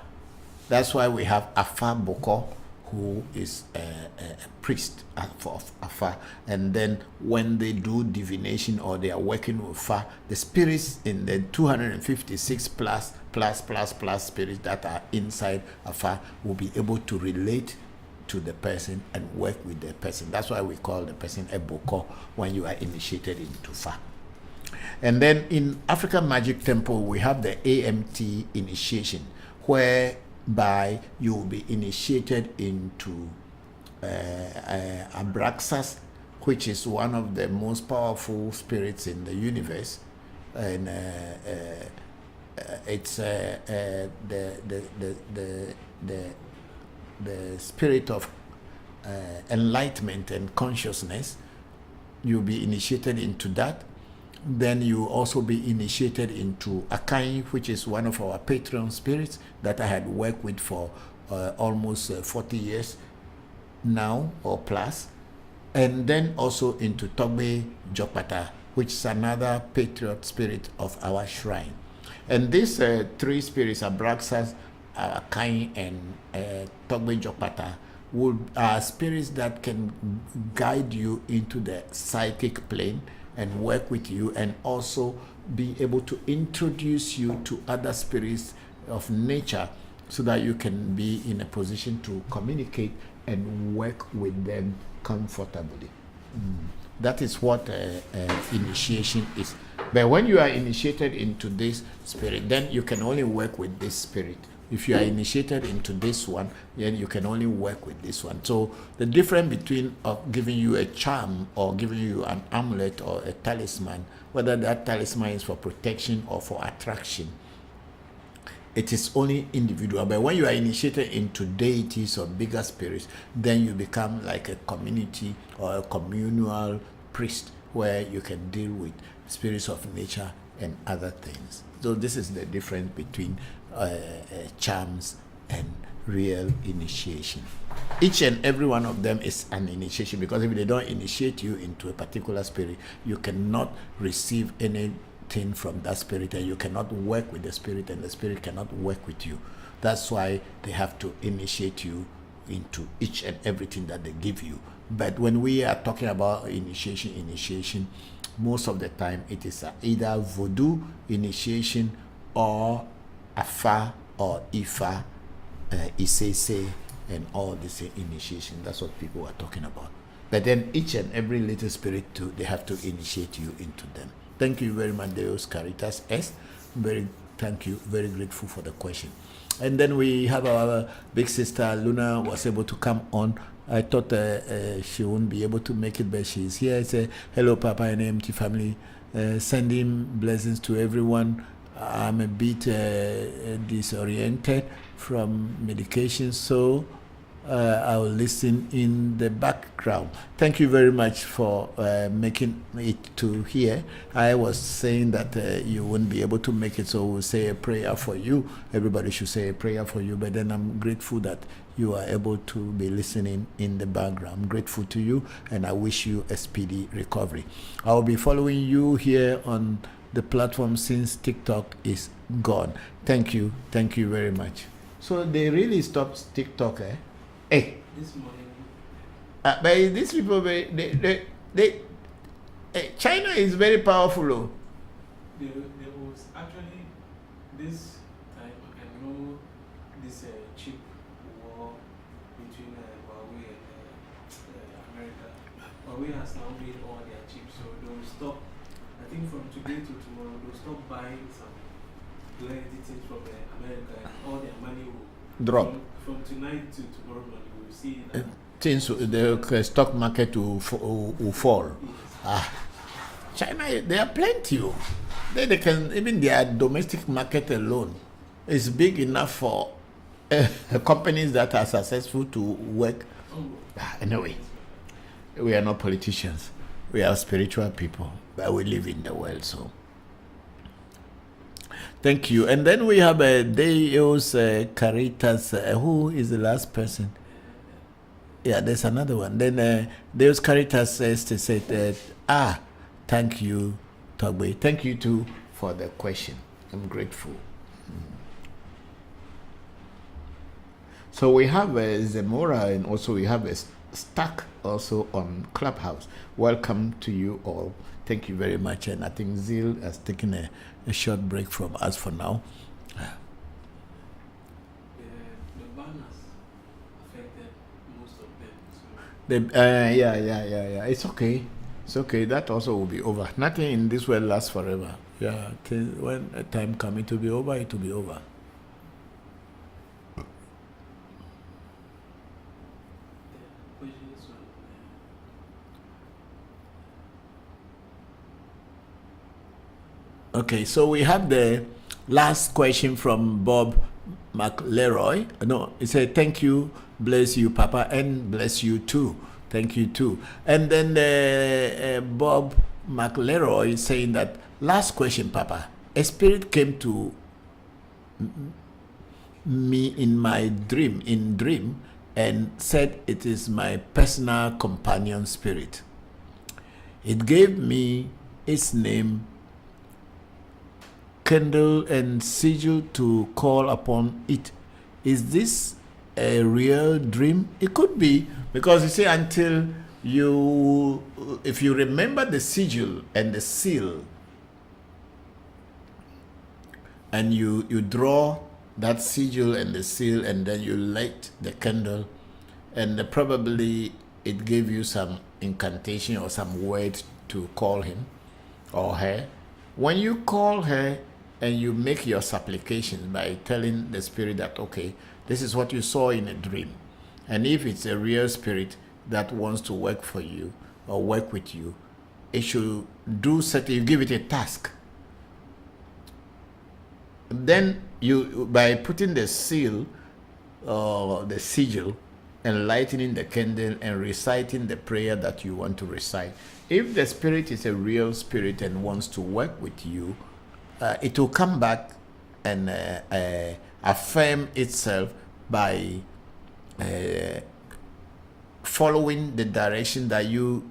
That's why we have Afa Bokor, who is a priest of Afa. And then when they do divination or they are working with Afa, the spirits in the 256 plus spirits that are inside Afa will be able to relate to the person and work with the person. That's why we call the person a Bokor when you are initiated into Afa. And then in African Magic Temple, we have the AMT initiation, whereby you will be initiated into Abraxas, which is one of the most powerful spirits in the universe, and it's the spirit of enlightenment and consciousness. You'll be initiated into that. Then you also be initiated into Akai, which is one of our patron spirits that I had worked with for almost 40 years now or plus. And then also into Togbe Jokpata, which is another patriot spirit of our shrine. And these three spirits, Abraxas, Akai, and Togbe Jokpata, are spirits that can guide you into the psychic plane and work with you, and also be able to introduce you to other spirits of nature so that you can be in a position to communicate and work with them comfortably. That is what initiation is. But when you are initiated into this spirit, then you can only work with this spirit. If you are initiated into this one, then you can only work with this one. So the difference between giving you a charm or giving you an amulet or a talisman, whether that talisman is for protection or for attraction, it is only individual. But when you are initiated into deities or bigger spirits, then you become like a community or a communal priest, where you can deal with spirits of nature and other things. So this is the difference between charms and real initiation. Each and every one of them is an initiation, because if they don't initiate you into a particular spirit, you cannot receive anything from that spirit, and you cannot work with the spirit, and the spirit cannot work with you. That's why they have to initiate you into each and everything that they give you. But when we are talking about initiation, most of the time it is either Voodoo initiation or Afa or Ifa, Isese, and all this initiation. That's what people are talking about. But then each and every little spirit too, they have to initiate you into them. Thank you very much, Deus Caritas S. Thank you. Very grateful for the question. And then we have our big sister Luna was able to come on. I thought she wouldn't be able to make it, but she's here. I say, hello, Papa and AMT family. Sending blessings to everyone. I'm a bit disoriented from medication, so I will listen in the background. Thank you very much for making it to here. I was saying that you wouldn't be able to make it, so we'll say a prayer for you. Everybody should say a prayer for you, but then I'm grateful that you are able to be listening in the background. I'm grateful to you, and I wish you a speedy recovery. I will be following you here on the platform since TikTok is gone. Thank you very much. So they really stopped TikTok, eh? Hey. This morning. But these people, China is very powerful. Oh. There was actually this time, I know this chip war between Huawei and America. Huawei has now made all their chips, so they will stop. I think from today to tomorrow, they'll stop buying some things from America, and all their money will drop. From tonight to tomorrow morning, we will see that things, the stock market will fall. Yes. China, there are plenty. They can, even their domestic market alone is big enough for companies that are successful to work. Anyway, we are not politicians. We are spiritual people, but we live in the world, so. Thank you. And then we have Deus Caritas. Who is the last person? Yeah, there's another one. Then Deus Caritas says to say that, thank you, Togbe. Thank you too for the question. I'm grateful. So we have Zemora, and also we have a Stack also on Clubhouse. Welcome to you all. Thank you very much. And I think Zil has taken a short break from us for now. the banners affected most of them. So. Yeah. It's okay. It's okay. That also will be over. Nothing in this world lasts forever. Yeah. When a time comes, it will be over. It will be over. Okay, so we have the last question from Bob McLeroy. No, he said, thank you, bless you, Papa, and bless you too. Thank you too. And then Bob McLeroy is saying that, last question, Papa. A spirit came to me in my dream, and said it is my personal companion spirit. It gave me its name, candle, and sigil to call upon it. Is this a real dream? It could be, because you see, until you, if you remember the sigil and the seal, and you draw that sigil and the seal, and then you light the candle, and probably it gave you some incantation or some word to call him or her. When you call her and you make your supplications by telling the spirit that, okay, this is what you saw in a dream, and if it's a real spirit that wants to work for you or work with you, it should do certain, you give it a task. Then you, by putting the seal or the sigil and lighting the candle and reciting the prayer that you want to recite, if the spirit is a real spirit and wants to work with you, it will come back and affirm itself by following the direction that you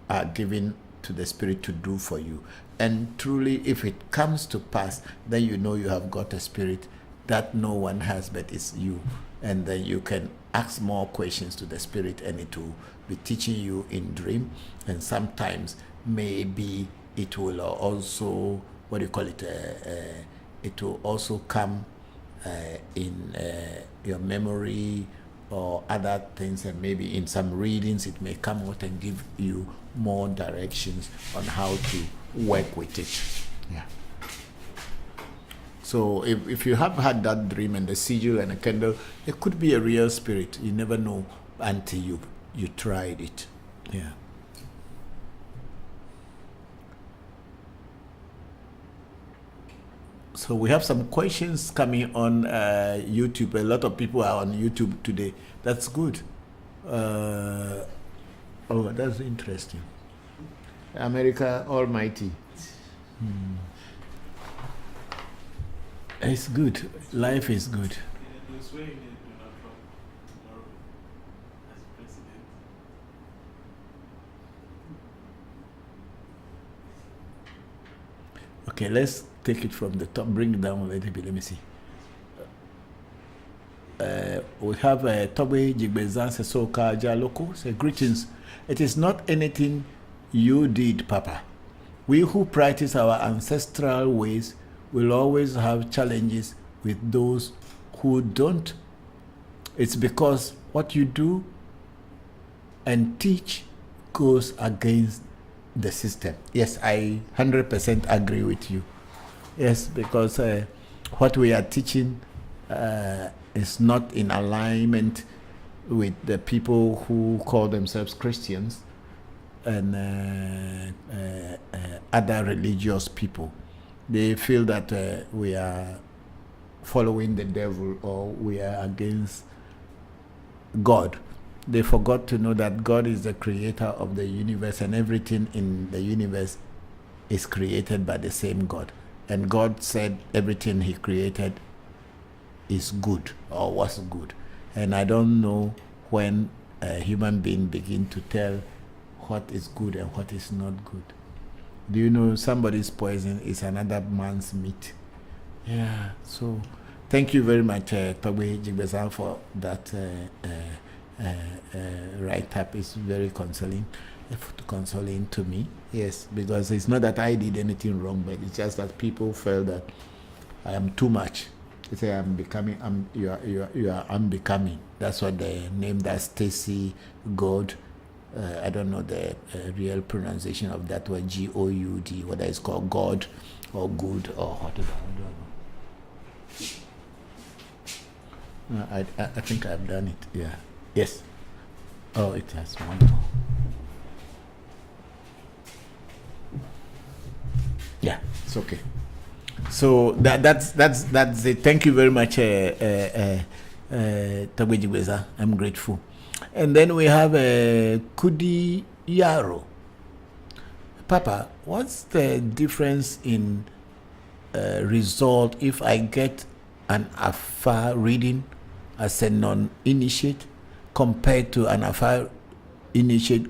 are giving to the spirit to do for you. And truly, if it comes to pass, then you know you have got a spirit that no one has but it's you. And then you can ask more questions to the spirit, and it will be teaching you in dream. And sometimes maybe it will also, what do you call it, it will also come in your memory or other things, and maybe in some readings it may come out and give you more directions on how to work with it. Yeah. So if you have had that dream and the sigil and a candle, it could be a real spirit. You never know until you tried it. Yeah. So we have some questions coming on YouTube. A lot of people are on YouTube today. That's good. Oh, that's interesting. America Almighty. It's good. Life is good. Okay, let's take it from the top. Bring it down a little bit. Let me see. We have Tobe Jigbezan Sesoka Jaloko. Say, greetings. It is not anything you did, Papa. We who practice our ancestral ways will always have challenges with those who don't. It's because what you do and teach goes against the system. Yes, I 100% agree with you. Yes, because what we are teaching is not in alignment with the people who call themselves Christians and other religious people. They feel that we are following the devil or we are against God. They forgot to know that God is the creator of the universe, and everything in the universe is created by the same God. And God said everything he created is good or was good. And I don't know when a human being begin to tell what is good and what is not good. Do you know somebody's poison is another man's meat? Yeah, so thank you very much, Tobe Jigbezan, for that write-up. It's very consoling to me. Yes, because it's not that I did anything wrong, but it's just that people felt that I am too much. They say I'm becoming, you are unbecoming. That's what they named that Stacy God. I don't know the real pronunciation of that word, G-O-U-D, whether it's called God or good or whatever. I don't know. I think I've done it. Yeah. Yes. Oh, it has one more. Yeah, it's okay. So that's it. Thank you very much, Tobe Jigbeza. I'm grateful. And then we have Kudi Yaro. Papa, what's the difference in result if I get an Afar reading as a non-initiate compared to an Afar initiate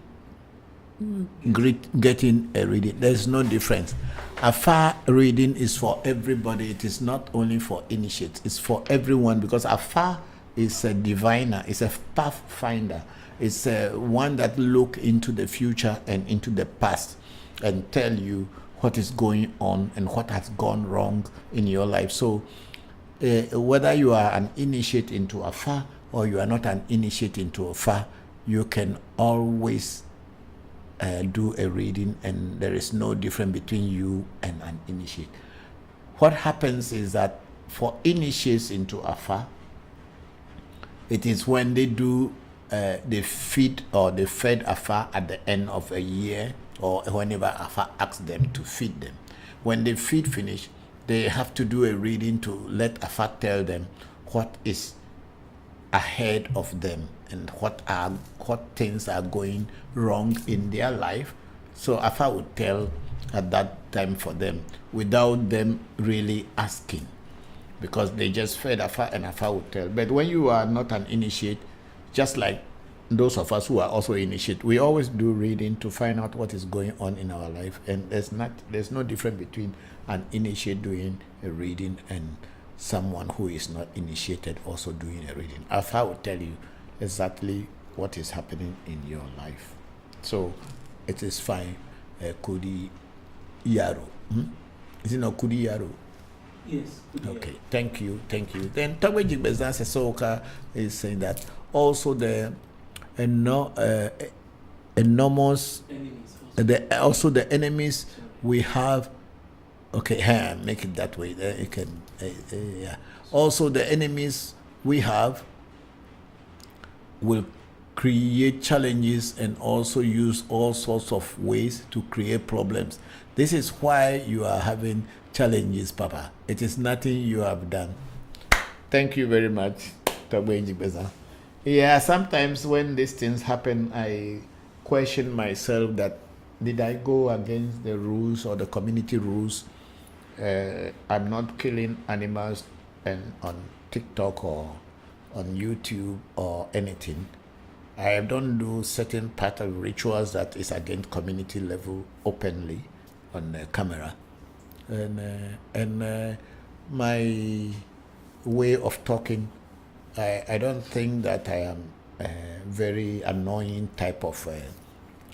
getting a reading? There's no difference. Afar reading is for everybody. It is not only for initiates. It's for everyone, because Afar is a diviner. It's a pathfinder. It's one that look into the future and into the past and tell you what is going on and what has gone wrong in your life. So whether you are an initiate into Afar or you are not an initiate into Afar, you can always do a reading, and there is no difference between you and an initiate. What happens is that for initiates into Afar, it is when they do they feed or they fed Afar at the end of a year, or whenever Afar asks them to feed them. When they feed finish, they have to do a reading to let Afar tell them what is ahead of them and what things are going wrong in their life. So Afar would tell at that time for them without them really asking, because they just fed Afar and Afar would tell. But when you are not an initiate, just like those of us who are also initiate, we always do reading to find out what is going on in our life, and there's no difference between an initiate doing a reading and someone who is not initiated also doing a reading. Alpha will tell you exactly what is happening in your life. So it is fine. Kudi Yaro. Is it not Kudi Yaro? Yes. Okay, thank you. Then Tagwe Jigbezan Sesoka is saying that also the enormous, also the enemies we have. Okay, make it that way. You can, yeah. Also, the enemies we have will create challenges and also use all sorts of ways to create problems. This is why you are having challenges, Papa. It is nothing you have done. Thank you very much, Tagwenji Beza. Yeah, sometimes when these things happen, I question myself that did I go against the rules or the community rules? I'm not killing animals and on TikTok or on YouTube or anything. I don't do certain part of rituals that is against community level openly on the camera, and my way of talking, I don't think that I am a very annoying type of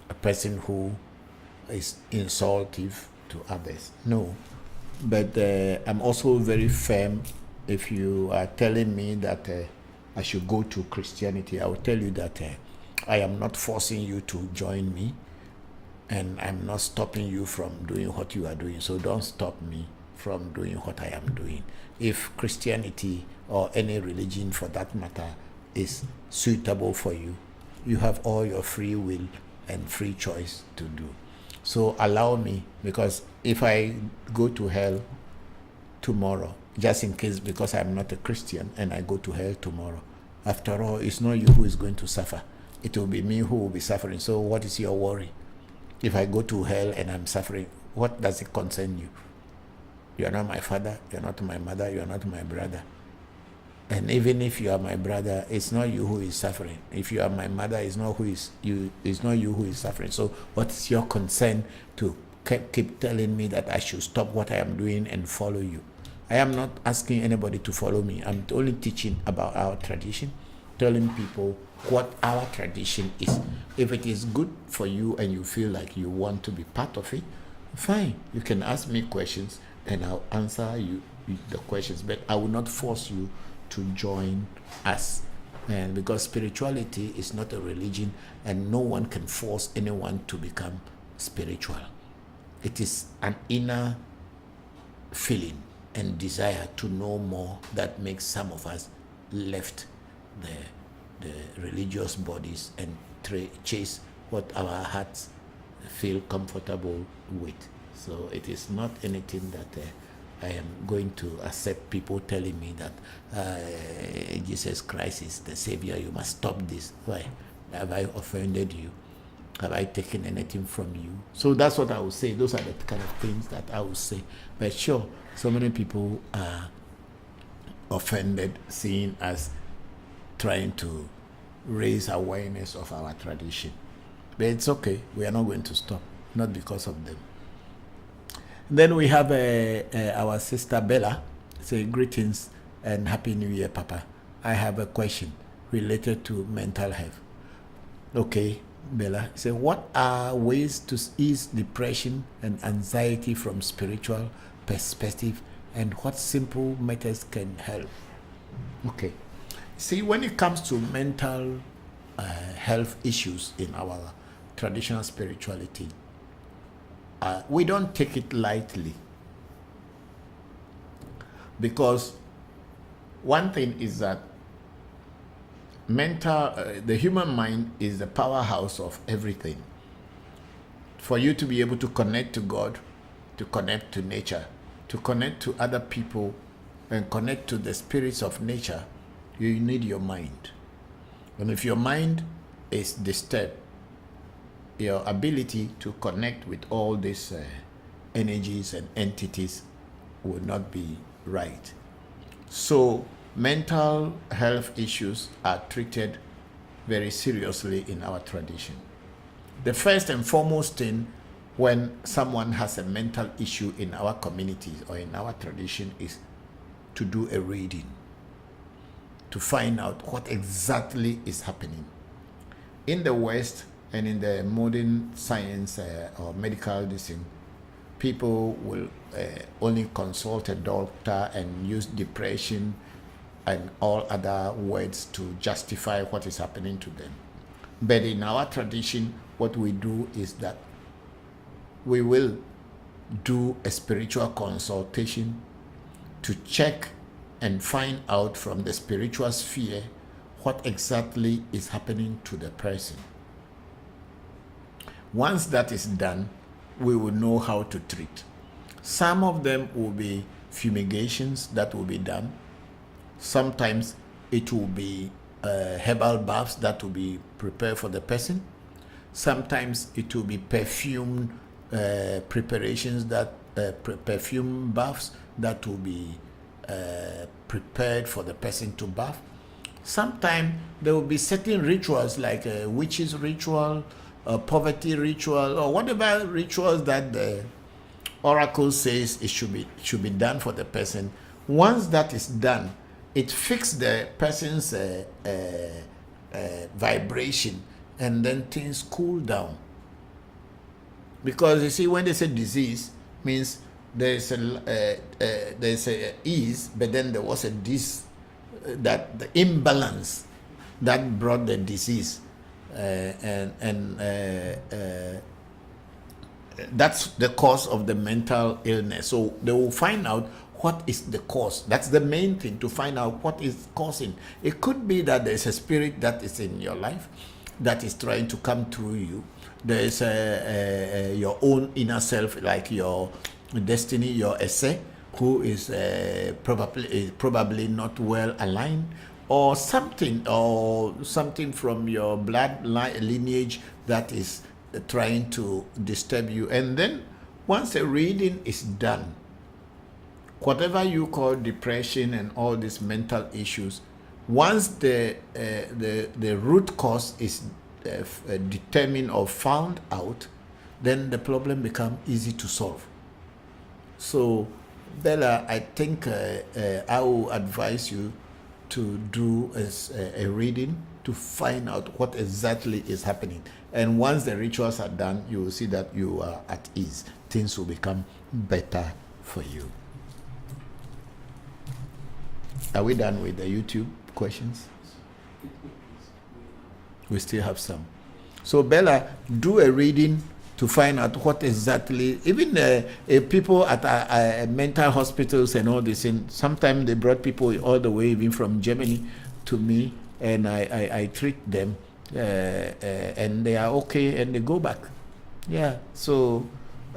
a person who is insultive to others. No, but I'm also very firm. If you are telling me that I should go to Christianity, I will tell you that I am not forcing you to join me, and I'm not stopping you from doing what you are doing. So don't stop me from doing what I am doing. If Christianity or any religion for that matter is suitable for you, you have all your free will and free choice to do. So allow me, because if I go to hell tomorrow, just in case, because I'm not a Christian and I go to hell tomorrow, after all, it's not you who is going to suffer. It will be me who will be suffering. So what is your worry? If I go to hell and I'm suffering, what does it concern you? You are not my father, you are not my mother, you are not my brother. And even if you are my brother, it's not you who is suffering. If you are my mother, it's not you who is suffering. So what's your concern to keep telling me that I should stop what I am doing and follow you? I am not asking anybody to follow me. I'm only teaching about our tradition, telling people what our tradition is. If it is good for you and you feel like you want to be part of it, fine. You can ask me questions and I'll answer you the questions, but I will not force you to join us. And because spirituality is not a religion and no one can force anyone to become spiritual. It is an inner feeling and desire to know more that makes some of us left the religious bodies and chase what our hearts feel comfortable with. So it is not anything that I am going to accept people telling me that Jesus Christ is the Savior, you must stop this. Why? Have I offended you? Have I taken anything from you? So that's what I would say. Those are the kind of things that I would say. But sure, so many people are offended seeing us trying to raise awareness of our tradition. But it's okay. We are not going to stop. Not because of them. Then we have our sister Bella. Say greetings and Happy New Year, Papa. I have a question related to mental health. Okay, Bella. Say, what are ways to ease depression and anxiety from spiritual perspective, and what simple methods can help? Okay. See, when it comes to mental health issues in our traditional spirituality, we don't take it lightly, because one thing is that the human mind is the powerhouse of everything. For you to be able to connect to God, to connect to nature, to connect to other people, and connect to the spirits of nature, you need your mind. And if your mind is disturbed, your ability to connect with all these energies and entities will not be right. So mental health issues are treated very seriously in our tradition. The first and foremost thing when someone has a mental issue in our communities or in our tradition is to do a reading to find out what exactly is happening. In the West and in the modern science or medical medicine, people will only consult a doctor and use depression and all other words to justify what is happening to them. But in our tradition, what we do is that we will do a spiritual consultation to check and find out from the spiritual sphere what exactly is happening to the person. Once that is done, we will know how to treat. Some of them will be fumigations that will be done. Sometimes it will be herbal baths that will be prepared for the person. Sometimes it will be perfumed preparations that perfume baths that will be prepared for the person to bath. Sometimes there will be certain rituals like a witch's ritual, a poverty ritual, or whatever rituals that the oracle says it should be done for the person. Once that is done, it fixes the person's vibration, and then things cool down. Because you see, when they say disease, means there's a ease, but then there was a that the imbalance that brought the disease, and that's the cause of the mental illness. So they will find out what is the cause. That's the main thing, to find out what is causing. It could be that there's a spirit that is in your life that is trying to come through you. There is your own inner self, like your destiny, your essay, who is probably not well aligned, or something from your blood lineage that is trying to disturb you. And then once a reading is done, whatever you call depression and all these mental issues, once the root cause is determined or found out, then the problem becomes easy to solve. So Bella, I think I will advise you to do a reading to find out what exactly is happening. And once the rituals are done, you will see that you are at ease. Things will become better for you. Are we done with the YouTube questions? We still have some. So Bella, do a reading to find out what exactly, even people at mental hospitals and all this, and sometimes they brought people all the way even from Germany to me, and I treat them, and they are okay, and they go back. Yeah, so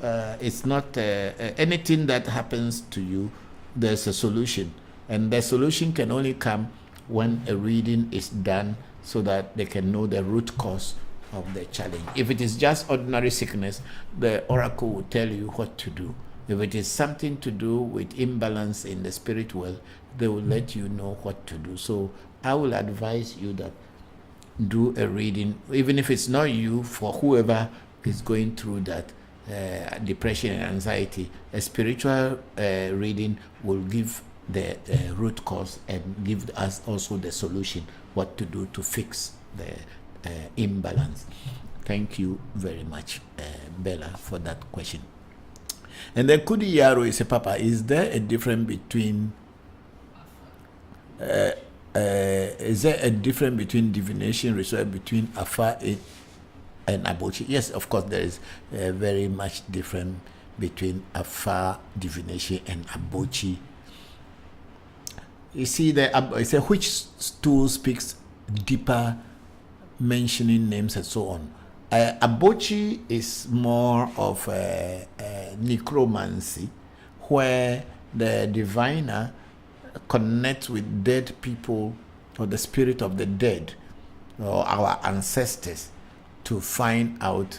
it's not anything that happens to you, there's a solution, and the solution can only come when a reading is done, so that they can know the root cause of the challenge. If it is just ordinary sickness, the oracle will tell you what to do. If it is something to do with imbalance in the spirit world, they will let you know what to do. So I will advise you that do a reading, even if it's not you, for whoever is going through that depression and anxiety. A spiritual reading will give the root cause and give us also the solution, what to do to fix the imbalance. Thank you very much, Bella, for that question. And then Kudi Yaro is a Papa. Is there a difference between divination ritual between Afa and Abochi? Yes, of course, there is very much difference between Afa divination and Abochi. You see, which stool speaks deeper, mentioning names and so on. Abochi is more of necromancy, where the diviner connects with dead people or the spirit of the dead or our ancestors to find out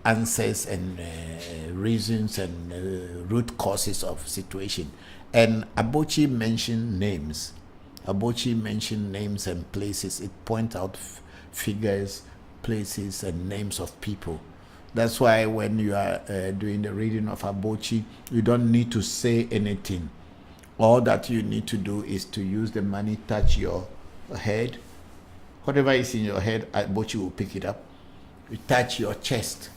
answers and reasons and root causes of situation. And Abochi mentioned names. Abochi mentioned names and places. It points out figures, places, and names of people. That's why when you are doing the reading of Abochi, you don't need to say anything. All that you need to do is to use the money, touch your head. Whatever is in your head, Abochi will pick it up. You touch your chest.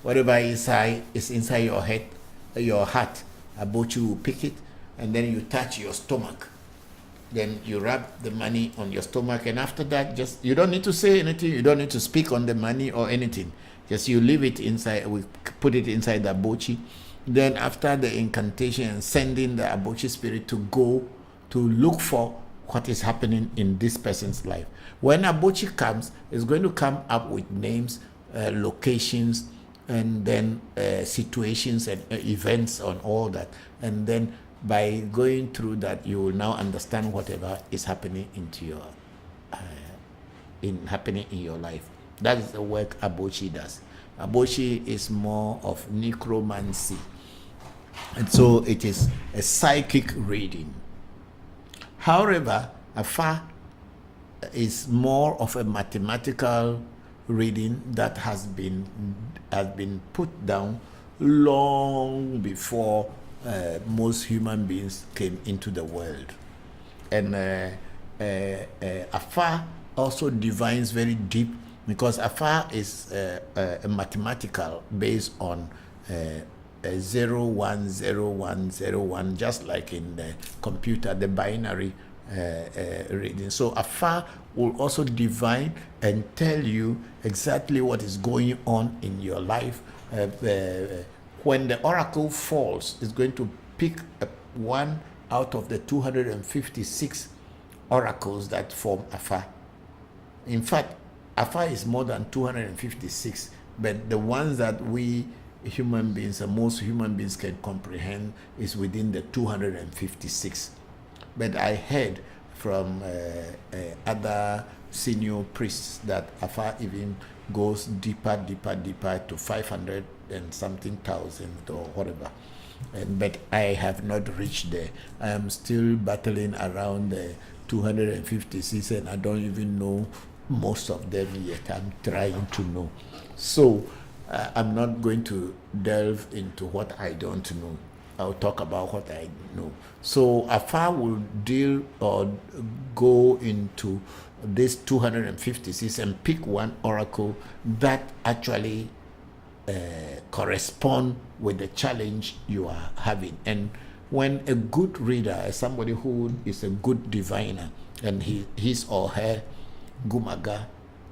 Whatever is inside your head, your heart, Abochi will pick it. And then you touch your stomach. Then you rub the money on your stomach. And after that, just, you don't need to say anything. You don't need to speak on the money or anything. Just you leave it inside. We put it inside the Abochi. Then after the incantation and sending the Abochi spirit to go to look for what is happening in this person's life. When Abochi comes, it's going to come up with names, locations, and then situations and events on all that. And then by going through that, you will now understand whatever is happening into your happening in your life. That is the work Abochi does. Abochi is more of necromancy, and so it is a psychic reading. However, Afa is more of a mathematical reading that has been put down long before most human beings came into the world. And Afa also divines very deep, because Afa is a mathematical based on 0, 1, 0, 1, 0, 1, just like in the computer, the binary reading. So Afa will also divine and tell you exactly what is going on in your life. When the oracle falls, it's going to pick one out of the 256 oracles that form Afa. In fact, Afa is more than 256, but the ones that we human beings and most human beings can comprehend is within the 256. But I heard from other senior priests that Afa even goes deeper to 500 and something thousand or whatever. But I have not reached there. I am still battling around the 256, and I don't even know most of them yet. I'm trying to know. So I'm not going to delve into what I don't know. I'll talk about what I know. So Afa will deal or go into this 256 and pick one oracle that actually correspond with the challenge you are having. And when a good reader, somebody who is a good diviner, and his or her gumaga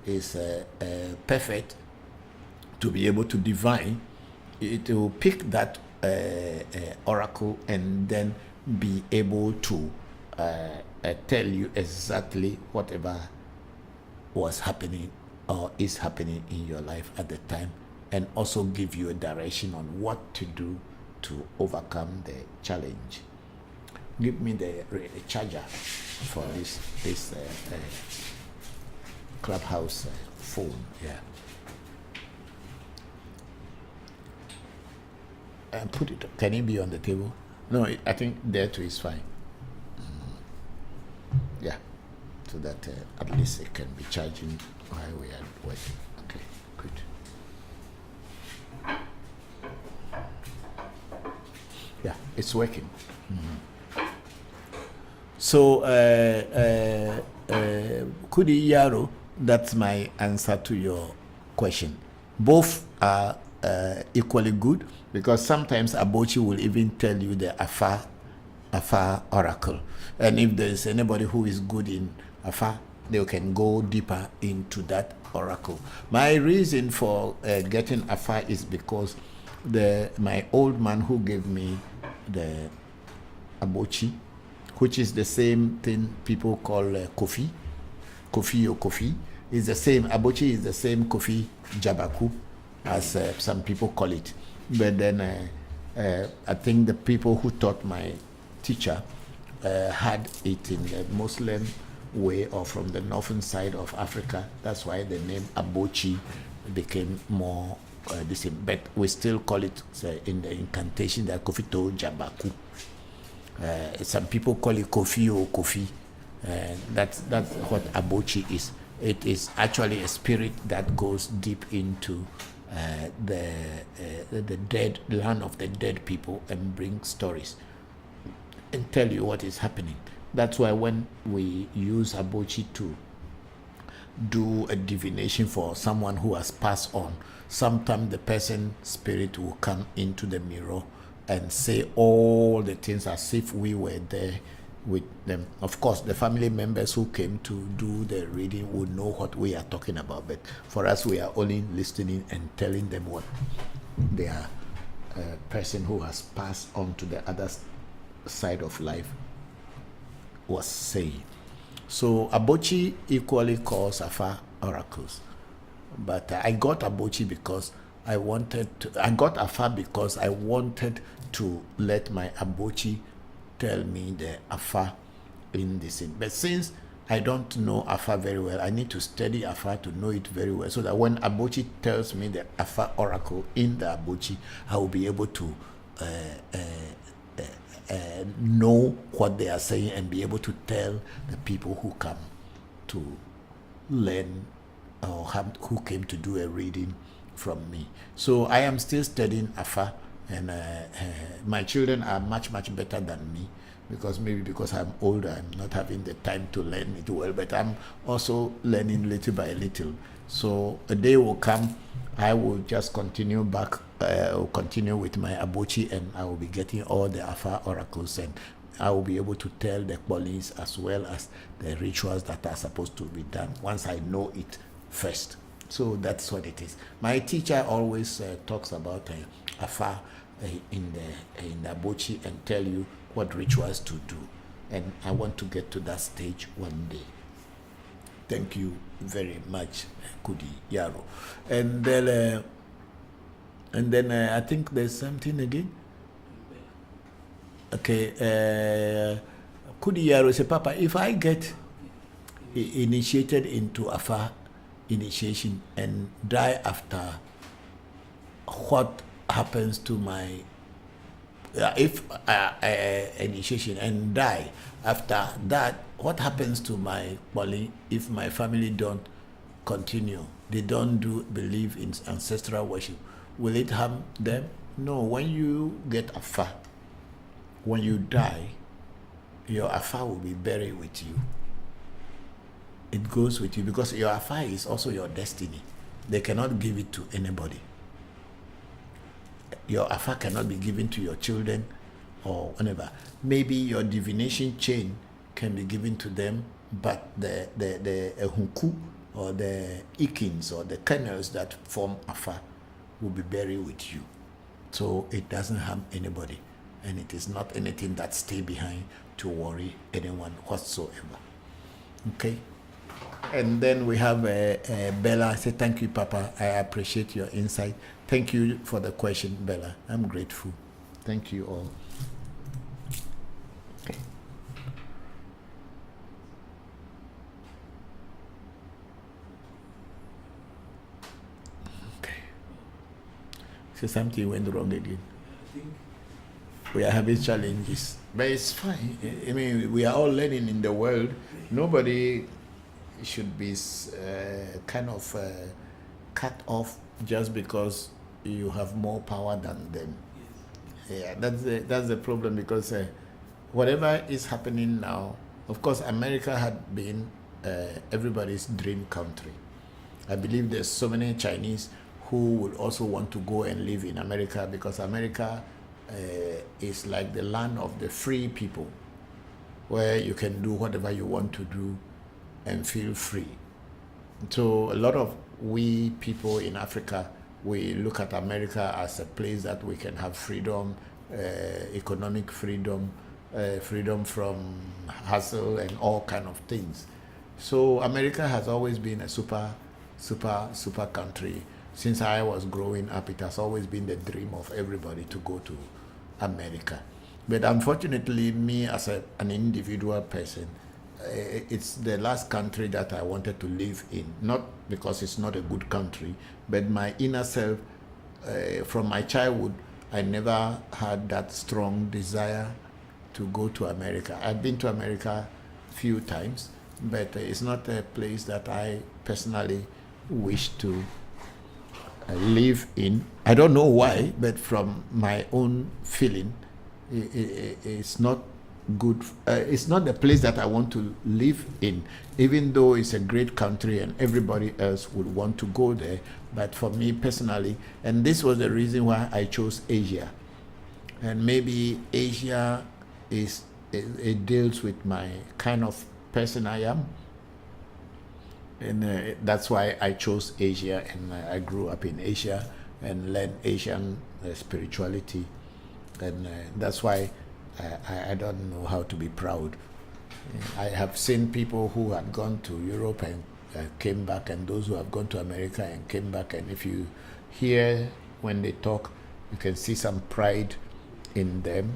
is perfect to be able to divine, it will pick that oracle and then be able to tell you exactly whatever was happening or is happening in your life at the time, and also give you a direction on what to do to overcome the challenge. Give me the charger for this Clubhouse phone. Yeah. And put it. Can it be on the table? No, I think there too is fine. Yeah, so that at least it can be charging while we are working. Okay, good. Yeah, it's working. So, Kudi Yaro, that's my answer to your question. Both are equally good, because sometimes Abochi will even tell you the Afa oracle. And if there is anybody who is good in Afa, they can go deeper into that oracle. My reason for getting Afa is because my old man who gave me the Abochi, which is the same thing people call Kofi, is the same. Abochi is the same Kofi Jabaku as some people call it. But then I think the people who taught my teacher had it in the Muslim way or from the northern side of Africa. That's why the name Abochi became more the same. But we still call it in the incantation that Kofito Jabaku. Some people call it Kofi or Kofi. That's what Abochi is. It is actually a spirit that goes deep into the dead land of the dead people and brings stories. and tell you what is happening. That's why when we use Abochi to do a divination for someone who has passed on, sometimes the person's spirit will come into the mirror and say all the things as if we were there with them. Of course, the family members who came to do the reading will know what we are talking about, but for us, we are only listening and telling them what their person who has passed on to the other side of life was saying. So Abochi equally calls Afa oracles, but I got Abochi because I got Afa because I wanted to let my Abochi tell me the Afa in this thing. But since I don't know Afa very well, I need to study Afa to know it very well, so that when Abochi tells me the Afa oracle in the Abochi, I will be able to know what they are saying and be able to tell the people who come to learn or who came to do a reading from me. So I am still studying Afa, and my children are much better than me, because I'm older, I'm not having the time to learn it well, but I'm also learning little by little. So a day will come, I will just continue with my Abochi, and I will be getting all the Afa oracles, and I will be able to tell the qualities as well as the rituals that are supposed to be done once I know it first. So that's what it is. My teacher always talks about Afa in the Abochi and tell you what rituals to do, and I want to get to that stage one day. Thank you very much, Kudi Yaro. And then I think there's something again. Okay, Kudi Yaro say, Papa, if I get initiated into Afa initiation and die after, what happens to my initiation and die after that? What happens to my body if my family don't continue? They don't believe in ancestral worship. Will it harm them? No. When you get Afa, when you die, your Afa will be buried with you. It goes with you, because your Afa is also your destiny. They cannot give it to anybody. Your Afa cannot be given to your children or whatever. Maybe your divination chain can be given to them, but the Hunku or the Ikins or the kernels that form Afa will be buried with you. So it doesn't harm anybody, and it is not anything that stay behind to worry anyone whatsoever. Okay? And then we have Bella. I say, thank you, Papa. I appreciate your insight. Thank you for the question, Bella. I'm grateful. Thank you all. Okay. Okay. So something went wrong again. We are having challenges, but it's fine. I mean, we are all learning in the world. Nobody should be cut off just because you have more power than them. Yeah, that's the problem, because whatever is happening now, of course, America had been everybody's dream country. I believe there's so many Chinese who would also want to go and live in America, because America is like the land of the free people, where you can do whatever you want to do and feel free. So a lot of we people in Africa, we look at America as a place that we can have freedom, economic freedom, freedom from hustle and all kind of things. So America has always been a super country. Since I was growing up, it has always been the dream of everybody to go to America. But unfortunately, me as an individual person, it's the last country that I wanted to live in. Not because it's not a good country, but my inner self, from my childhood, I never had that strong desire to go to America. I've been to America a few times, but it's not a place that I personally wish to live in. I don't know why, but from my own feeling, it's not good. It's not the place that I want to live in, even though it's a great country and everybody else would want to go there. But for me personally, and this was the reason why I chose Asia. And maybe Asia it deals with my kind of person I am. And that's why I chose Asia, and I grew up in Asia and learned Asian spirituality. And that's why I don't know how to be proud. I have seen people who had gone to Europe and came back, and those who have gone to America and came back. And if you hear when they talk, you can see some pride in them.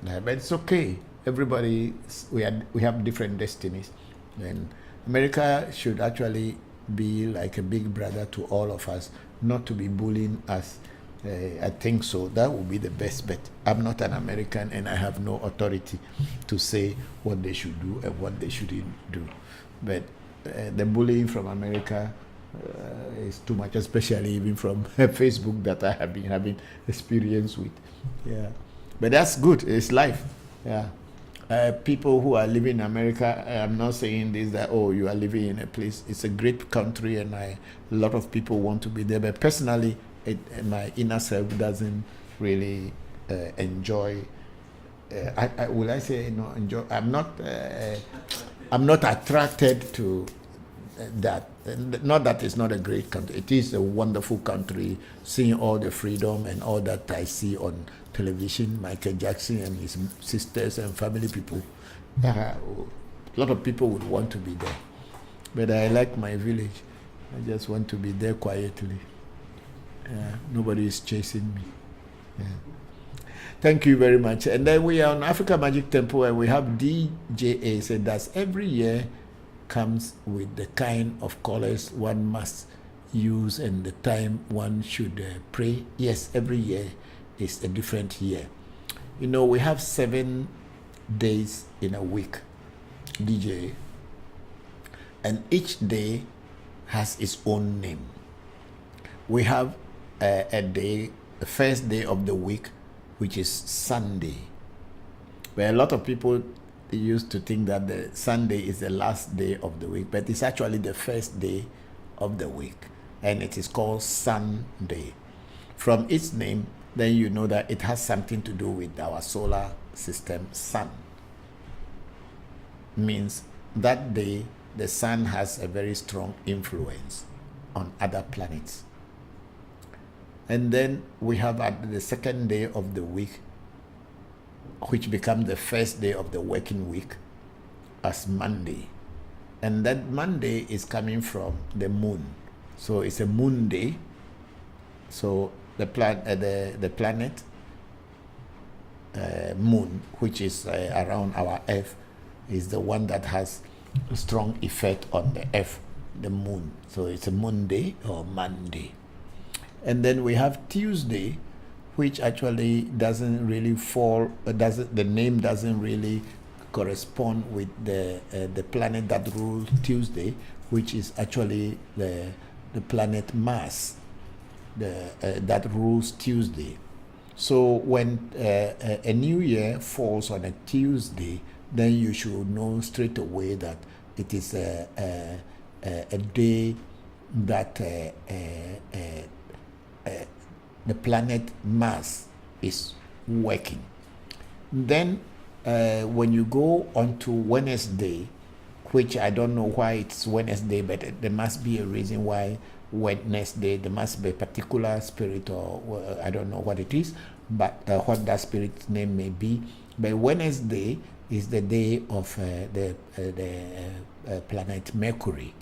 But it's okay. Everybody, we have different destinies. And America should actually be like a big brother to all of us, not to be bullying us. I think so. That would be the best bet. I'm not an American, and I have no authority to say what they should do and what they shouldn't do. But the bullying from America is too much, especially even from Facebook that I have been having experience with. Yeah, but that's good. It's life. Yeah. People who are living in America, I'm not saying this that, oh, you are living in a place. It's a great country, and a lot of people want to be there. But personally, my inner self doesn't really enjoy. Will I say no? Enjoy. I'm not attracted to that. Not that it's not a great country. It is a wonderful country. Seeing all the freedom and all that I see on television, Michael Jackson and his sisters and family people. A lot of people would want to be there. But I like my village. I just want to be there quietly. Nobody is chasing me. Yeah. Thank you very much. And then we are on Africa Magic Temple, and we have DJA said that every year comes with the kind of colors one must use and the time one should pray. Yes, every year is a different year. You know, we have 7 days in a week, DJ, and each day has its own name. We have a day, the first day of the week, which is Sunday, where a lot of people used to think that the Sunday is the last day of the week, but it's actually the first day of the week, and it is called Sunday. From its name, then you know that it has something to do with our solar system. Sun means that day the sun has a very strong influence on other planets. And then we have the second day of the week, which becomes the first day of the working week, as Monday. And that Monday is coming from the moon. So it's a moon day. So the planet moon, which is around our Earth, is the one that has a strong effect on the Earth, the moon. So it's a moon day or Monday. And then we have Tuesday, which actually doesn't really fall, the name doesn't really correspond with the planet that rules Tuesday, which is actually the planet Mars that rules Tuesday. So when a new year falls on a Tuesday, then you should know straight away that it is a day that the planet Mars is working. Then when you go on to Wednesday, which I don't know why it's Wednesday, but there must be a reason why Wednesday. There must be a particular spirit, or I don't know what it is, but what that spirit's name may be. But Wednesday is the day of the planet Mercury,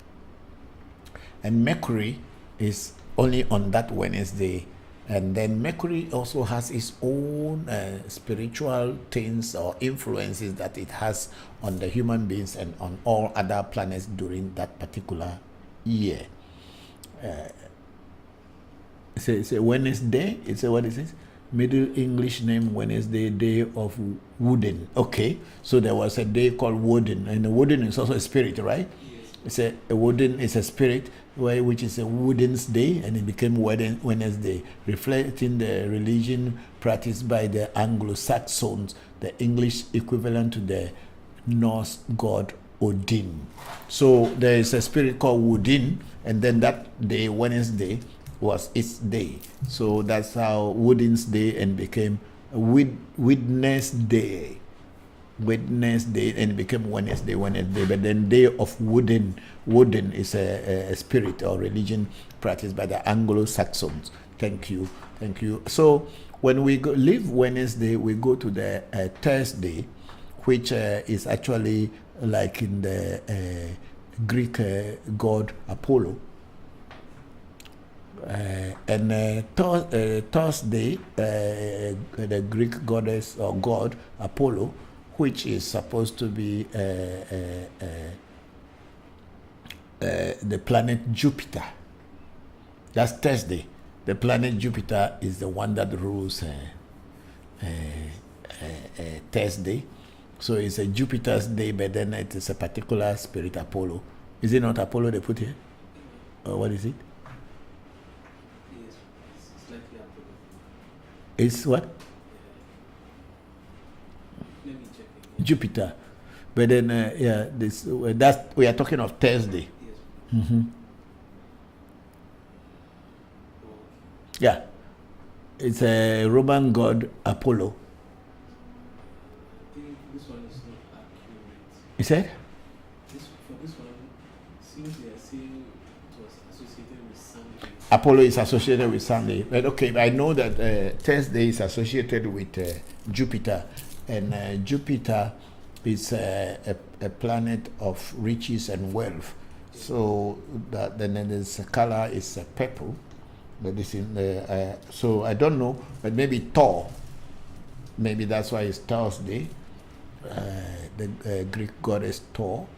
and Mercury is only on that Wednesday. And then Mercury also has its own spiritual things or influences that it has on the human beings and on all other planets during that particular year. It's a Wednesday. It's a, what is it? Middle English name, Wednesday, day of Wooden. Okay, so there was a day called Wooden, and the Wooden is also a spirit, right? It's a Wooden is a spirit, which is a Wooden's day, and it became Wednesday, reflecting the religion practiced by the Anglo-Saxons the English equivalent to the Norse god Odin. So there is a spirit called Woodin, and then that day, Wednesday, was its day. So that's how Woodin's day and became Wednesday. Wednesday, and it became Wednesday. But then day of Woodin is a spirit or religion practiced by the Anglo-Saxons. Thank you. So when we leave Wednesday, we go to the Thursday, which is actually like in the Greek god Apollo. And Thursday, the Greek goddess or god Apollo, which is supposed to be the planet Jupiter. That's Thursday. The planet Jupiter is the one that rules Thursday. So it's a Jupiter's day, but then it is a particular spirit, Apollo. Is it not Apollo they put here? Or what is it? Yes, it's slightly Apollo. It's what? Let me check again. Jupiter. But then, that's we are talking of Thursday. Yes. Mm-hmm. Yeah. It's a Roman god, Apollo. I think this one is not accurate. You said? For this one, seems they are saying it was associated with Sunday. Apollo is associated with Sunday. But okay, I know that Thursday is associated with Jupiter. And Jupiter is a planet of riches and wealth. So that then the color is purple. But this in the so I don't know, but maybe Thor. Maybe that's why it's Thursday. The Greek goddess Thor,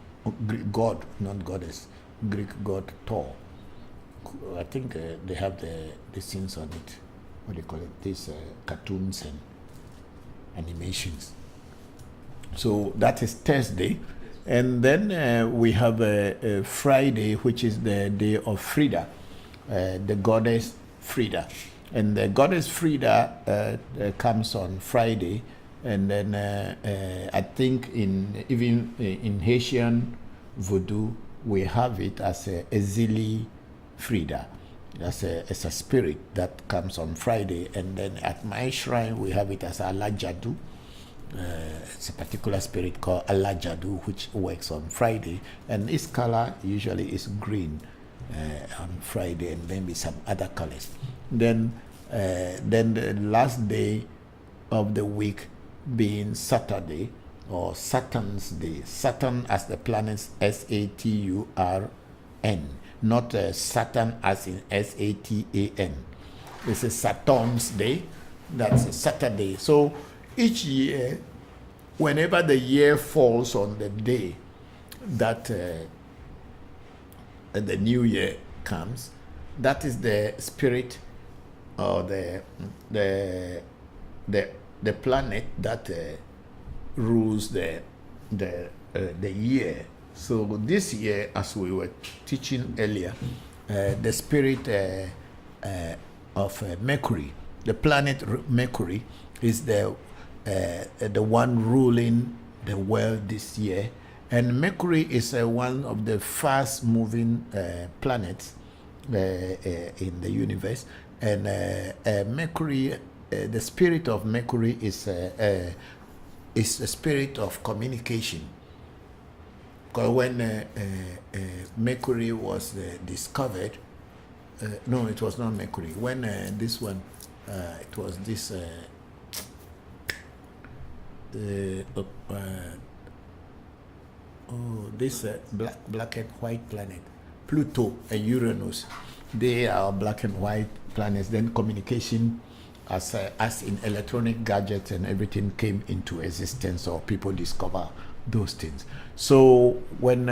Greek god, not goddess, Greek god Thor. I think they have the scenes on it. What do you call it? These cartoons and animations. So that is Thursday, and then we have a Friday, which is the day of Frida. The goddess Frida, and the goddess Frida comes on Friday, and then I think even in Haitian Voodoo we have it as a Ezili Frida. That's it's a spirit that comes on Friday, and then at my shrine we have it as Alajadu. It's a particular spirit called Alajadu which works on Friday, and its color usually is green. On Friday, and maybe some other colors. Then the last day of the week being Saturday or Saturn's day. Saturn as the planet Saturn, not Saturn as in Satan. This is Saturn's day. That's a Saturday. So each year, whenever the year falls on the day that the new year comes, that is the spirit or the planet that rules the year. So this year, as we were teaching earlier, the spirit of Mercury, the planet Mercury, is the one ruling the world this year. And Mercury is one of the fast-moving planets in the universe. And Mercury, the spirit of Mercury is a spirit of communication. Because when Mercury was discovered, no, it was not Mercury. When this one, it was this. This black and white planet, Pluto and Uranus, they are black and white planets. Then communication, as in electronic gadgets and everything, came into existence, or people discover those things. So when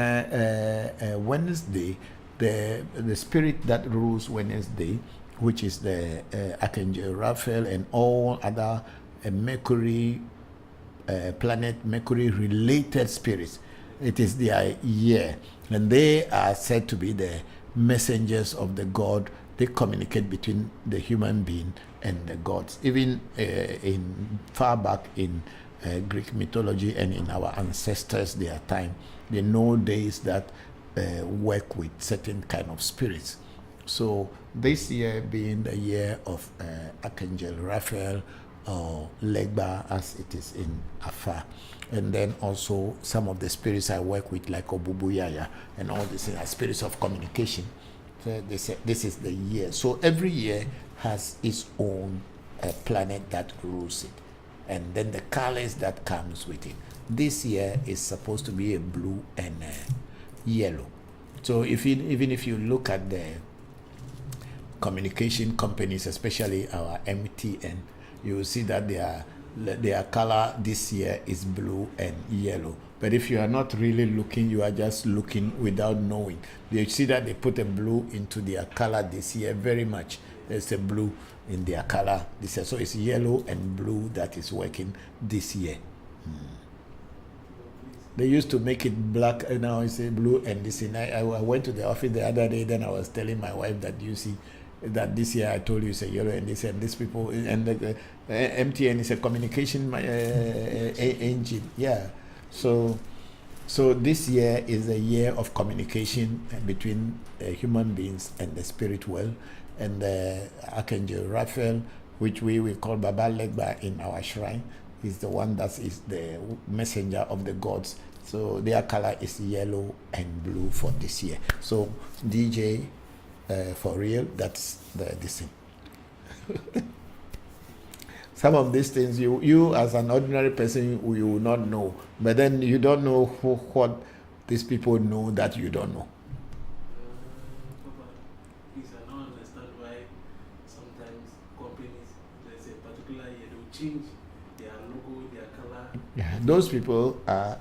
Wednesday, the spirit that rules Wednesday, which is the Archangel Raphael and all other Mercury planet Mercury related spirits, it is their year, and they are said to be the messengers of the god. They communicate between the human being and the gods. Even in far back in Greek mythology and in our ancestors their time. They know days that work with certain kind of spirits. So this year being the year of Archangel Raphael or Legba as it is in Afar, and then also some of the spirits I work with like Obubuyaya and all these things are spirits of communication. So they say this is the year. So every year has its own planet that rules it, and then the colors that comes with it. This year is supposed to be a blue and yellow. So even if you look at the communication companies, especially our MTN, you will see that their color this year is blue and yellow. But if you are not really looking, you are just looking without knowing. You see that they put a blue into their color this year very much. There's a blue in their color this year. So it's yellow and blue that is working this year. They used to make it black, and now it's a blue and this. And I went to the office the other day, then I was telling my wife that you see that this year I told you it's a yellow and these people, and the MTN is a communication engine. Yeah. So this year is a year of communication between human beings and the spirit world, and Archangel Raphael, which we will call Baba Legba in our shrine, is the one that is the messenger of the gods. So their color is yellow and blue for this year. So DJ, for real, that's this thing. Some of these things you as an ordinary person you will not know, but then you don't know what these people know that you don't know. Please, I don't understand why sometimes companies, there's a particular year, they'll change their logo, their color. Yeah, those people are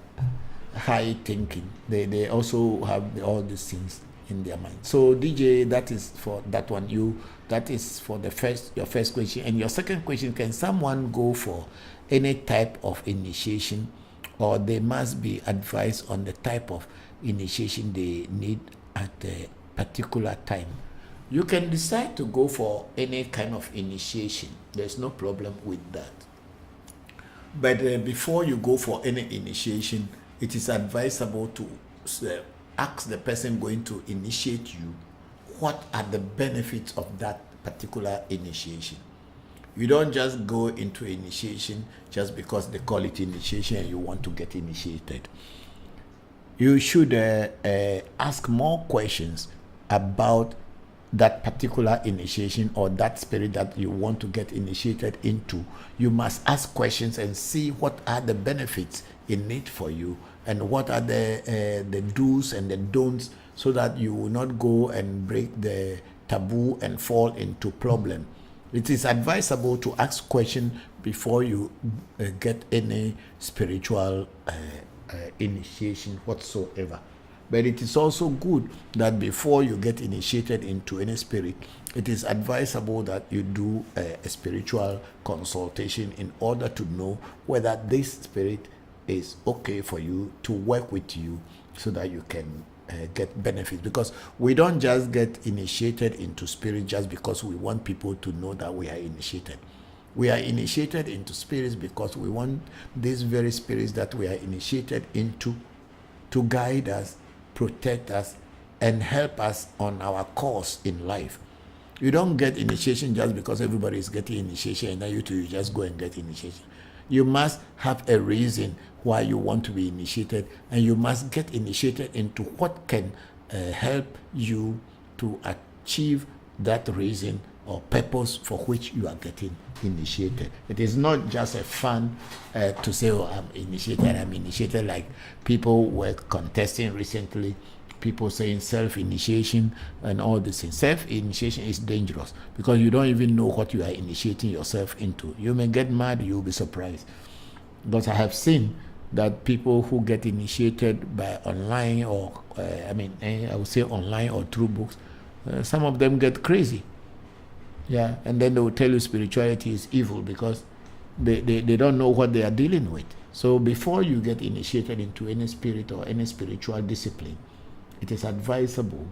high thinking. They also have all these things in their mind. So DJ, that is for that one. That is for your first question. And your second question: can someone go for any type of initiation, or they must be advised on the type of initiation they need at a particular time? You can decide to go for any kind of initiation. There's no problem with that. But before you go for any initiation, it is advisable to ask the person going to initiate you what are the benefits of that particular initiation. You don't just go into initiation just because they call it initiation and you want to get initiated. You should ask more questions about that particular initiation or that spirit that you want to get initiated into. You must ask questions and see what are the benefits in it for you, and what are the do's and the don'ts, so that you will not go and break the taboo and fall into problem. It is advisable to ask questions before you get any spiritual initiation whatsoever. But it is also good that before you get initiated into any spirit, it is advisable that you do a spiritual consultation in order to know whether this spirit is okay for you to work with you, so that you can get benefits. Because we don't just get initiated into spirit just because we want people to know that we are initiated. We are initiated into spirits because we want these very spirits that we are initiated into to guide us, protect us, and help us on our course in life. You don't get initiation just because everybody is getting initiation and then you just go and get initiation. You must have a reason why you want to be initiated, and you must get initiated into what can help you to achieve that reason or purpose for which you are getting initiated. It is not just a fun to say, oh, I'm initiated, like people were contesting recently, people saying self-initiation and all these things. Self-initiation is dangerous because you don't even know what you are initiating yourself into. You may get mad, you'll be surprised. Because I have seen that people who get initiated by online or, I would say online or through books, some of them get crazy. Yeah, and then they will tell you spirituality is evil because they don't know what they are dealing with. So before you get initiated into any spirit or any spiritual discipline, it is advisable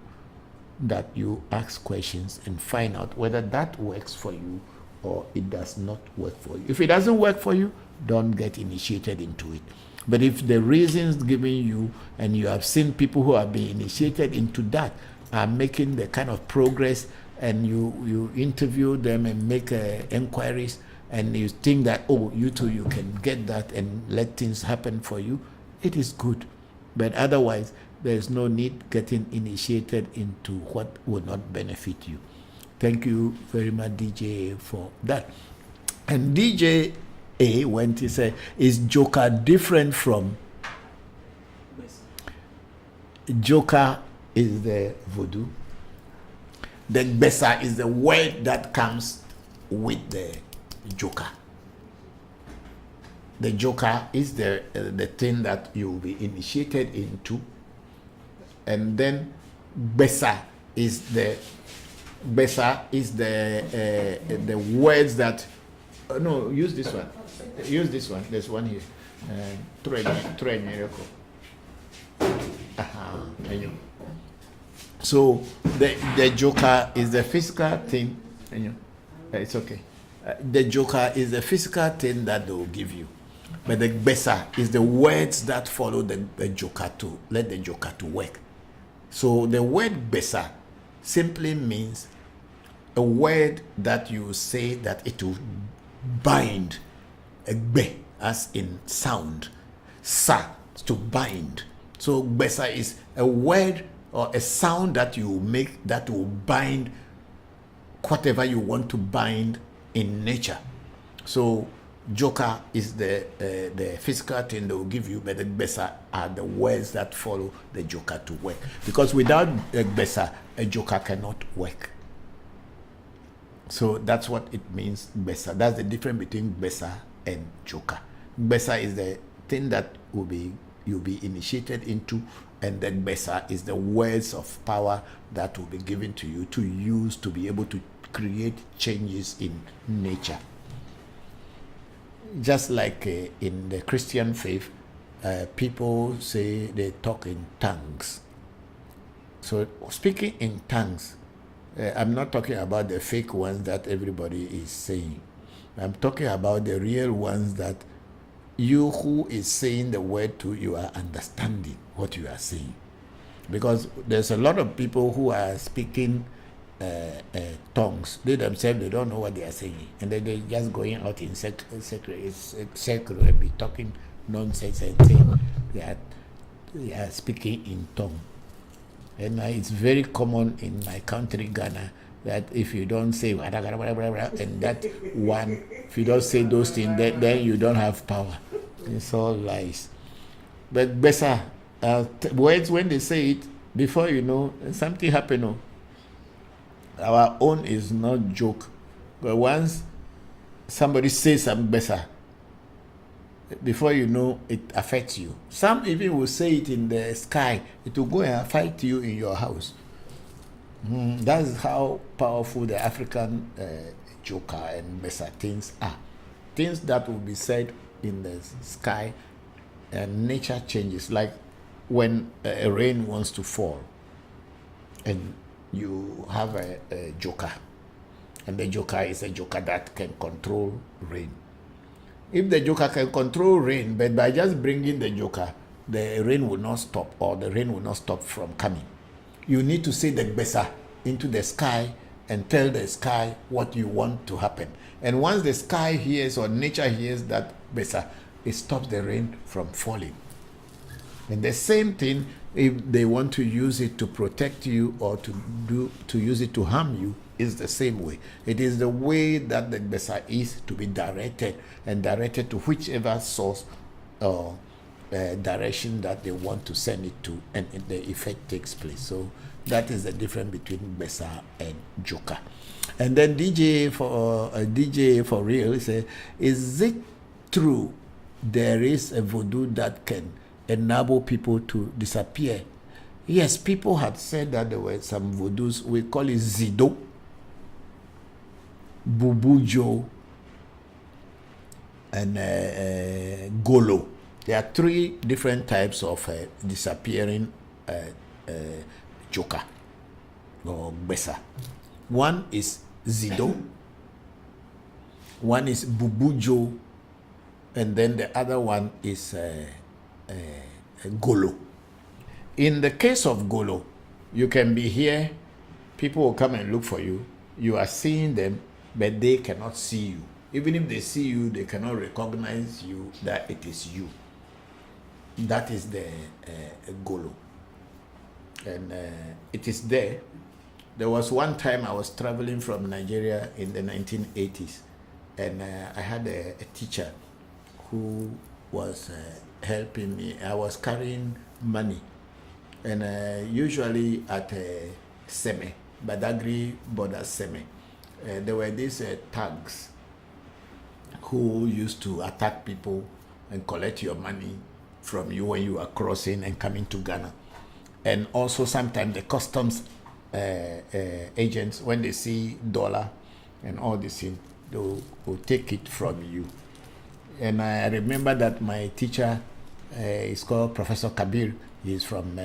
that you ask questions and find out whether that works for you or it does not work for you. If it doesn't work for you, don't get initiated into it. But if the reasons given you, and you have seen people who have been initiated into that, are making the kind of progress, and you interview them and make inquiries, and you think that, oh, you too, you can get that and let things happen for you, it is good. But otherwise, there is no need getting initiated into what will not benefit you. Thank you very much, DJ, for that. And DJ A went to say, is Joker different from? Joker is the voodoo. The Besa is the word that comes with the Joker. The Joker is the thing that you will be initiated into, and then Besa is the words that. No, use this one. Use this one. There's one here. So the Joker is the physical thing. It's okay. The Joker is the physical thing that they will give you, but the Besa is the words that follow the Joker to let the Joker to work. So the word Besa simply means a word that you say that it will bind, be as in sound, sa to bind. So Besa is a word or a sound that you make that will bind whatever you want to bind in nature. So Joker is the physical thing they will give you, but the Besa are the words that follow the Joker to work. Because without a Besa, a Joker cannot work. So that's what it means, Besa. That's the difference between Besa and Joker. Besa is the thing that you'll be initiated into, and then Besa is the words of power that will be given to you to use to be able to create changes in nature. Just like in the Christian faith, people say they talk in tongues. So speaking in tongues, I'm not talking about the fake ones that everybody is saying. I'm talking about the real ones that you who is saying the word to, you are understanding what you are saying. Because there's a lot of people who are speaking tongues. They themselves, they don't know what they are saying. And then they're just going out in circle and be talking nonsense and saying they are speaking in tongue. And it's very common in my country, Ghana, that if you don't say and that one, if you don't say those things, then you don't have power. It's all lies. But Besa, words, when they say it, before you know, something happen. Our own is not joke. But once somebody says some Besa, before you know, it affects you. Some even will say it in the sky. It will go and fight you in your house. That's how powerful the African Joker and Besa things are. Things that will be said in the sky, and nature changes. Like when a rain wants to fall, and you have a Joker, and the Joker is a Joker that can control rain. If the Joker can control rain, but by just bringing the Joker, the rain will not stop, or the rain will not stop from coming. You need to say the Besa into the sky and tell the sky what you want to happen. And once the sky hears or nature hears that Besa, it stops the rain from falling. And the same thing, if they want to use it to protect you or to use it to harm you, is the same way. It is the way that the Besa is to be directed, and directed to whichever source or direction that they want to send it to, and the effect takes place. So that is the difference between Besa and Joker. And then DJ for real say, is it true there is a voodoo that can enable people to disappear? Yes, people had said that there were some voodoos. We call it Zido, Bubujo, and Golo. There are three different types of disappearing Joker or Besa. One is Zido, one is Bubujo, and then the other one is Golo. In the case of Golo, you can be here, people will come and look for you. You are seeing them, but they cannot see you. Even if they see you, they cannot recognize you that it is you. That is the Golo. And it is there. There was one time I was traveling from Nigeria in the 1980s, and I had a teacher who was helping me. I was carrying money, and usually at Seme, Badagry border Seme, there were these thugs who used to attack people and collect your money from you when you are crossing and coming to Ghana. And also sometimes the customs agents, when they see dollar and all this thing, they will take it from you. And I remember that my teacher is called Professor Kabir. He's from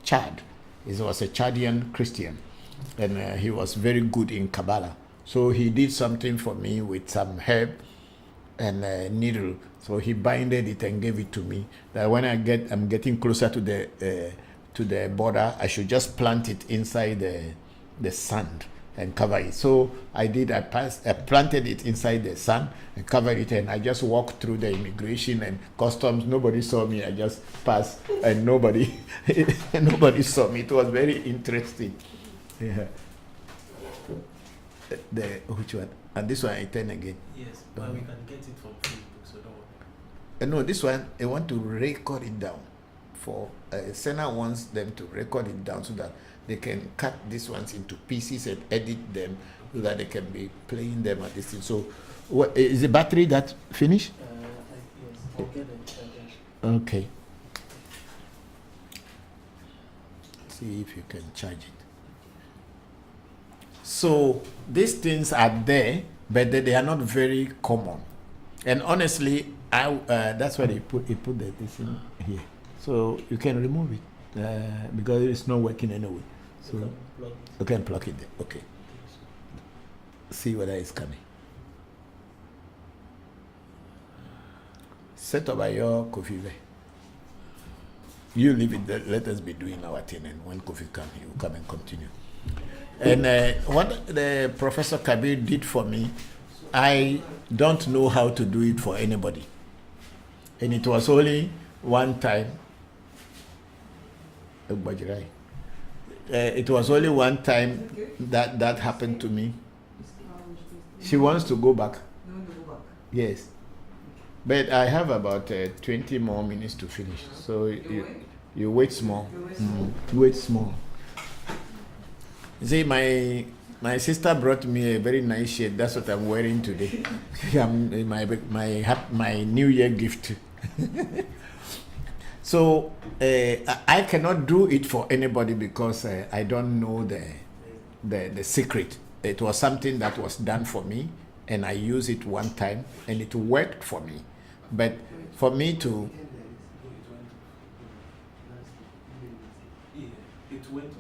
Chad. He was a Chadian Christian, and he was very good in Kabbalah. So he did something for me with some herb and a needle. So he binded it and gave it to me. That when I'm getting closer to the border, I should just plant it inside the sand and cover it. So I did. I planted it inside the sand and covered it, and I just walked through the immigration and customs. Nobody saw me. I just passed, and nobody saw me. It was very interesting. Yeah. Which one? And this one I turn again. Yes, but we can get it from Facebook, so don't worry. No, this one I want to record it down. For Senna wants them to record it down so that they can cut these ones into pieces and edit them so that they can be playing them at this thing. So, what is the battery that finished? Yes, I'll get it. Okay. See if you can charge it. So these things are there, but they are not very common. And honestly, that's why they put this in here. So you can remove it because it's not working anyway. So you can plug it there. Okay. See whether it's coming. Set up by your coffee there. You leave it there. Let us be doing our thing, and when coffee comes, he will come and continue. And what the Professor Kabir did for me, I don't know how to do it for anybody. And it was only one time. It was only one time that happened to me. She wants to go back. Yes. But I have about 20 more minutes to finish. So you wait small. Wait small. See, my sister brought me a very nice shirt. That's what I'm wearing today. my New Year gift. So I cannot do it for anybody because I don't know the secret. It was something that was done for me, and I used it one time, and it worked for me. But for me to it went off,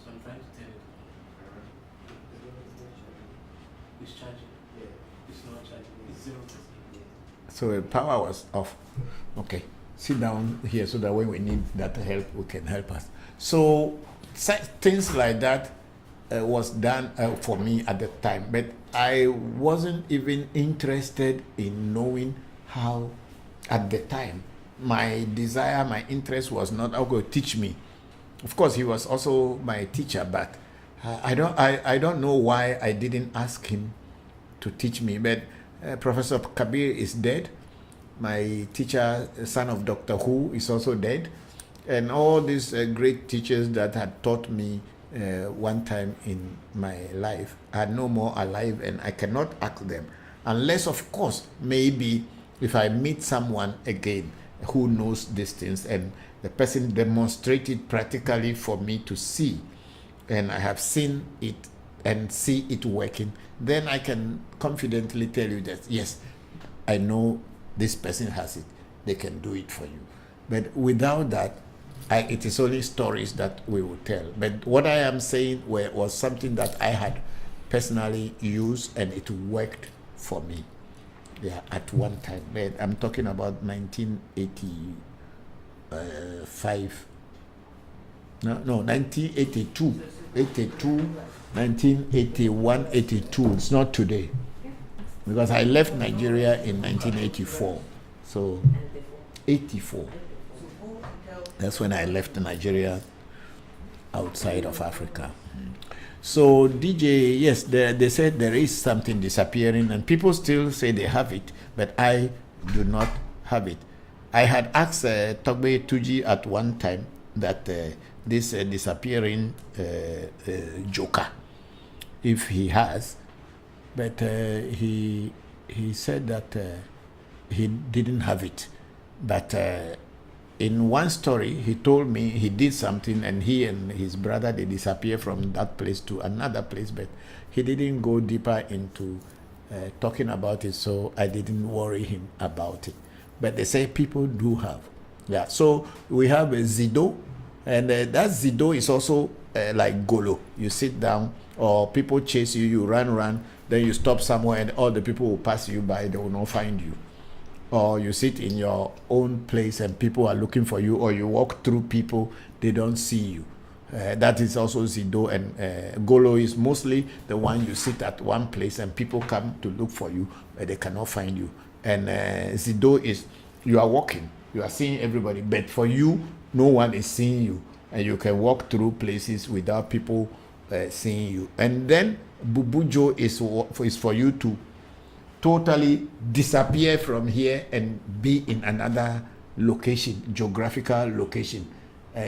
so I'm trying to turn it on. It's charging. It's not charging. It's 0%. So the power was off. Okay. Sit down here so that when we need that help, we can help us. So things like that was done for me at the time, but I wasn't even interested in knowing how at the time. My desire, my interest was not, okay, teach me. Of course, he was also my teacher, but I don't know why I didn't ask him to teach me. But Professor Kabir is dead. My teacher, son of Dr. Who, is also dead. And all these great teachers that had taught me one time in my life are no more alive, and I cannot ask them. Unless, of course, maybe if I meet someone again who knows these things and the person demonstrated practically for me to see, and I have seen it and see it working, then I can confidently tell you that, yes, I know this person has it, they can do it for you. But without that, it is only stories that we will tell. But what I am saying was something that I had personally used, and it worked for me. Yeah, at one time. But I'm talking about 1985. No, 1982. 1981, 82. It's not today. Because I left Nigeria in 1984. So, 84. That's when I left Nigeria outside of Africa. So DJ, yes, they said there is something disappearing, and people still say they have it, but I do not have it. I had asked Togbe Tuji at one time that this disappearing joker, if he has, but he said that he didn't have it. But in one story, he told me he did something, and he and his brother, they disappear from that place to another place, but he didn't go deeper into talking about it, so I didn't worry him about it. But they say people do have. Yeah, so we have a Zido, and that Zido is also like Golo. You sit down, or people chase you, you run, then you stop somewhere, and all the people will pass you by, they will not find you. Or you sit in your own place and people are looking for you, or you walk through people, they don't see you. That is also Zido, and Golo is mostly the one you sit at one place and people come to look for you, but they cannot find you. And Zido is you are walking, you are seeing everybody, but for you, no one is seeing you, and you can walk through places without people seeing you. And then Bubujo is for you to totally disappear from here and be in another location, geographical location.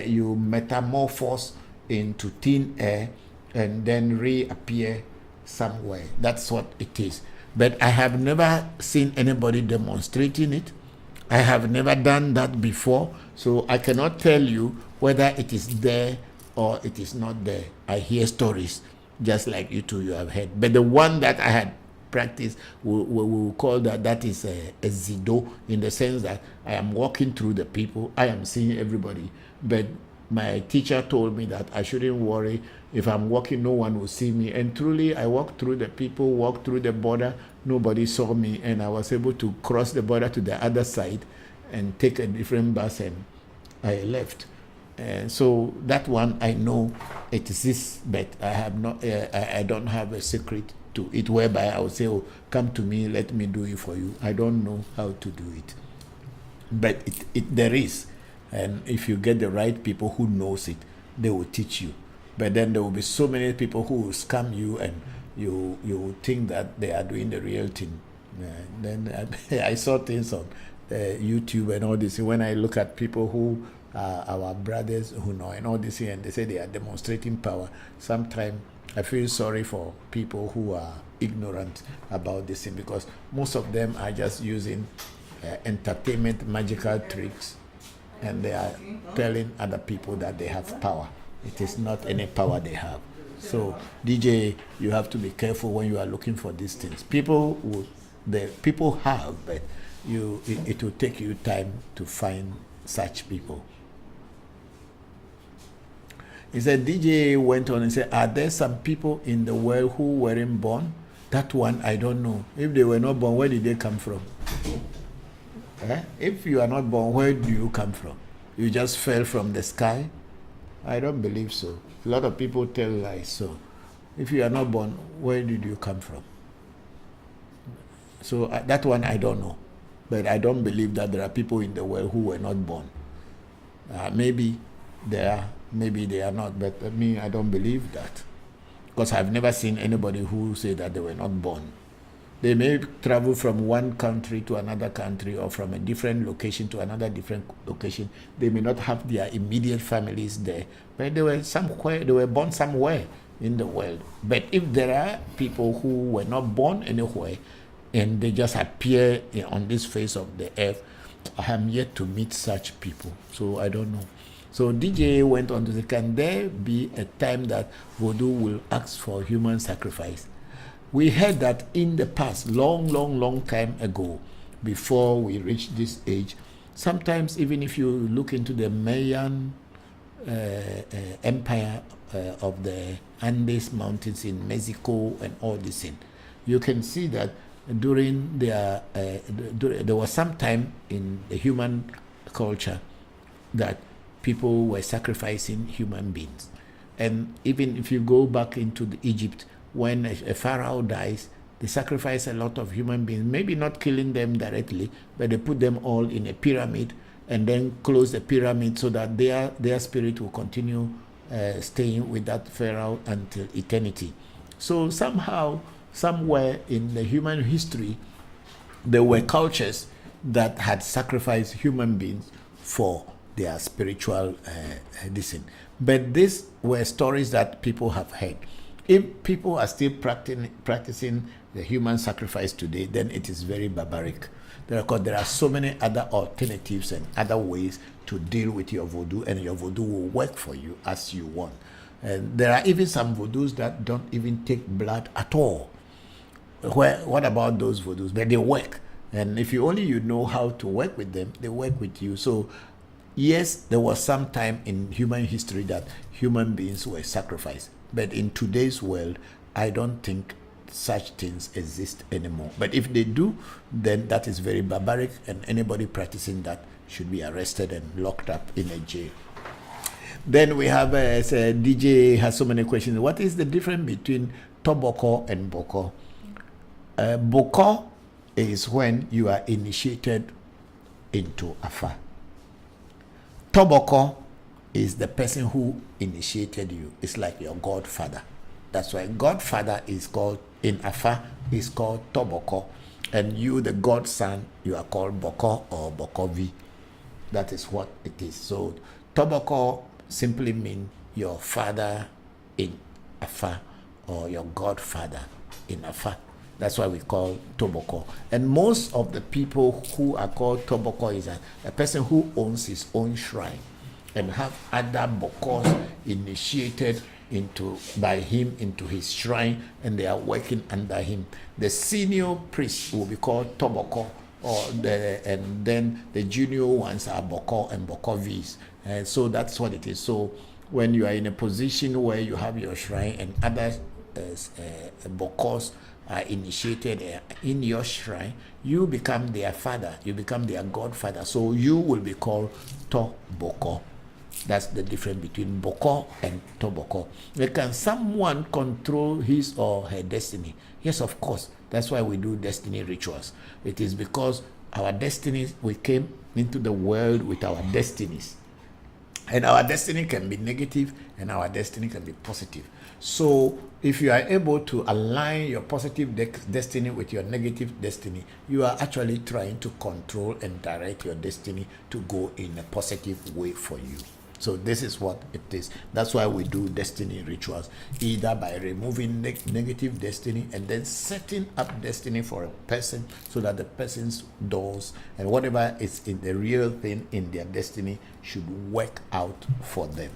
You metamorphose into thin air and then reappear somewhere. That's what it is. But I have never seen anybody demonstrating it. I have never done that before, so I cannot tell you whether it is there or it is not there. I hear stories, just like you two, you have heard. But the one that I had practice, we will call that is a Zido, in the sense that I am walking through the people, I am seeing everybody, but my teacher told me that I shouldn't worry. If I'm walking, no one will see me, and truly I walked through the people, walked through the border, nobody saw me, and I was able to cross the border to the other side and take a different bus, and I left. And so that one I know it exists, but I have not. I don't have a secret to it whereby I would say, oh, come to me, let me do it for you. I don't know how to do it, but there is, and if you get the right people who knows it, they will teach you. But then there will be so many people who will scam you, and you will think that they are doing the real thing. Then I saw things on YouTube and all this. When I look at people who are our brothers who know and all this, and they say they are demonstrating power, sometimes I feel sorry for people who are ignorant about this thing, because most of them are just using entertainment magical tricks, and they are telling other people that they have power. It is not any power they have. So DJ, you have to be careful when you are looking for these things. People have, but it will take you time to find such people. He said, DJ went on and said, are there some people in the world who weren't born? That one, I don't know. If they were not born, where did they come from? If you are not born, where do you come from? You just fell from the sky? I don't believe so. A lot of people tell lies. So if you are not born, where did you come from? So that one, I don't know. But I don't believe that there are people in the world who were not born. Maybe they are. Maybe they are not, but me, I don't believe that, because I've never seen anybody who say that they were not born. They may travel from one country to another country, or from a different location to another different location. They may not have their immediate families there, but they were somewhere. They were born somewhere in the world. But if there are people who were not born anywhere and they just appear on this face of the earth, I am yet to meet such people, so I don't know. So DJ went on to say, can there be a time that Voodoo will ask for human sacrifice? We heard that in the past, long time ago, before we reached this age, sometimes even if you look into the Mayan empire of the Andes Mountains in Mexico and all this thing, you can see that during their, there was some time in the human culture that people were sacrificing human beings. And even if you go back into Egypt, when a pharaoh dies, they sacrifice a lot of human beings, maybe not killing them directly, but they put them all in a pyramid and then close the pyramid so that their spirit will continue staying with that pharaoh until eternity. So somehow, somewhere in the human history, there were cultures that had sacrificed human beings for their spiritual But these were stories that people have heard. If people are still practicing the human sacrifice today, then it is very barbaric. There are so many other alternatives and other ways to deal with your voodoo, and your voodoo will work for you as you want. And there are even some voodoos that don't even take blood at all. What about those voodoos? But they work. And if you know how to work with them, they work with you. So yes, there was some time in human history that human beings were sacrificed. But in today's world, I don't think such things exist anymore. But if they do, then that is very barbaric, and anybody practicing that should be arrested and locked up in a jail. Then we have, DJ has so many questions. What is the difference between Bokor and Bokor? Bokor is when you are initiated into Afa. Bokor is the person who initiated you. It's like your godfather. That's why godfather is called, in Afa, is called Bokor. And you, the godson, you are called Bokor or Bokovi. That is what it is. So Bokor simply means your father in Afa, or your godfather in Afa. That's why we call Bokor. And most of the people who are called Bokor is a person who owns his own shrine and have other Bokors initiated by him into his shrine, and they are working under him. The senior priest will be called Bokor, and then the junior ones are Bokor and Bokovis. So that's what it is. So when you are in a position where you have your shrine and other Bokors are initiated in your shrine, you become their father, you become their godfather. So you will be called Bokor. That's the difference between Bokor and Bokor. Can someone control his or her destiny? Yes, of course. That's why we do destiny rituals. It is because our destinies, we came into the world with our destinies. And our destiny can be negative and our destiny can be positive. So if you are able to align your positive destiny with your negative destiny, you are actually trying to control and direct your destiny to go in a positive way for you. So this is what it is. That's why we do destiny rituals, either by removing negative destiny and then setting up destiny for a person so that the person's doors and whatever is in the real thing in their destiny should work out for them.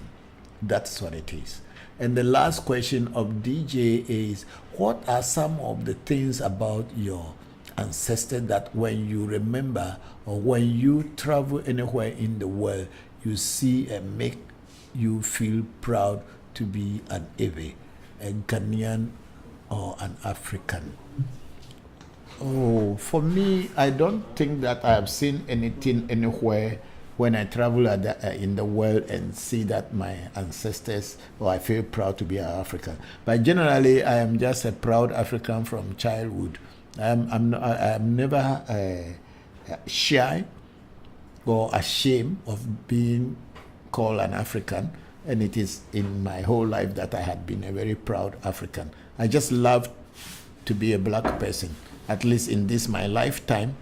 That's what it is. And the last question of DJ is, what are some of the things about your ancestors that when you remember or when you travel anywhere in the world, you see and make you feel proud to be an Ewe, a Ghanaian or an African? Oh, for me, I don't think that I have seen anything anywhere when I travel in the world and see that my ancestors, or I feel proud to be an African. But generally, I am just a proud African from childhood. I'm never shy or ashamed of being called an African, and it is in my whole life that I had been a very proud African. I just love to be a black person, at least in this my lifetime.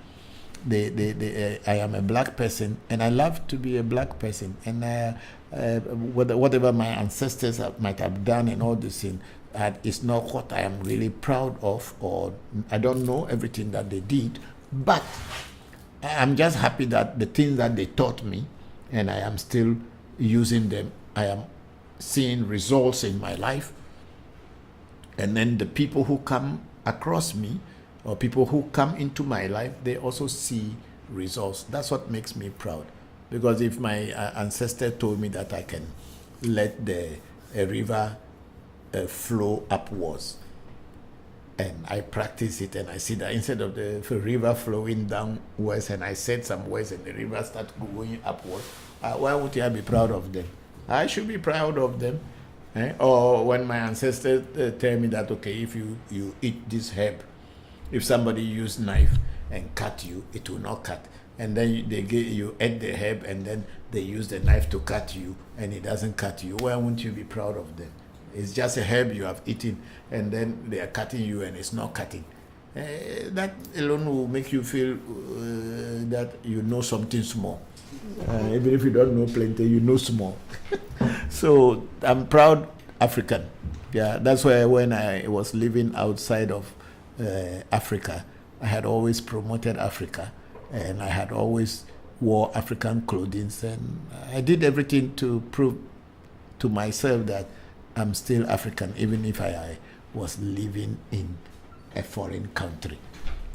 I am a black person, and I love to be a black person. And whatever my ancestors might have done and all this thing, is not what I am really proud of, or I don't know everything that they did, but I'm just happy that the things that they taught me, and I am still using them. I am seeing results in my life. And then the people who come across me, or people who come into my life, they also see results. That's what makes me proud. Because if my ancestor told me that I can let a river flow upwards, and I practice it, and I see that instead of the river flowing downwards, and I said some words, and the river starts going upward, why would I be proud of them? I should be proud of them. Or when my ancestors tell me that, okay, if you eat this herb, if somebody use knife and cut you, it will not cut. And then you eat the herb, and then they use the knife to cut you, and it doesn't cut you. Why won't you be proud of them? It's just a herb you have eaten, and then they are cutting you, and it's not cutting. That alone will make you feel that you know something small. Even if you don't know plenty, you know small. So I'm proud African. Yeah, that's why when I was living outside of Africa, I had always promoted Africa, and I had always wore African clothing, and I did everything to prove to myself that I'm still African, even if I was living in a foreign country.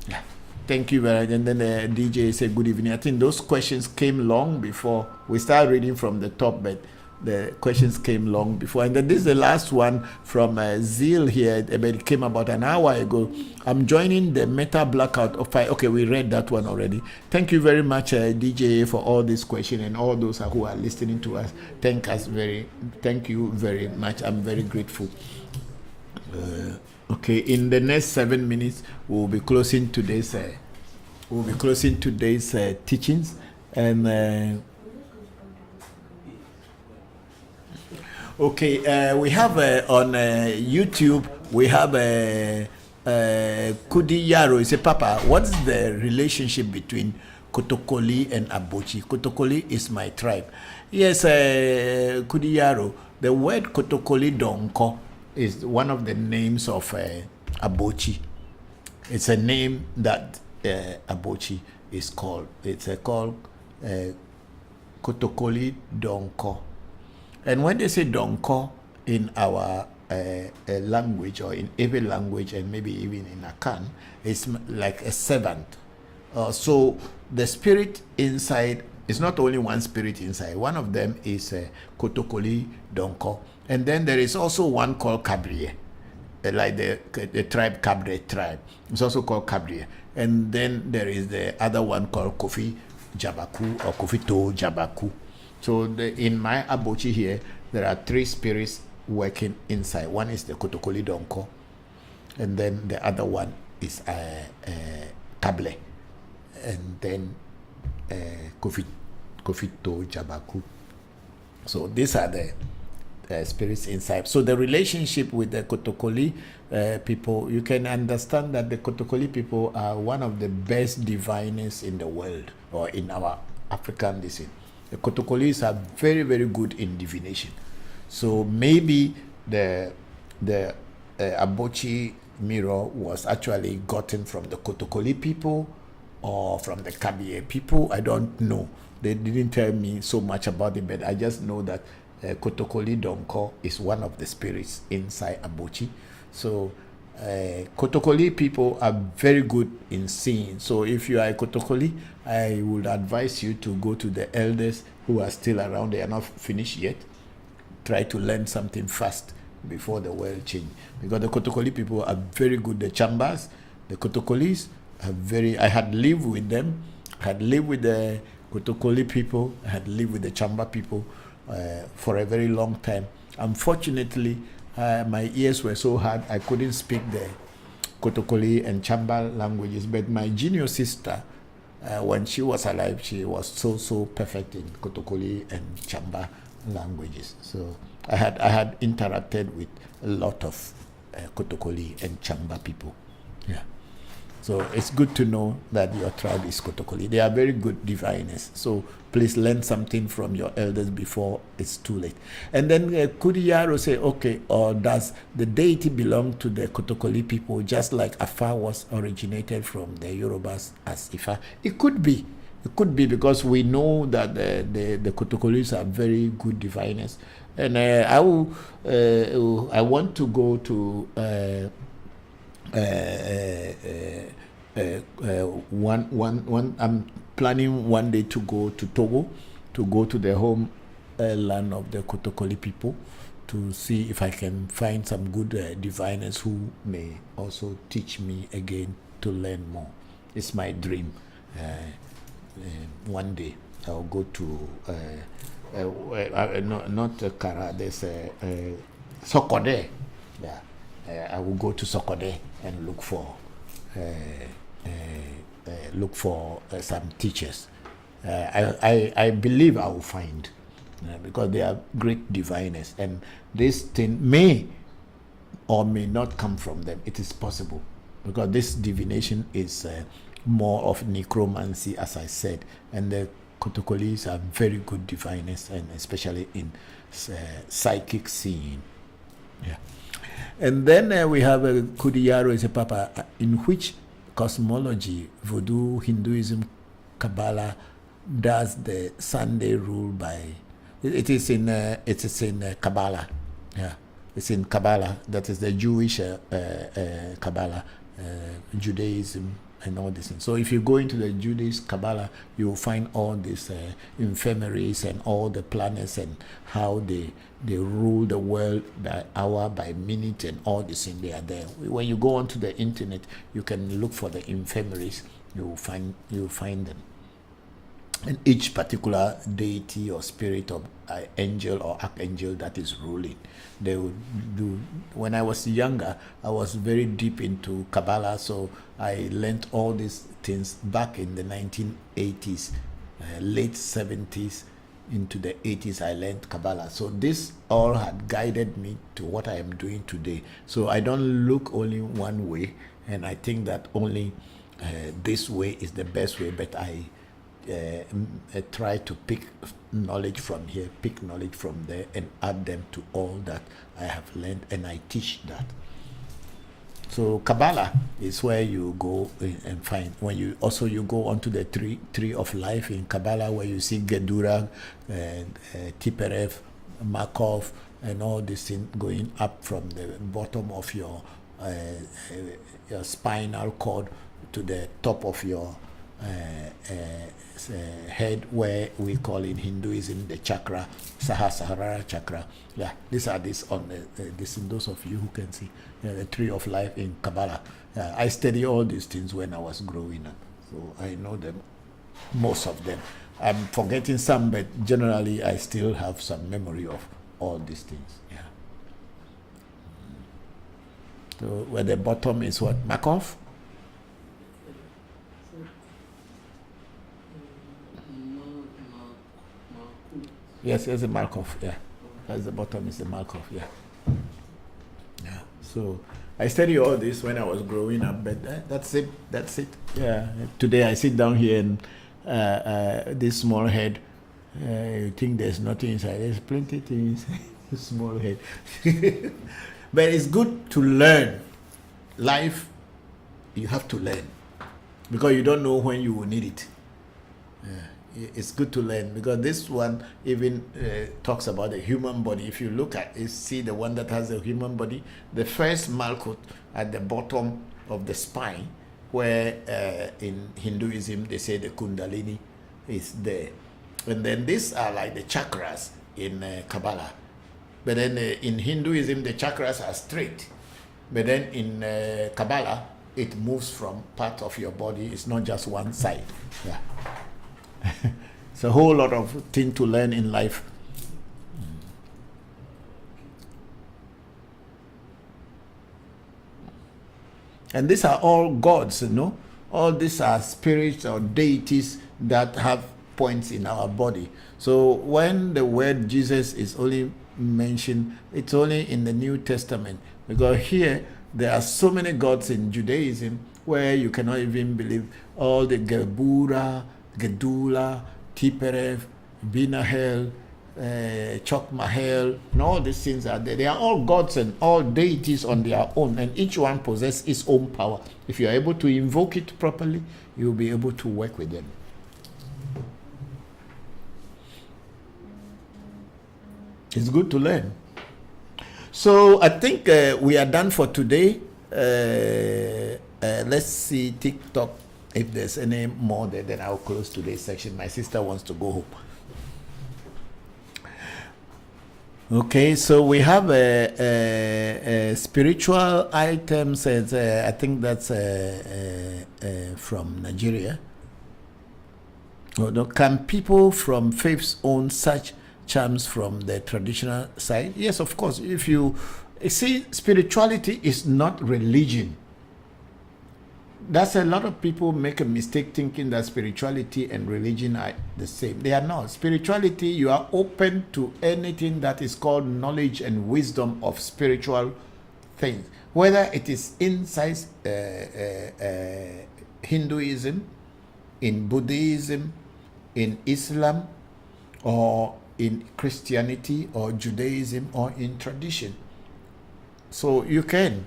Yeah. Thank you very much. And then the DJ said good evening. I think those questions came long before we started reading from the top, but the questions came long before. And then this is the last one from Zeal here. It came about an hour ago. I'm joining the Meta Blackout of 5. Okay, we read that one already. Thank you very much, DJ, for all these questions, and all those who are listening to us. Thank you very much. I'm very grateful. Okay, in the next 7 minutes, we'll be closing today's teachings, and okay, we have on YouTube, we have Kudi Yaro. He said, Papa, what's the relationship between Kotokoli and Abochi? Kotokoli is my tribe. Yes, Kudi Yaro, the word Kotokoli Donko is one of the names of Abochi. It's a name that Abochi is called. It's called Kotokoli Donko. And when they say Donko in our language, or in every language, and maybe even in Akan, it's like a servant. So the spirit inside is not only one spirit inside. One of them is Kotokoli Donko. And then there is also one called Kabrie, like the tribe Kabre tribe. It's also called Kabrie. And then there is the other one called Kofi Jabaku, or Kofi To Jabaku. So in my Abochi here, there are 3 spirits working inside. One is the Kotokoli Donko, and then the other one is Kable, and then Kofi To Jabaku. So these are the spirits inside. So the relationship with the Kotokoli people, you can understand that the Kotokoli people are one of the best diviners in the world, or in our African descent. The Kotokolis are very, very good in divination. So maybe the Abochi mirror was actually gotten from the Kotokoli people or from the Kabie people. I don't know. They didn't tell me so much about it, but I just know that Kotokoli Donko is one of the spirits inside Abochi. So Kotokoli people are very good in seeing. So if you are a Kotokoli, I would advise you to go to the elders who are still around. They are not finished yet. Try to learn something fast before the world change. Because the Kotokoli people are very good. The Chambas, the Kotokolis are very... I had lived with them. I had lived with the Kotokoli people. I had lived with the Chamba people for a very long time. Unfortunately, my ears were so hard I couldn't speak the Kotokoli and Chamba languages. But my junior sister, when she was alive, she was so perfect in Kotokoli and Chamba languages. So I had interacted with a lot of Kotokoli and Chamba people. Yeah. So it's good to know that your tribe is Kotokoli. They are very good diviners. So please learn something from your elders before it's too late. And then Kudiyaro say, okay, or does the deity belong to the Kotokoli people, just like Afa was originated from the Yorubas as Ifa? It could be. It could be, because we know that the Kotokolis are very good diviners. And I want to go to I'm planning one day to go to Togo, to go to the home land of the Kotokoli people, to see if I can find some good diviners who may also teach me again to learn more. It's my dream. One day I'll go to not Kara. There's Sokode. Yeah, I will go to Sokode and look for some teachers. I believe I will find, because they are great diviners, and this thing may or may not come from them. It is possible, because this divination is more of necromancy, as I said, and the Kotokolis are very good diviners, and especially in psychic seeing. Yeah. And then we have a Kudiyaro is a Papa, in which cosmology, Voodoo, Hinduism, Kabbalah does the Sunday rule by. It is in Kabbalah. Yeah, it's in Kabbalah. That is the Jewish Kabbalah, Judaism, and all this. So if you go into the Judaism Kabbalah, you will find all these infirmaries and all the planets and how they rule the world by hour, by minute, and all this thing. They are there. When you go onto the internet, you can look for the infirmaries. You will find them. And each particular deity or spirit or angel or archangel that is ruling, they would do. When I was younger, I was very deep into Kabbalah, so I learned all these things back in the 1980s, late 70s into the 80s. I learned Kabbalah, so this all had guided me to what I am doing today. So I don't look only one way, and I think that only this way is the best way, but I try to pick knowledge from here, pick knowledge from there, and add them to all that I have learned, and I teach that. So Kabbalah is where you go and find. When you go onto the tree of life in Kabbalah, where you see Gedurah, Tiperev, Markov, and all this thing going up from the bottom of your spinal cord to the top of your head, where we call in Hinduism the chakra, Sahasrara chakra. Yeah, these are on those of you who can see the tree of life in Kabbalah. I study all these things when I was growing up, so I know them, most of them. I'm forgetting some, but generally I still have some memory of all these things. Yeah. So where the bottom is what, Markov? Yes, there's a Markov, yeah. That's the bottom is the Markov, yeah. Yeah. So I studied all this when I was growing up, but that's it. Yeah. Today I sit down here and this small head, you think there's nothing inside. There's plenty of things. Small head. But it's good to learn. Life, you have to learn, because you don't know when you will need it. Yeah. It's good to learn, because this one even talks about the human body. If you look at it, see the one that has a human body, the first malkut at the bottom of the spine, where in Hinduism they say the Kundalini is there. And then these are like the chakras in Kabbalah. But then in Hinduism the chakras are straight. But then in Kabbalah it moves from part of your body. It's not just one side. Yeah. It's a whole lot of things to learn in life. And these are all gods, you know. All these are spirits or deities that have points in our body. So when the word Jesus is only mentioned, it's only in the New Testament, because here there are so many gods in Judaism where you cannot even believe. All the Gebura, Gedula, Tiperev, Binahel, Chokmahel, and all these things are there. They are all gods and all deities on their own, and each one possesses its own power. If you are able to invoke it properly, you will be able to work with them. It's good to learn. So I think we are done for today. Let's see TikTok. If there's any more there, then I'll close today's section. My sister wants to go home. Okay, so we have spiritual items. I think that's from Nigeria. Can people from faiths own such charms from the traditional side? Yes, of course. If you see, spirituality is not religion. That's a lot of people make a mistake thinking that spirituality and religion are the same. They are not. Spirituality, you are open to anything that is called knowledge and wisdom of spiritual things. Whether it is inside Hinduism, in Buddhism, in Islam, or in Christianity, or Judaism, or in tradition. So you can.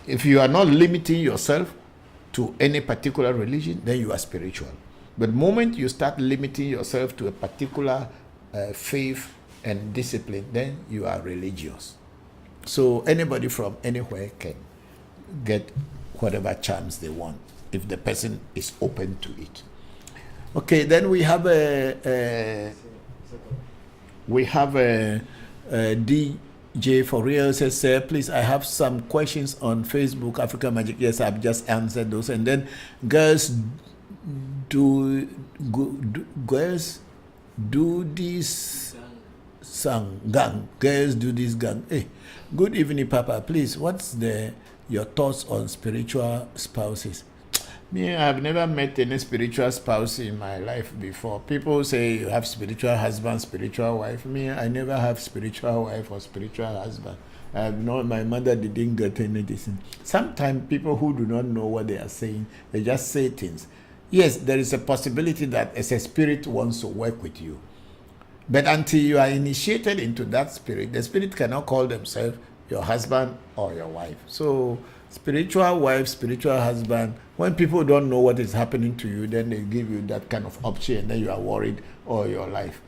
If you are not limiting yourself to any particular religion, then you are spiritual. But the moment you start limiting yourself to a particular faith and discipline, then you are religious. So anybody from anywhere can get whatever charms they want if the person is open to it. Okay, then we have DJ for real says, sir, please, I have some questions on Facebook, African Magic. Yes, I've just answered those. And then girls do this gang. Girls do this gang. Hey, good evening, Papa. Please, what's your thoughts on spiritual spouses? Me, I've never met any spiritual spouse in my life before. People say you have spiritual husband, spiritual wife. Me, I never have spiritual wife or spiritual husband. My mother didn't get anything. Sometimes people who do not know what they are saying, they just say things. Yes, there is a possibility that as a spirit wants to work with you. But until you are initiated into that spirit, the spirit cannot call themselves your husband or your wife. So spiritual wife, spiritual husband, when people don't know what is happening to you, then they give you that kind of option, and then you are worried all your life.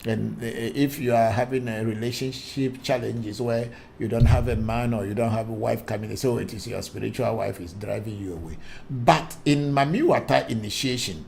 And if you are having a relationship challenges where you don't have a man or you don't have a wife coming, so it is your spiritual wife is driving you away. But in Mamiwata initiation,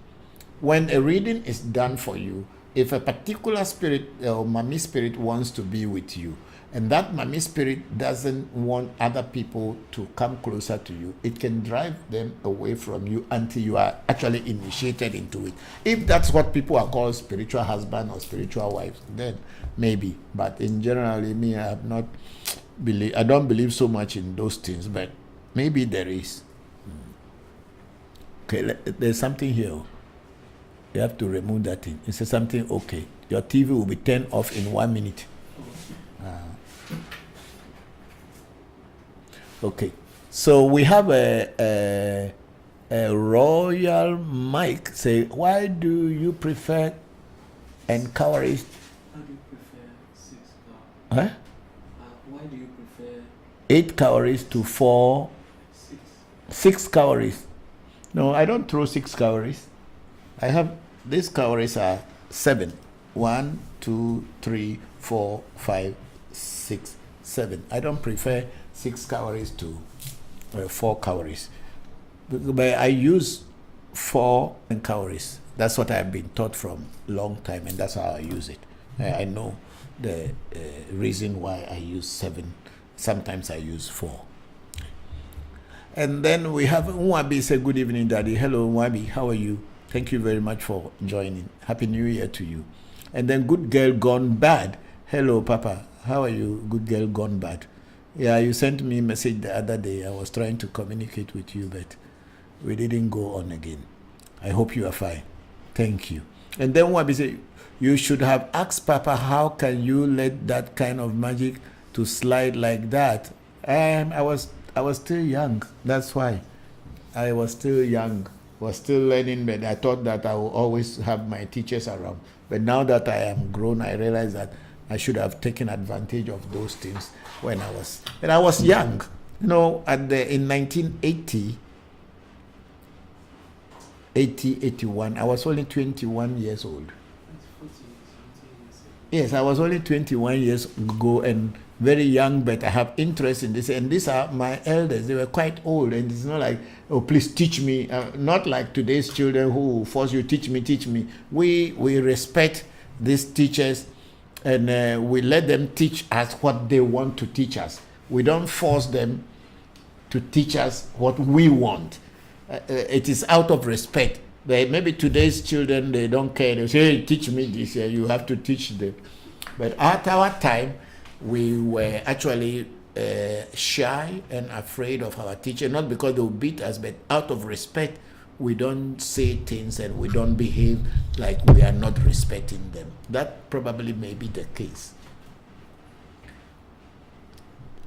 when a reading is done for you, if a particular spirit or Mami spirit wants to be with you, and that Mami spirit doesn't want other people to come closer to you, it can drive them away from you until you are actually initiated into it. If that's what people are called spiritual husband or spiritual wives, then maybe. But in general, me, I don't believe so much in those things, but maybe there is. Okay, there's something here. You have to remove that thing. It says something, okay. Your TV will be turned off in 1 minute. Okay, so we have a royal mic. Say, why do you prefer cowries? How do you prefer 6 cowries? Huh? Why do you prefer 8 cowries to 4? 6 cowries. No, I don't throw 6 cowries. I have these cowries are 7. 1, 2, 3, 4, 5, 6, 7. I don't prefer 6 cowries to 4 cowries. But I use 4 cowries. That's what I've been taught from a long time, and that's how I use it. I know the reason why I use 7. Sometimes I use 4. And then we have Nwabi say, good evening, Daddy. Hello, Nwabi. How are you? Thank you very much for joining. Happy New Year to you. And then Good Girl Gone Bad. Hello, Papa. How are you, Good Girl Gone Bad? Yeah, you sent me a message the other day. I was trying to communicate with you, but we didn't go on again. I hope you are fine. Thank you. And then Nwabi say, you should have asked Papa, how can you let that kind of magic to slide like that? I was still young. That's why. I was still young. Was still learning, but I thought that I will always have my teachers around. But now that I am grown, I realize that I should have taken advantage of those things when I was young. You know, in 1980, 81, I was only 21 years old. Yes, I was only 21 years ago and very young, but I have interest in this. And these are my elders. They were quite old, and it's not like, oh, please teach me. Not like today's children who force you, teach me. We respect these teachers, and we let them teach us what they want to teach us. We don't force them to teach us what we want. It is out of respect. Maybe today's children, they don't care. They say, hey, teach me this. You have to teach them. But at our time, we were actually shy and afraid of our teacher, not because they would beat us, but out of respect, we don't say things and we don't behave like we are not respecting them. That probably may be the case.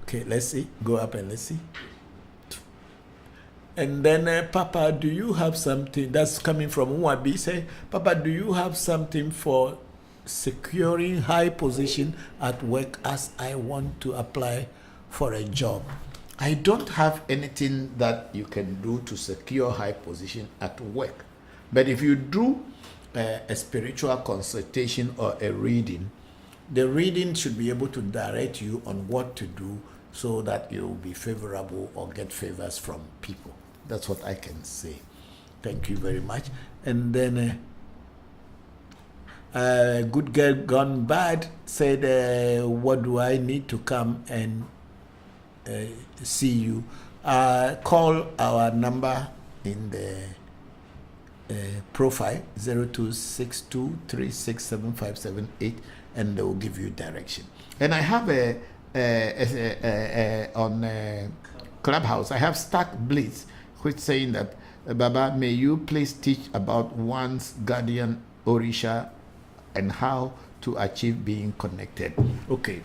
Okay, let's see. Go up and let's see. And then, Papa, do you have something that's coming from Uwabi? Say, Papa, do you have something for securing high position at work as I want to apply for a job? I don't have anything that you can do to secure high position at work. But if you do a spiritual consultation or a reading, the reading should be able to direct you on what to do so that you will be favorable or get favors from people. That's what I can say. Thank you very much. And then Good Girl Gone Bad said, what do I need to come and see you? Call our number in the profile 0262367578 and they will give you direction. And I have on Clubhouse, I have Stark Blitz, which saying that, Baba, may you please teach about one's guardian Orisha and how to achieve being connected. Okay.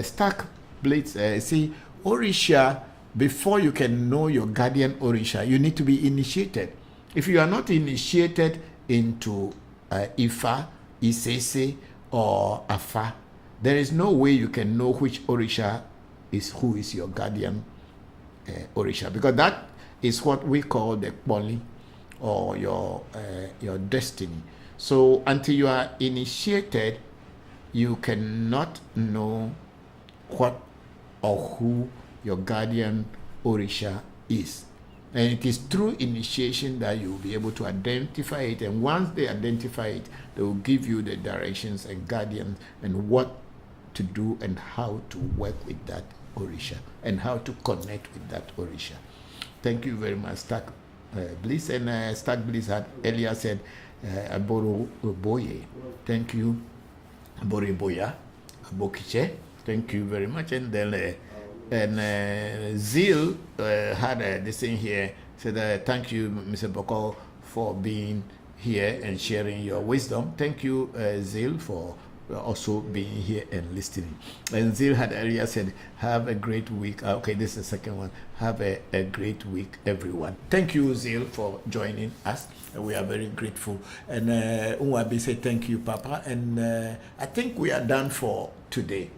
Stark Blitz, see, Orisha, before you can know your guardian Orisha, you need to be initiated. If you are not initiated into Ifa, Isese, or Afa, there is no way you can know which Orisha is who is your guardian Orisha, because that is what we call the Kpoli, or your destiny. So until you are initiated, you cannot know what or who your guardian Orisha is. And it is through initiation that you will be able to identify it. And once they identify it, they will give you the directions and guardians and what to do and how to work with that Orisha and how to connect with that Orisha. Thank you very much, Stark Bliss. And Stark Bliss had earlier said, Aboro Boye. Thank you, Abore Boya, Abokiche. Thank you very much. And then Zeal had this thing here, said, thank you, Mr. Bokor, for being here and sharing your wisdom. Thank you, Zeal, for also being here and listening. And Zeal had earlier said, have a great week. Okay, this is the second one. Have a great week, everyone. Thank you, Zeal, for joining us. We are very grateful. And Unwabi said, thank you, Papa. And I think we are done for today.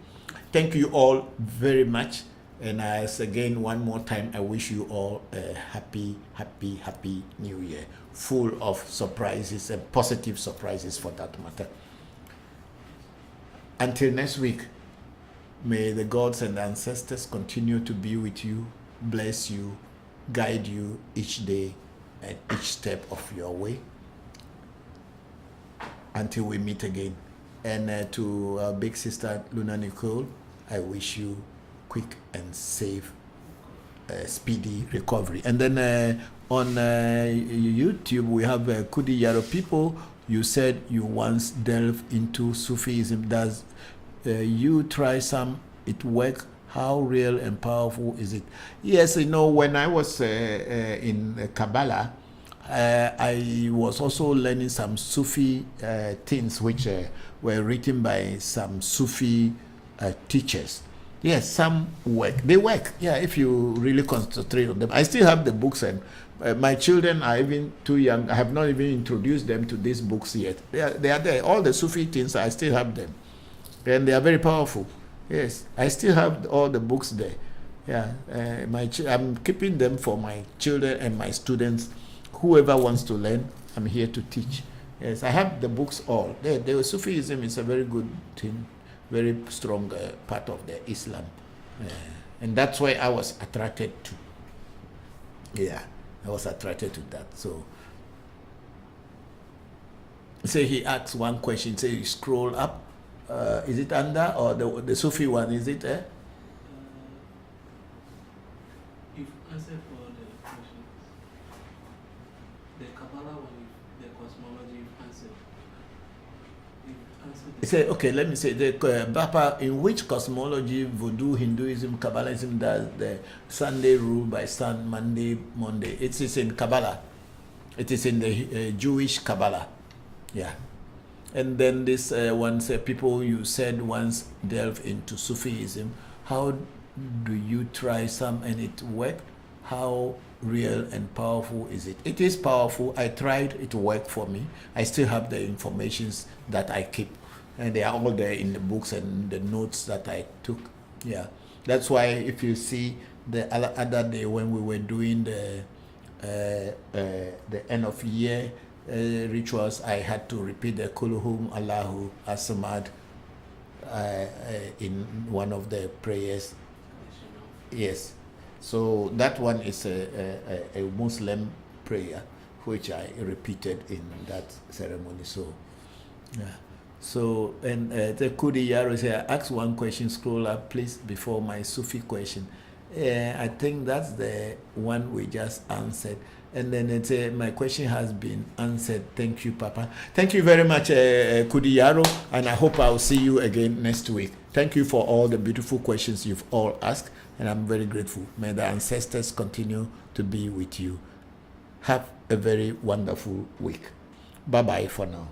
Thank you all very much. And as again, one more time, I wish you all a happy, happy, happy New Year, full of surprises and positive surprises for that matter. Until next week, may the gods and ancestors continue to be with you, bless you, guide you each day and each step of your way. Until we meet again. And to our big sister, Luna Nicole, I wish you quick and safe, speedy recovery. And then on YouTube, we have Kudi Yaro people. You said you once delved into Sufism. Does you try some? It work? How real and powerful is it? Yes, you know, when I was in Kabbalah, I was also learning some Sufi things which were written by some Sufi teachers. Yes, some work. They work. Yeah, if you really concentrate on them. I still have the books, and my children are even too young. I have not even introduced them to these books yet. They are there. All the Sufi things, I still have them. And they are very powerful. Yes, I still have all the books there. Yeah, I'm keeping them for my children and my students. Whoever wants to learn, I'm here to teach. Yes, I have the books all. The Sufism is a very good thing. Very strong part of the Islam, and that's why I was attracted to. Yeah, I was attracted to that. So, say he asks one question. Say you scroll up, is it under or the Sufi one? Is it? You've answered all the questions. The Kabbalah one, the cosmology, you've answered. Say, okay, let me say, Bapa, in which cosmology, Voodoo, Hinduism, Kabbalism does the Sunday rule by sun, Monday, Monday? It is in Kabbalah. It is in the Jewish Kabbalah. Yeah. And then this once people you said once delve into Sufism, how do you try some and it worked? How real and powerful is it? It is powerful. I tried, it worked for me. I still have the informations that I keep. And they are all there in the books and the notes that I took. Yeah. That's why if you see the other day when we were doing the end of year rituals, I had to repeat the Kuluhum Allahu As-Samad in one of the prayers. Yes. So that one is a Muslim prayer which I repeated in that ceremony. So, yeah. So, and the Kudi Yaro say, ask one question, scroll up please before my Sufi question. I think that's the one we just answered. And then it's my question has been answered. Thank you, Papa. Thank you very much, Kudi Yaro, and I hope I'll see you again next week. Thank you for all the beautiful questions you've all asked, and I'm very grateful. May the ancestors continue to be with you. Have a very wonderful week. Bye-bye for now.